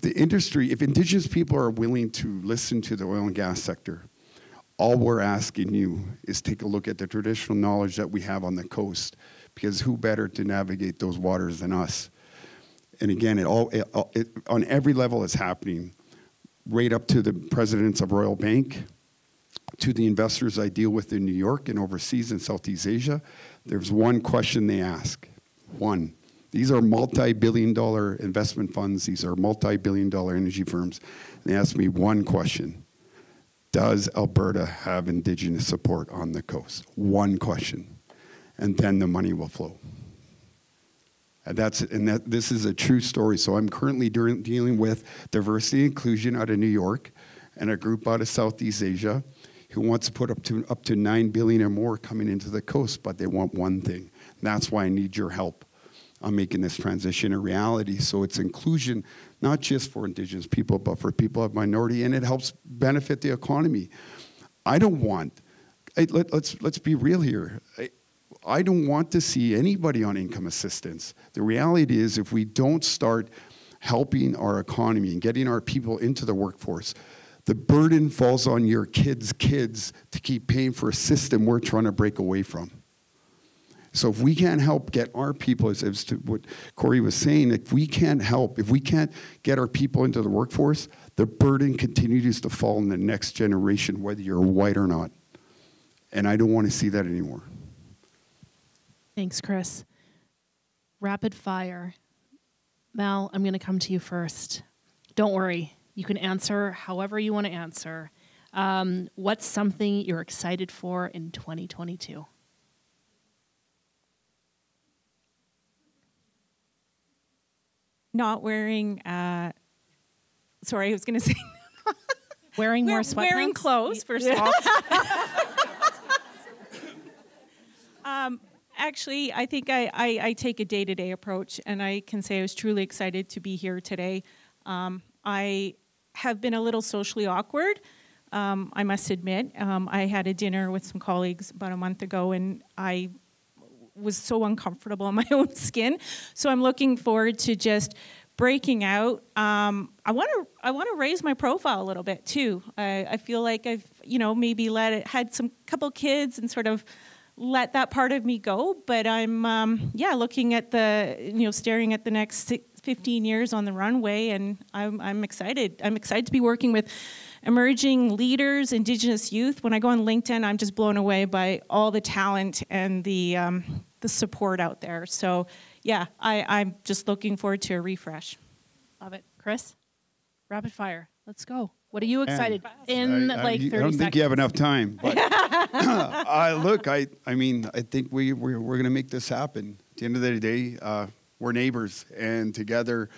Indigenous people are willing to listen to the oil and gas sector, all we're asking you is take a look at the traditional knowledge that we have on the coast, because who better to navigate those waters than us? And again, on every level it's happening, right up to the presidents of Royal Bank, to the investors I deal with in New York and overseas in Southeast Asia. There's one question they ask. One. These are multi-billion-dollar investment funds. These are multi-billion-dollar energy firms. And they ask me one question. Does Alberta have Indigenous support on the coast? One question. And then the money will flow. And this is a true story. So I'm currently dealing with diversity and inclusion out of New York and a group out of Southeast Asia who wants to put up to $9 billion or more coming into the coast, but they want one thing. And that's why I need your help on making this transition a reality. So it's inclusion, not just for Indigenous people, but for people of minority, and it helps benefit the economy. I don't want, let's be real here. I don't want to see anybody on income assistance. The reality is, if we don't start helping our economy and getting our people into the workforce, the burden falls on your kids' kids to keep paying for a system we're trying to break away from. So if we can't help get our people, as to what Corey was saying, if we can't get our people into the workforce, the burden continues to fall on the next generation, whether you're white or not. And I don't want to see that anymore. Thanks, Chris. Rapid fire. Mel, I'm going to come to you first. Don't worry. You can answer however you want to answer. What's something you're excited for in 2022? Not wearing, sorry, I was going to say. Wearing more sweatpants? Wearing clothes, first of all. Actually, I think I take a day-to-day approach, and I can say I was truly excited to be here today. I have been a little socially awkward, I must admit. I had a dinner with some colleagues about a month ago, and I was so uncomfortable in my own skin. So I'm looking forward to just breaking out. I want to raise my profile a little bit too. I feel like I've maybe had some couple kids and sort of let that part of me go, but I'm looking at staring at the next 15 years on the runway, and I'm excited. I'm excited to be working with emerging leaders, Indigenous youth. When I go on LinkedIn, I'm just blown away by all the talent and the support out there. So yeah, I'm just looking forward to a refresh. Love it. Chris, rapid fire. Let's go. What are you excited I 30 seconds? I don't think you have enough time. But look, I mean, I think we're going to make this happen. At the end of the day, we're neighbors, and together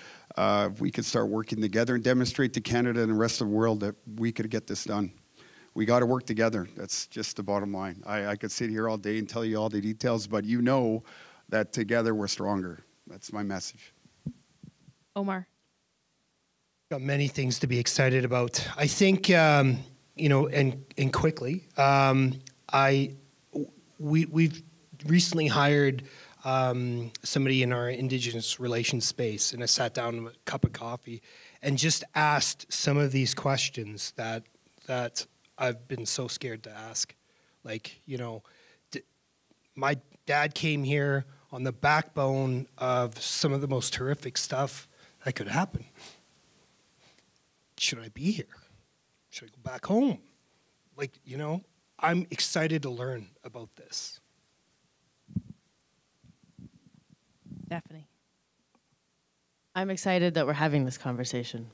we could start working together and demonstrate to Canada and the rest of the world that we could get this done. We got to work together. That's just the bottom line. I could sit here all day and tell you all the details, but you know that together we're stronger. That's my message. Omar. Got many things to be excited about. I think, you know, and quickly, we've recently hired somebody in our Indigenous relations space, and I sat down with a cup of coffee and just asked some of these questions that I've been so scared to ask. Like, you know, my dad came here on the backbone of some of the most horrific stuff that could happen. Should I be here? Should I go back home? Like, you know, I'm excited to learn about this. Stephanie. I'm excited that we're having this conversation.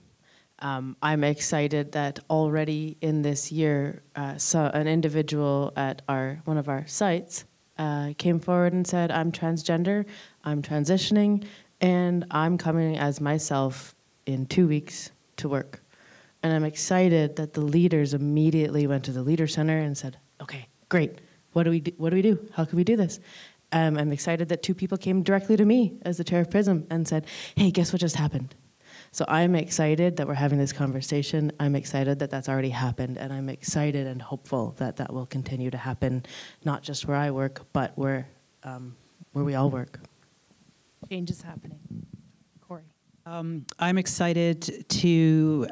I'm excited that already in this year, an individual at one of our sites came forward and said, I'm transgender, I'm transitioning, and I'm coming as myself in 2 weeks to work. And I'm excited that the leaders immediately went to the Leader Center and said, okay, great, what do we do? How can we do this? I'm excited that 2 people came directly to me as the chair of PRISM and said, hey, guess what just happened? So I'm excited that we're having this conversation. I'm excited that that's already happened, and I'm excited and hopeful that that will continue to happen, not just where I work, but where we all work. Change is happening. Corey. I'm excited to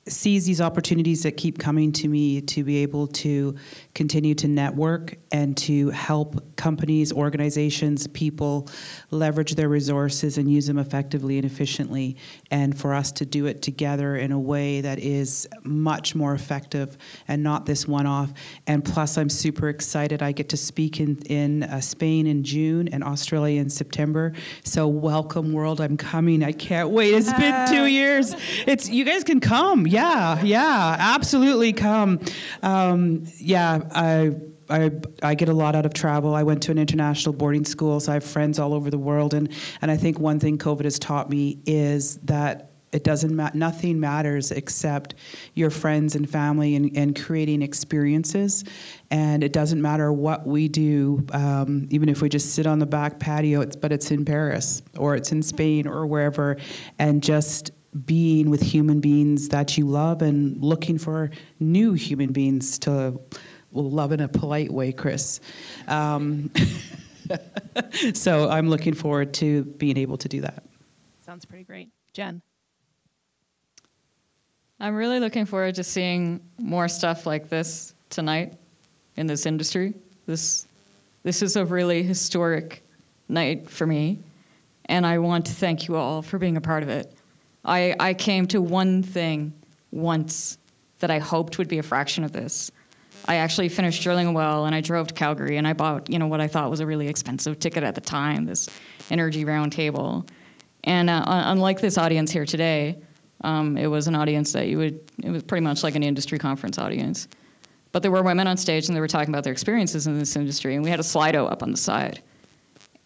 seize these opportunities that keep coming to me to be able to continue to network and to help companies, organizations, people leverage their resources and use them effectively and efficiently, and for us to do it together in a way that is much more effective and not this one-off. And plus, I'm super excited. I get to speak in Spain in June and Australia in September. So welcome, world. I'm coming. I can't wait. It's been 2 years. You guys can come. Yeah, absolutely come. I get a lot out of travel. I went to an international boarding school, so I have friends all over the world. And I think one thing COVID has taught me is that it doesn't nothing matters except your friends and family and creating experiences. And it doesn't matter what we do, even if we just sit on the back patio, but it's in Paris or it's in Spain or wherever, and just being with human beings that you love and looking for new human beings to love in a polite way, Chris. So I'm looking forward to being able to do that. Sounds pretty great. Jen. I'm really looking forward to seeing more stuff like this tonight in this industry. This is a really historic night for me, and I want to thank you all for being a part of it. I came to one thing once that I hoped would be a fraction of this. I actually finished drilling a well, and I drove to Calgary, and I bought, what I thought was a really expensive ticket at the time, this Energy Roundtable. And unlike this audience here today, it was an audience that it was pretty much like an industry conference audience. But there were women on stage, and they were talking about their experiences in this industry, and we had a Slido up on the side.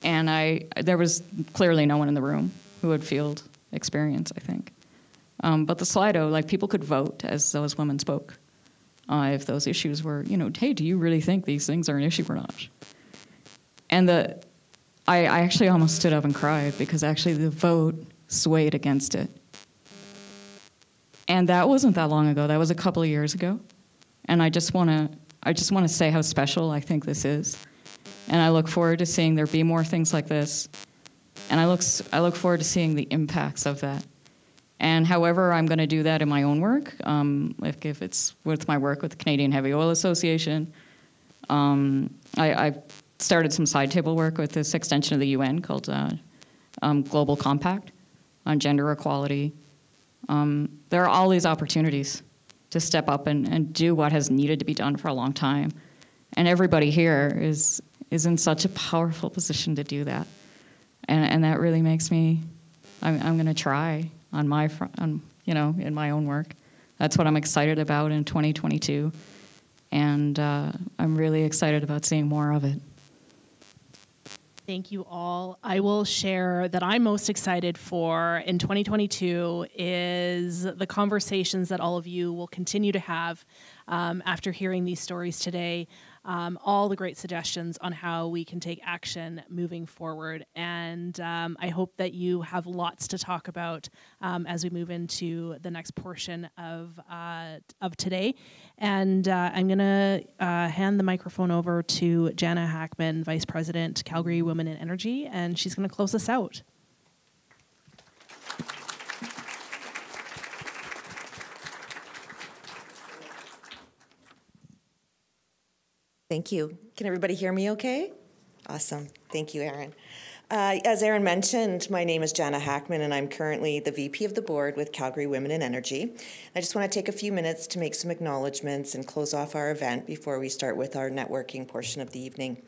And there was clearly no one in the room who had field experience, I think. But the Slido, people could vote as those women spoke. If those issues were, hey, do you really think these things are an issue or not? And I actually almost stood up and cried because actually the vote swayed against it. And that wasn't that long ago. That was a couple of years ago. And I just want to say how special I think this is. And I look forward to seeing there be more things like this. And I look forward to seeing the impacts of that. And however I'm going to do that in my own work, if it's with my work with the Canadian Heavy Oil Association, I started some side table work with this extension of the UN called Global Compact, on gender equality. There are all these opportunities to step up and do what has needed to be done for a long time. And everybody here is in such a powerful position to do that. And that really makes me, I'm going to try on my front, in my own work. That's what I'm excited about in 2022. And I'm really excited about seeing more of it. Thank you all. I will share that I'm most excited for in 2022 is the conversations that all of you will continue to have after hearing these stories today. All the great suggestions on how we can take action moving forward. And I hope that you have lots to talk about as we move into the next portion of today. And I'm going to hand the microphone over to Jana Hackman, Vice President, Calgary Women in Energy, and she's going to close us out. Thank you. Can everybody hear me okay? Awesome. Thank you, Erin. As Erin mentioned, my name is Jana Hackman, and I'm currently the VP of the board with Calgary Women in Energy. I just want to take a few minutes to make some acknowledgements and close off our event before we start with our networking portion of the evening.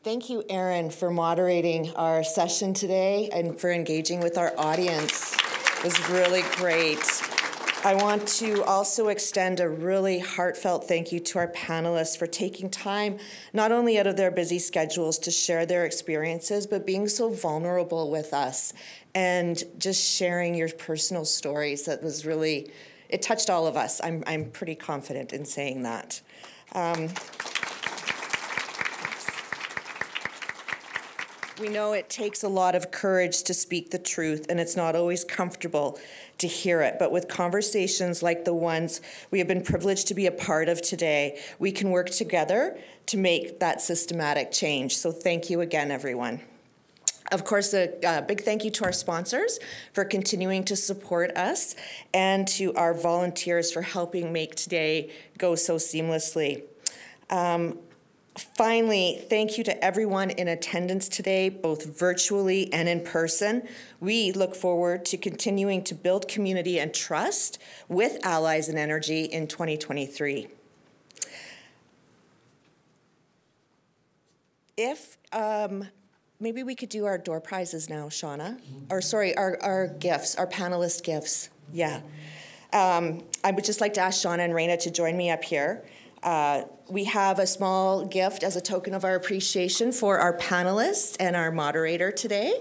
Thank you, Erin, for moderating our session today and for engaging with our audience. It was really great. I want to also extend a really heartfelt thank you to our panelists for taking time, not only out of their busy schedules to share their experiences, but being so vulnerable with us and just sharing your personal stories. That was really, it touched all of us. I'm pretty confident in saying that. We know it takes a lot of courage to speak the truth, and it's not always comfortable to hear it. But with conversations like the ones we have been privileged to be a part of today, we can work together to make that systematic change. So thank you again, everyone. Of course, a big thank you to our sponsors for continuing to support us and to our volunteers for helping make today go so seamlessly. Finally, thank you to everyone in attendance today, both virtually and in person. We look forward to continuing to build community and trust with Allies in Energy in 2023. If maybe we could do our door prizes now, Shauna. Or sorry, our gifts, our panelist gifts. Yeah. I would just like to ask Shauna and Raina to join me up here. We have a small gift as a token of our appreciation for our panelists and our moderator today.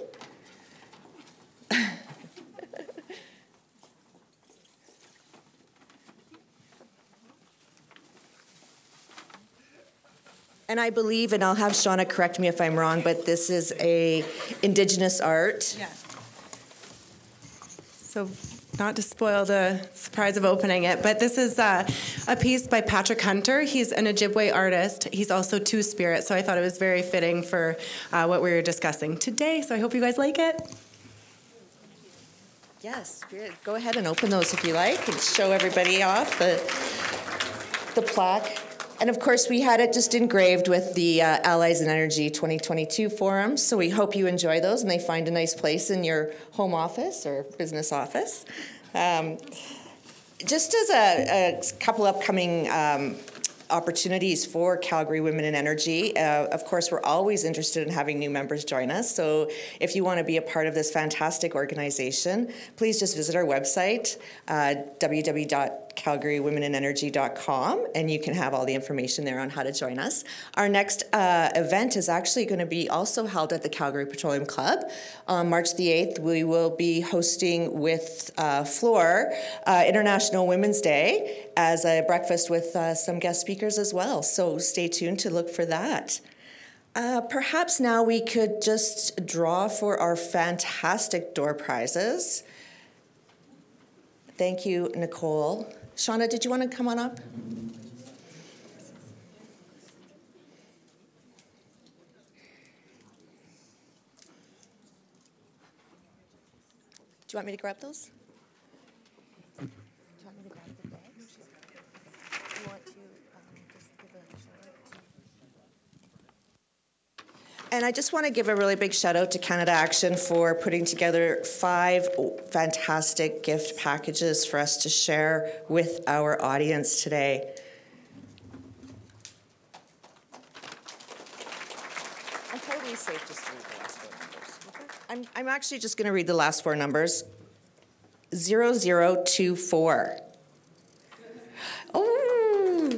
And I believe, and I'll have Shauna correct me if I'm wrong, but this is a Indigenous art. Yeah. So not to spoil the surprise of opening it, but this is a piece by Patrick Hunter. He's an Ojibwe artist. He's also Two-Spirit, so I thought it was very fitting for what we were discussing today. So I hope you guys like it. Yes, go ahead and open those if you like and show everybody off the plaque. And of course, we had it just engraved with the Allies in Energy 2022 forums, so we hope you enjoy those and they find a nice place in your home office or business office. Just as a couple upcoming opportunities for Calgary Women in Energy. Of course, we're always interested in having new members join us. So if you want to be a part of this fantastic organization, please just visit our website, www.calgarywomenenergy.com, and you can have all the information there on how to join us. Our next event is actually going to be also held at the Calgary Petroleum Club. On March the 8th, we will be hosting with Floor International Women's Day as a breakfast with some guest speakers as well. So stay tuned to look for that. Perhaps now we could just draw for our fantastic door prizes. Thank you, Nicole. Shauna, did you want to come on up? Do you want me to grab those? Do you want me to grab the bags? Do you want to just give a And I just want to give a really big shout out to Canada Action for putting together 5 fantastic gift packages for us to share with our audience today. I'm totally safe just to read the last 4 numbers. Okay? I'm actually just going to read the last 4 numbers. 0024. Oh!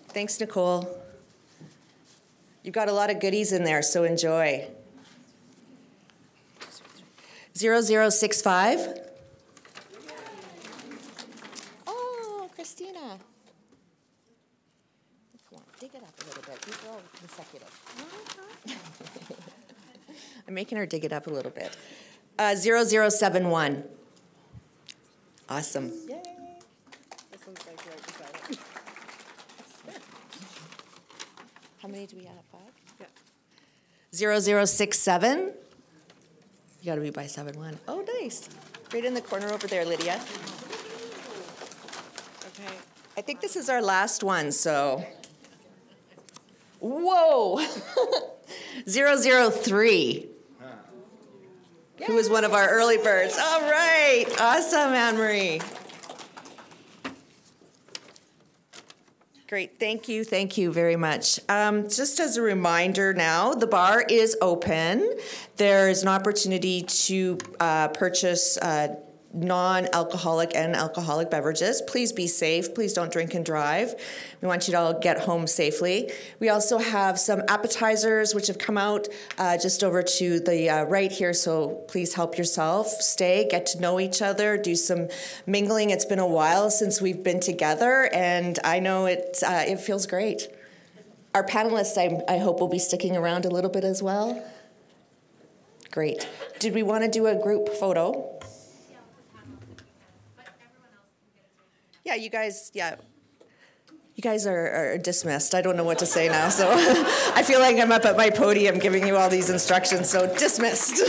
Thanks, Nicole. You've got a lot of goodies in there, so enjoy. 0065. Oh, Christina. Come on, dig it up a little bit. These are all consecutive. I'm making her dig it up a little bit. 0071. Awesome. Yay. This one's like right beside it. How many do we have? 5? Yeah. 0067. You got to be by 7-1. Oh, nice. Right in the corner over there, Lydia. Okay. I think this is our last one, so. Whoa. 003. Who was one of our early birds. All right. Awesome, Anne-Marie. Great. Thank you very much. Just as a reminder now, the bar is open. There's an opportunity to purchase non-alcoholic and alcoholic beverages. Please be safe. Please don't drink and drive. We want you to all get home safely. We also have some appetizers which have come out just over to the right here, so please help yourself. Stay, get to know each other, do some mingling. It's been a while since we've been together, and I know it feels great. Our panelists, I hope, will be sticking around a little bit as well. Great. Did we want to do a group photo? Yeah, you guys are dismissed. I don't know what to say now, so I feel like I'm up at my podium giving you all these instructions, so dismissed.